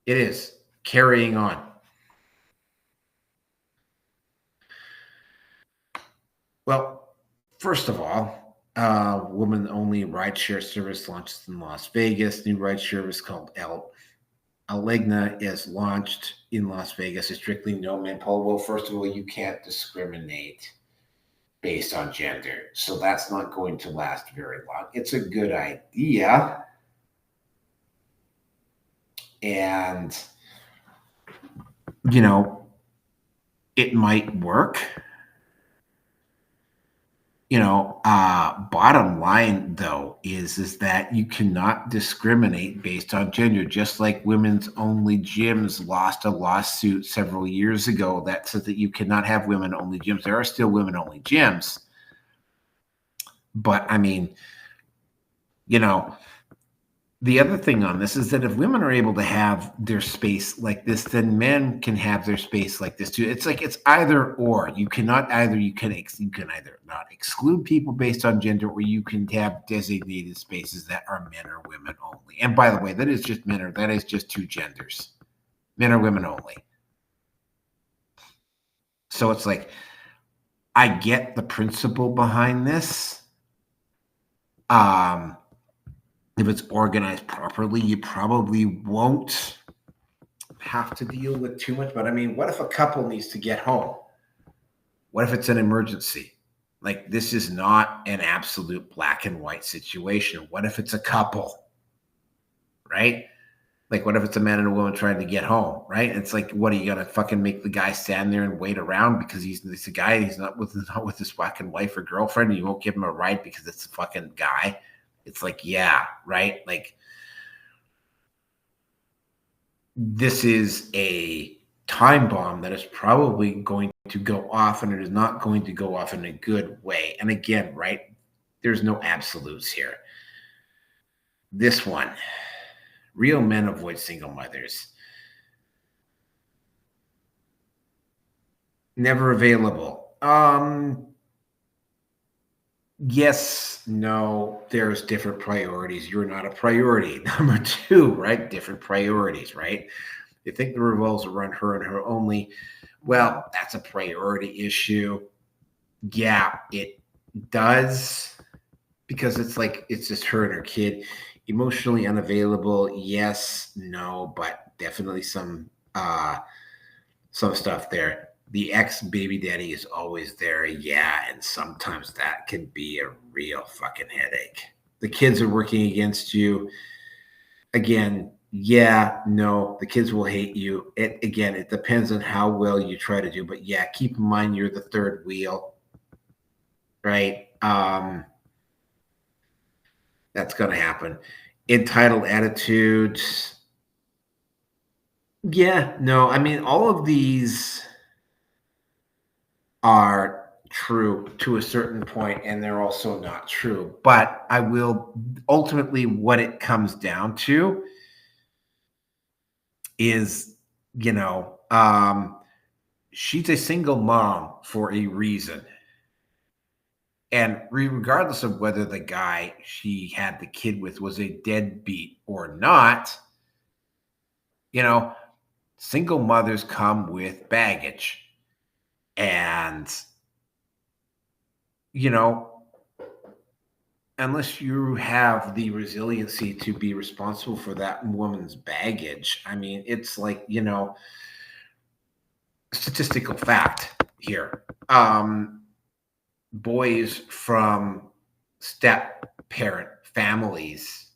It is. Carrying on. Well, first of all, woman-only rideshare service launches in Las Vegas. New ride service called Aligna is launched in Las Vegas. It's strictly no men pole. Well, first of all, you can't discriminate based on gender, so that's not going to last very long. It's a good idea, and it might work. Bottom line, though, is that you cannot discriminate based on gender. Just like women's only gyms lost a lawsuit several years ago that says that you cannot have women only gyms. There are still women only gyms. But I mean, the other thing on this is that if women are able to have their space like this, then men can have their space like this too. It's like it's either or. You can either not exclude people based on gender, or you can have designated spaces that are men or women only. And by the way, that is just two genders, men or women only. So it's like, I get the principle behind this. If it's organized properly, you probably won't have to deal with too much. But I mean, what if a couple needs to get home? What if it's an emergency? Like, this is not an absolute black and white situation. What if it's a couple, right? Like, what if it's a man and a woman trying to get home, right? It's like, what are you gonna fucking make the guy stand there and wait around because he's a guy? He's not with his fucking wife or girlfriend, and you won't give him a ride because it's a fucking guy. It's like, yeah, right? Like, this is a time bomb that is probably going to go off, and it is not going to go off in a good way. And again, right, there's no absolutes here. This one, real men avoid single mothers. Never available. Yes, no, there's different priorities. You're not a priority. Number two, right? Different priorities, right? They think the revolves around her and her only. Well, that's a priority issue. Yeah, it does, because it's like, it's just her and her kid. Emotionally unavailable. Yes, no, but definitely some stuff there. The ex baby daddy is always there. Yeah, and sometimes that can be a real fucking headache. The kids are working against you. Again, yeah, no, the kids will hate you. It depends on how well you try to do, but yeah, keep in mind you're the third wheel, right? That's going to happen. Entitled attitudes. Yeah, no, I mean, all of these are true to a certain point, and they're also not true. But I will ultimately, what it comes down to is, she's a single mom for a reason. And regardless of whether the guy she had the kid with was a deadbeat or not, single mothers come with baggage. And, you know, unless you have the resiliency to be responsible for that woman's baggage, I mean, it's like, statistical fact here. Boys from step parent families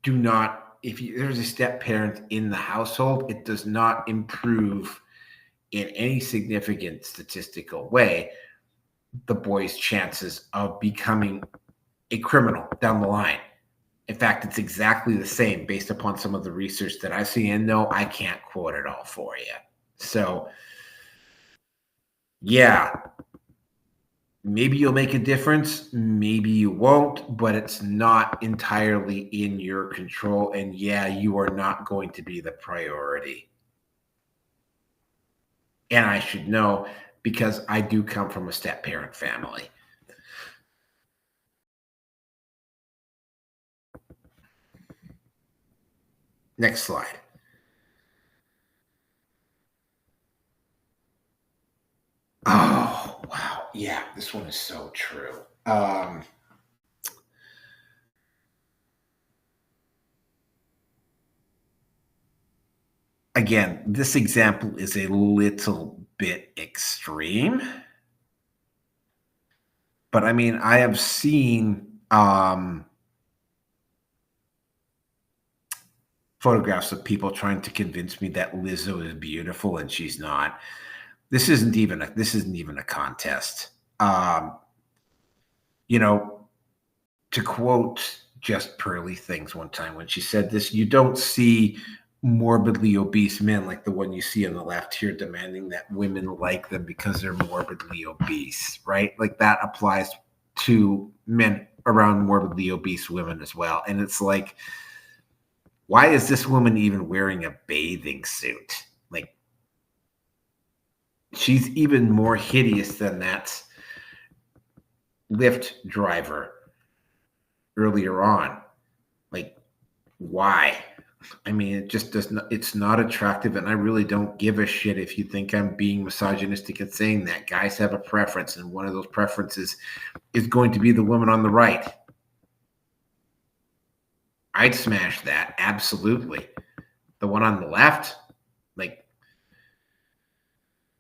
do not, if there's a step parent in the household, it does not improve in any significant statistical way the boy's chances of becoming a criminal down the line. In fact, it's exactly the same based upon some of the research that I see. And no, I can't quote it all for you. So, yeah, maybe you'll make a difference, maybe you won't, but it's not entirely in your control. And yeah, you are not going to be the priority. And I should know because I do come from a step parent family. Next slide. Oh, wow. Yeah, this one is so true. Again, this example is a little bit extreme, but I mean, I have seen photographs of people trying to convince me that Lizzo is beautiful and she's not. This isn't even a contest. You know, to quote Just Pearly Things one time when she said this, you don't see morbidly obese men like the one you see on the left here demanding that women like them because they're morbidly obese, right? Like that applies to men around morbidly obese women as well. And it's like, why is this woman even wearing a bathing suit? Like, she's even more hideous than that Lyft driver earlier on. Like, why? I mean, it just does not, it's not attractive. And I really don't give a shit if you think I'm being misogynistic and saying that. Guys have a preference, and one of those preferences is going to be the woman on the right. I'd smash that. Absolutely. The one on the left, like,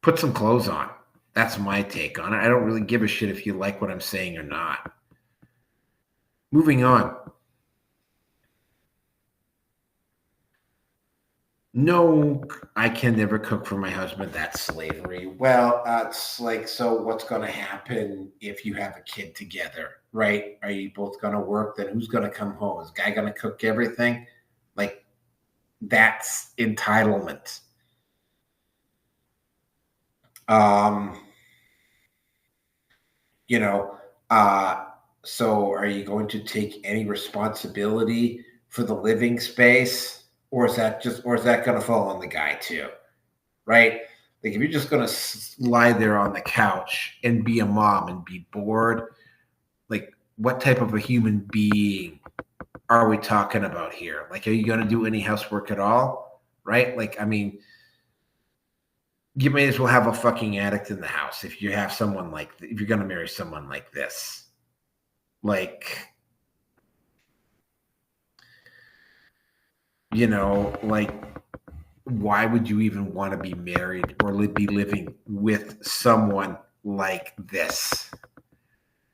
put some clothes on. That's my take on it. I don't really give a shit if you like what I'm saying or not. Moving on. No, I can never cook for my husband. That's slavery. Well, it's like, so what's going to happen if you have a kid together, right? Are you both going to work? Then who's going to come home? Is the guy going to cook everything? Like, that's entitlement. Um, you know, so are you going to take any responsibility for the living space? Or is that going to fall on the guy too? Right? Like if you're just going to lie there on the couch and be a mom and be bored, like what type of a human being are we talking about here? Like, are you going to do any housework at all? Right? Like, I mean, you may as well have a fucking addict in the house if you have someone like, if you're going to marry someone like this. Like, like, why would you even want to be married or be living with someone like this?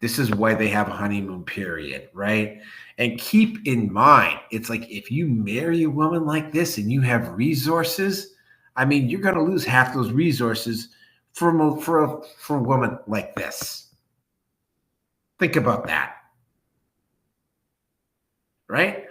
This is why they have a honeymoon period, right? And keep in mind, it's like if you marry a woman like this and you have resources, I mean, you're going to lose half those resources for a woman like this. Think about that, right?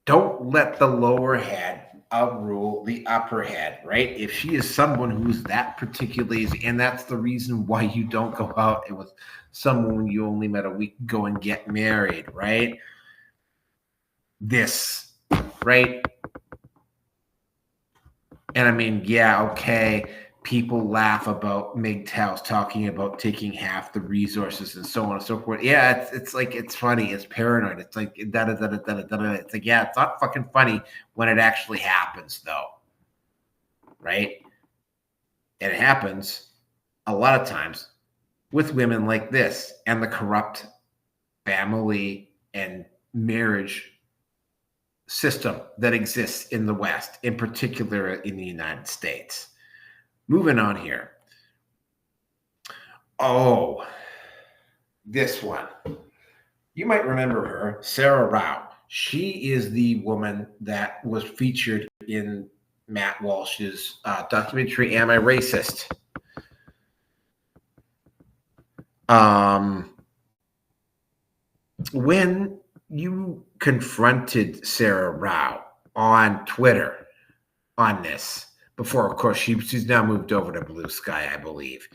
Don't let the lower head outrule the upper head, right? If she is someone who's that particularly easy, and that's the reason why you don't go out with someone you only met a week ago and get married, right? This, right? And I mean, yeah, okay. People laugh about MGTOWs talking about taking half the resources and so on and so forth. Yeah, it's like, it's funny. It's paranoid. It's like, da da da da da da da. It's like, yeah, it's not fucking funny when it actually happens, though. Right? And it happens. a lot of times with women like this and the corrupt family and marriage system that exists in the West, in particular in the United States. Moving on here. Oh, this one. You might remember her, Sarah Rao. She is the woman that was featured in Matt Walsh's documentary, Am I Racist? When you confronted Sarah Rao on Twitter on this, before, of course, she's now moved over to Blue Sky, I believe.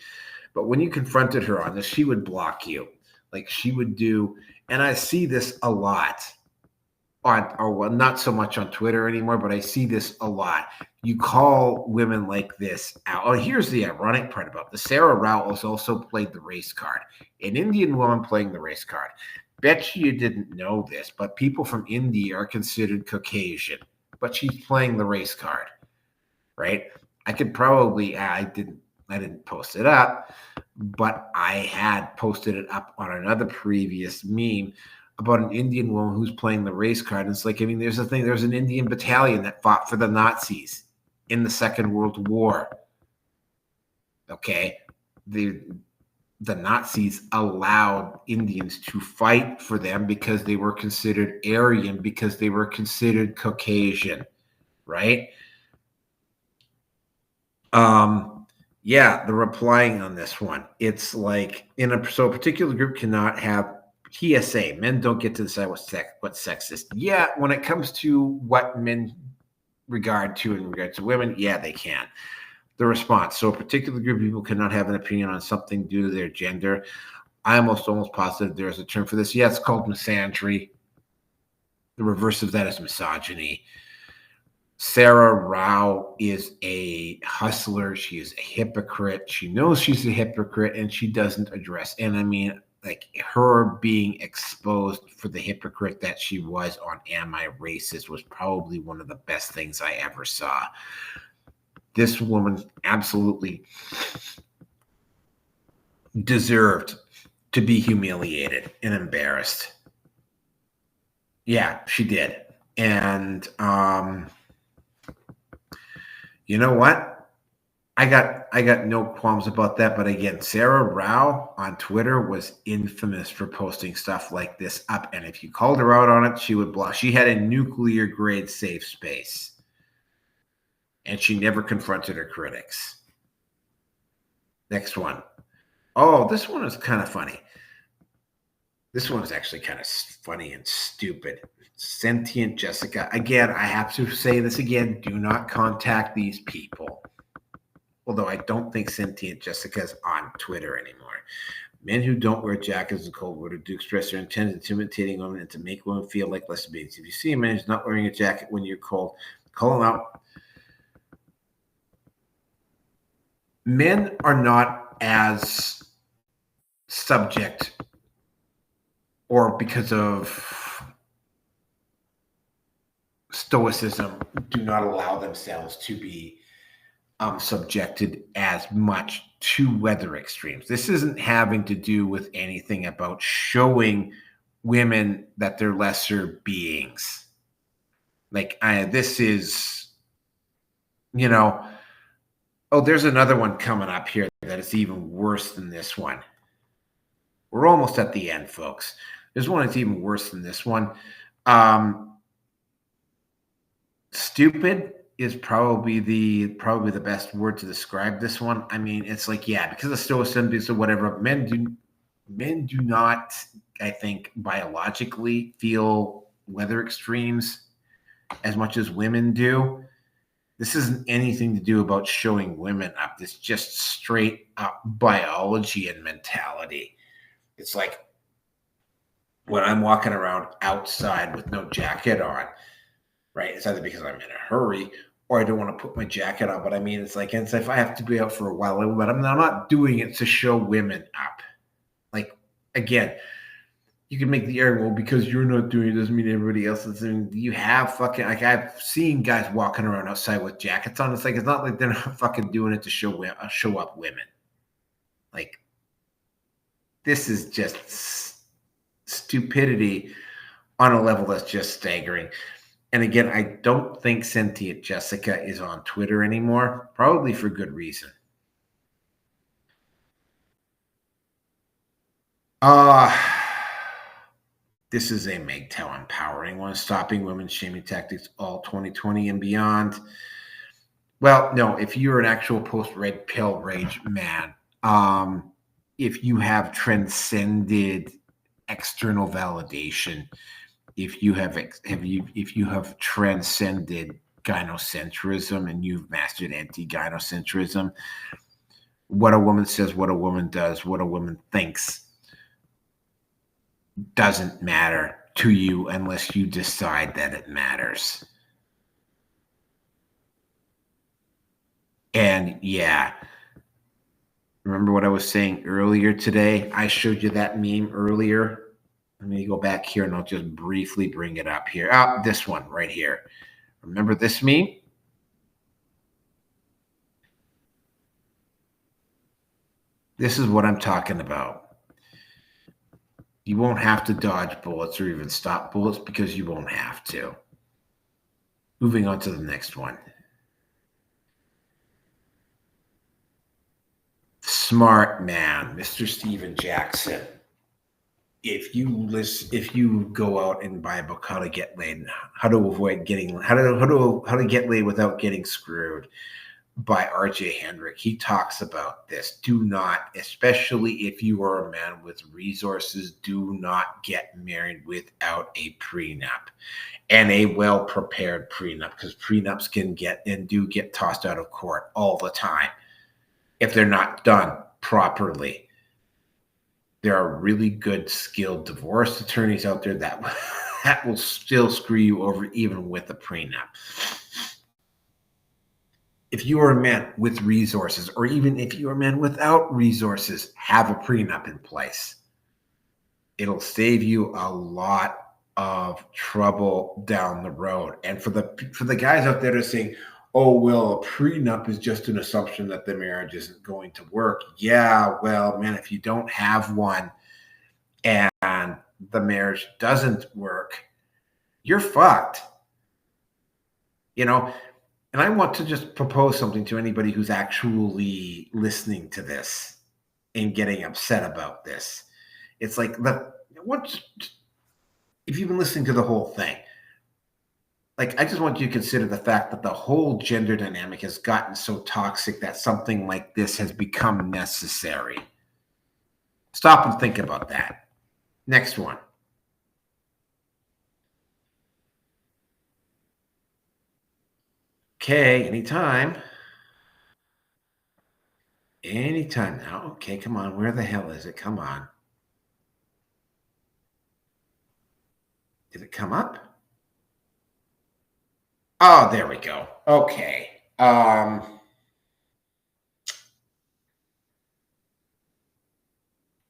But when you confronted her on this, she would block you. Like she would do, and I see this a lot on, or well, not so much on Twitter anymore, but I see this a lot. You call women like this out. Oh, here's the ironic part about this. Sarah Rao has also played the race card. An Indian woman playing the race card. Bet you didn't know this, but people from India are considered Caucasian. But she's playing the race card, right? I could probably, I didn't post it up, but I had posted it up on another previous meme about an Indian woman who's playing the race card. And it's like, I mean, there's an Indian battalion that fought for the Nazis in the Second World War. Okay. The Nazis allowed Indians to fight for them because they were considered Aryan, because they were considered Caucasian, right? Yeah, the replying on this one. It's like so a particular group cannot have PSA. Men don't get to decide what's sexist. Yeah, when it comes to what men regard to in regard to women, yeah, they can. The response. So a particular group of people cannot have an opinion on something due to their gender. I'm almost positive there's a term for this. Yeah, it's called misandry. The reverse of that is misogyny. Sarah Rao is a hustler. She is a hypocrite. She knows she's a hypocrite and she doesn't address. And I mean, like her being exposed for the hypocrite that she was on Am I Racist was probably one of the best things I ever saw. This woman absolutely deserved to be humiliated and embarrassed. Yeah, she did. And you know what? I got no qualms about that. But again, Sarah Rao on Twitter was infamous for posting stuff like this up. And if you called her out on it, she would block. She had a nuclear grade safe space. And she never confronted her critics. Next one. Oh, this one is kind of funny. This one is actually kind of funny and stupid. Sentient Jessica. Again, I have to say this again. Do not contact these people. Although I don't think Sentient Jessica is on Twitter anymore. Men who don't wear jackets in cold weather do express their intent of intimidating women and to make women feel like lesbians. If you see a man who's not wearing a jacket when you're cold, call him out. Men are not as subject or because of stoicism do not allow themselves to be subjected as much to weather extremes. This isn't having to do with anything about showing women that they're lesser beings. Like this is, you know, oh, there's another one coming up here that is even worse than this one. We're almost at the end, folks. There's one that's even worse than this one. Stupid is probably the best word to describe this one. I mean, it's like, yeah, because of stoicism or whatever, men do not, I think, biologically feel weather extremes as much as women do. This isn't anything to do about showing women up. It's just straight up biology and mentality. It's like when I'm walking around outside with no jacket on, right? It's either because I'm in a hurry or I don't want to put my jacket on. But I mean, it's like if I have to be out for a while, but I'm not doing it to show women up. Like, again, you can make the argument, well, because you're not doing it doesn't mean everybody else is doing it. You have fucking, like, I've seen guys walking around outside with jackets on. It's like, it's not like they're not fucking doing it to show up women. Like, this is just stupidity on a level that's just staggering. And again, I don't think Sentient Jessica is on Twitter anymore, probably for good reason. This is a MGTOW empowering one, stopping women's shaming tactics all 2020 and beyond. Well, no, if you're an actual post-red pill rage man, if you have transcended external validation, if you have transcended gynocentrism and you've mastered anti-gynocentrism, what a woman says, what a woman does, what a woman thinks doesn't matter to you unless you decide that it matters. And yeah, remember what I was saying earlier today? I showed you that meme earlier. Let me go back here and I'll just briefly bring it up here. Oh, this one right here. Remember this meme? This is what I'm talking about. You won't have to dodge bullets or even stop bullets because you won't have to. Moving on to the next one. Smart man, Mr. Steven Jackson. If you go out and buy a book, How to Get Laid, how to get laid without getting screwed, by R.J. Hendrick, he talks about this. Do not, especially if you are a man with resources, do not get married without a prenup, and a well-prepared prenup, because prenups can get tossed out of court all the time if they're not done properly. There are really good, skilled divorce attorneys out there that will still screw you over even with a prenup. If you are a man with resources, or even if you're a man without resources, have a prenup in place. It'll save you a lot of trouble down the road. And for the guys out there that are saying, oh, well, a prenup is just an assumption that the marriage isn't going to work. Yeah, well, man, if you don't have one and the marriage doesn't work, you're fucked. You know, and I want to just propose something to anybody who's actually listening to this and getting upset about this. It's like, if you've been listening to the whole thing, like, I just want you to consider the fact that the whole gender dynamic has gotten so toxic that something like this has become necessary. Stop and think about that. Next one. Okay, anytime. Anytime now. Okay, come on. Where the hell is it? Come on. Did it come up? Oh, there we go. Okay.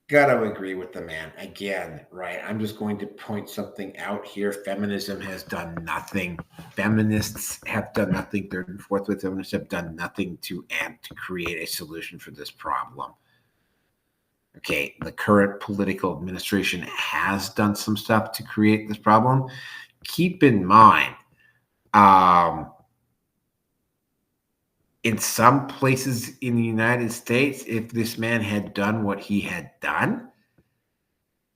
Gotta agree with the man again, right? I'm just going to point something out here. Feminism has done nothing. Feminists have done nothing. Third and fourth with feminists have done nothing to create a solution for this problem. Okay, the current political administration has done some stuff to create this problem. Keep in mind, in some places in the United States, if this man had done what he had done,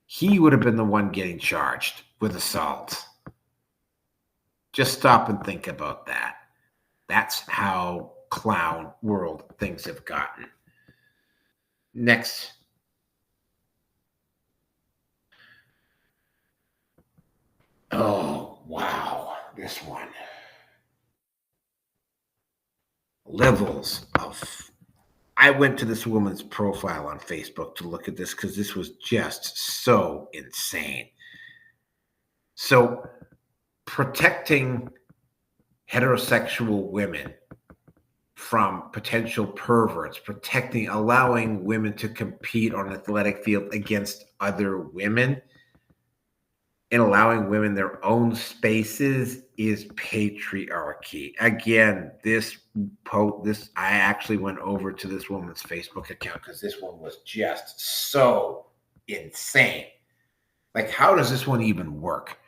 he would have been the one getting charged with assault. Just stop and think about that. That's how clown world things have gotten. Next. Oh, wow. This one. Levels of... I went to this woman's profile on Facebook to look at this because this was just so insane. So, protecting heterosexual women from potential perverts, allowing women to compete on an athletic field against other women, and allowing women their own spaces is patriarchy. Again, this I actually went over to this woman's Facebook account because this one was just so insane. Like, how does this one even work?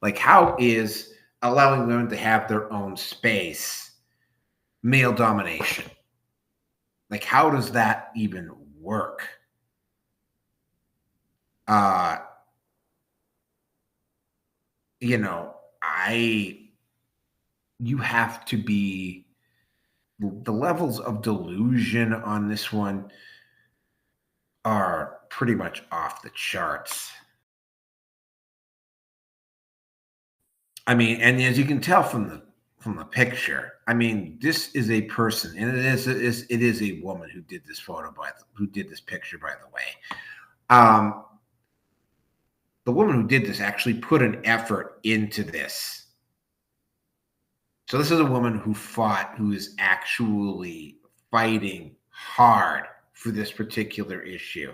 Like, how is allowing women to have their own space male domination? Like, how does that even work? Uh, you know, you have to be the levels of delusion on this one are pretty much off the charts. I mean, and as you can tell from the picture, I mean, this is a person, and it is a woman who did this who did this picture, by the way. The woman who did this actually put an effort into this. So this is a woman who is actually fighting hard for this particular issue.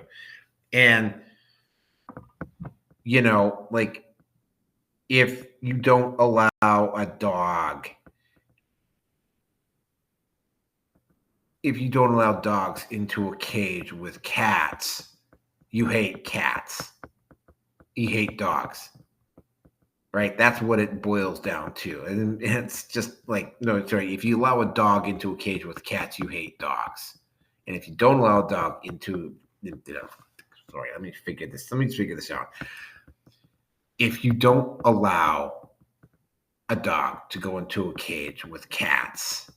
And, like, if you don't allow a dog, if you don't allow dogs into a cage with cats, you hate cats. You hate dogs. Right? That's what it boils down to. And it's just like, no, sorry. If you allow a dog into a cage with cats, you hate dogs. And if you don't allow a dog into, sorry, let me figure this out. If you don't allow a dog to go into a cage with cats,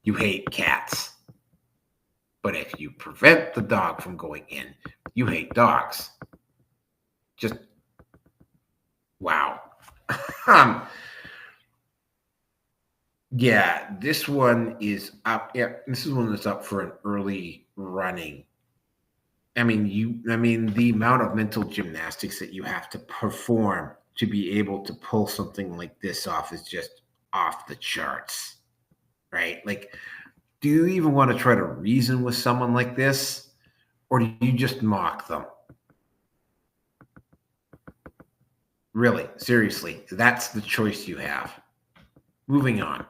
you hate cats. But if you prevent the dog from going in, you hate dogs. Just wow. Yeah, this one is up. Yeah, this is one that's up for an early running. I mean, the amount of mental gymnastics that you have to perform to be able to pull something like this off is just off the charts, right? Like, do you even want to try to reason with someone like this, or do you just mock them? Really, seriously, that's the choice you have. Moving on.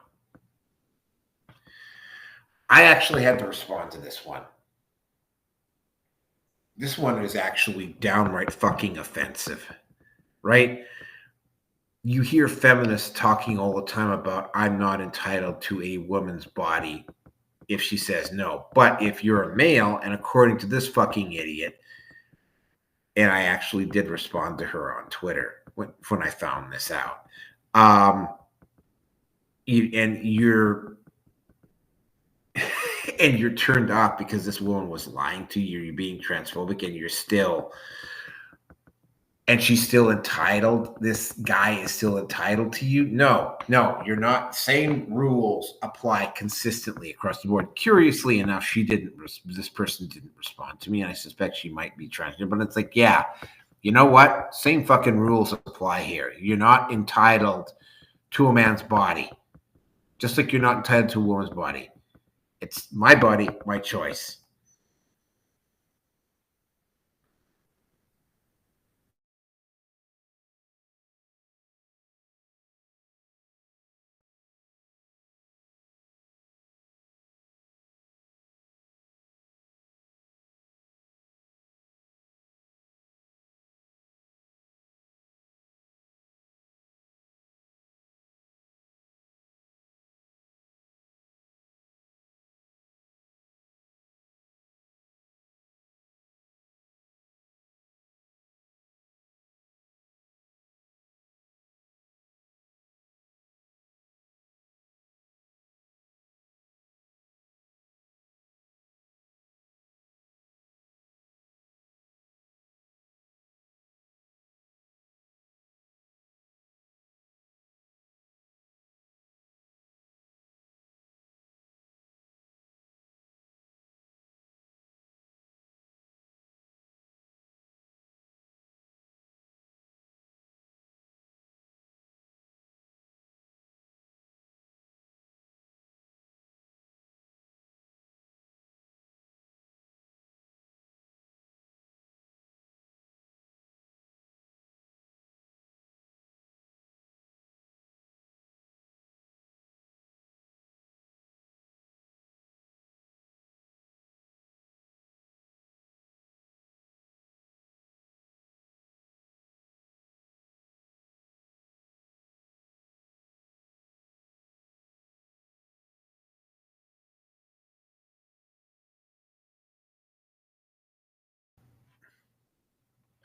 I actually had to respond to this one. This one is actually downright fucking offensive, right? You hear feminists talking all the time about I'm not entitled to a woman's body if she says no. But if you're a male, and according to this fucking idiot, and I actually did respond to her on Twitter when I found this out, you're and you're turned off because this woman was lying to you, you're being transphobic, and she's still entitled, this guy is still entitled to you. No, you're not. Same rules apply consistently across the board. Curiously enough, this person didn't respond to me, and I suspect she might be transgender, but it's like, yeah, you know what? Same fucking rules apply here. You're not entitled to a man's body, just like you're not entitled to a woman's body. It's my body, my choice.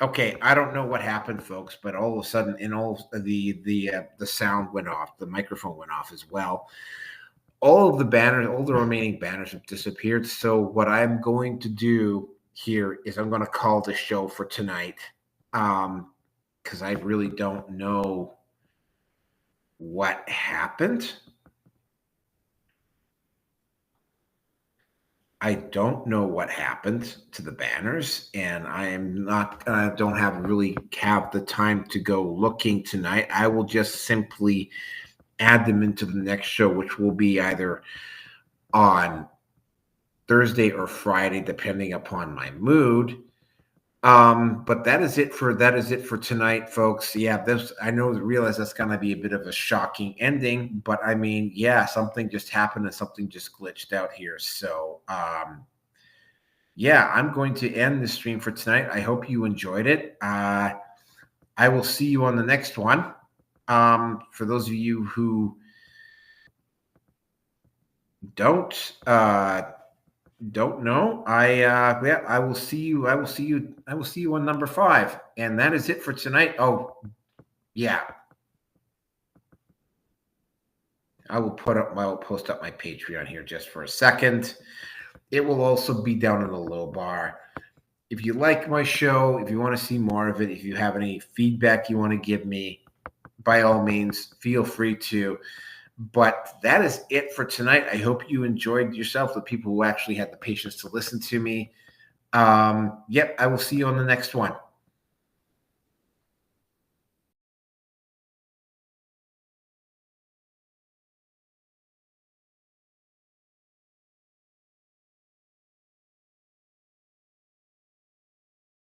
Okay, I don't know what happened, folks, but all of a sudden, in all the sound went off, the microphone went off as well. All of the banners, all the remaining banners have disappeared. So what I'm going to do here is I'm going to call the show for tonight, because I really don't know what happened. I don't know what happened to the banners, and I don't really have the time to go looking tonight. I will just simply add them into the next show, which will be either on Thursday or Friday, depending upon my mood. But that is it for tonight, folks. Yeah, this I know realize that's gonna be a bit of a shocking ending, but I mean, yeah, something just happened and something just glitched out here. So yeah, I'm going to end the stream for tonight. I hope you enjoyed it. I will see you on the next one. For those of you who don't know, I will see you. I will see you on number 5, and that is it for tonight. Oh yeah, I will post up my Patreon here just for a second. It will also be down in the low bar. If you like my show, if you want to see more of it, if you have any feedback you want to give me, by all means, feel free to. But that is it for tonight. I hope you enjoyed yourself, the people who actually had the patience to listen to me. Yep, I will see you on the next one.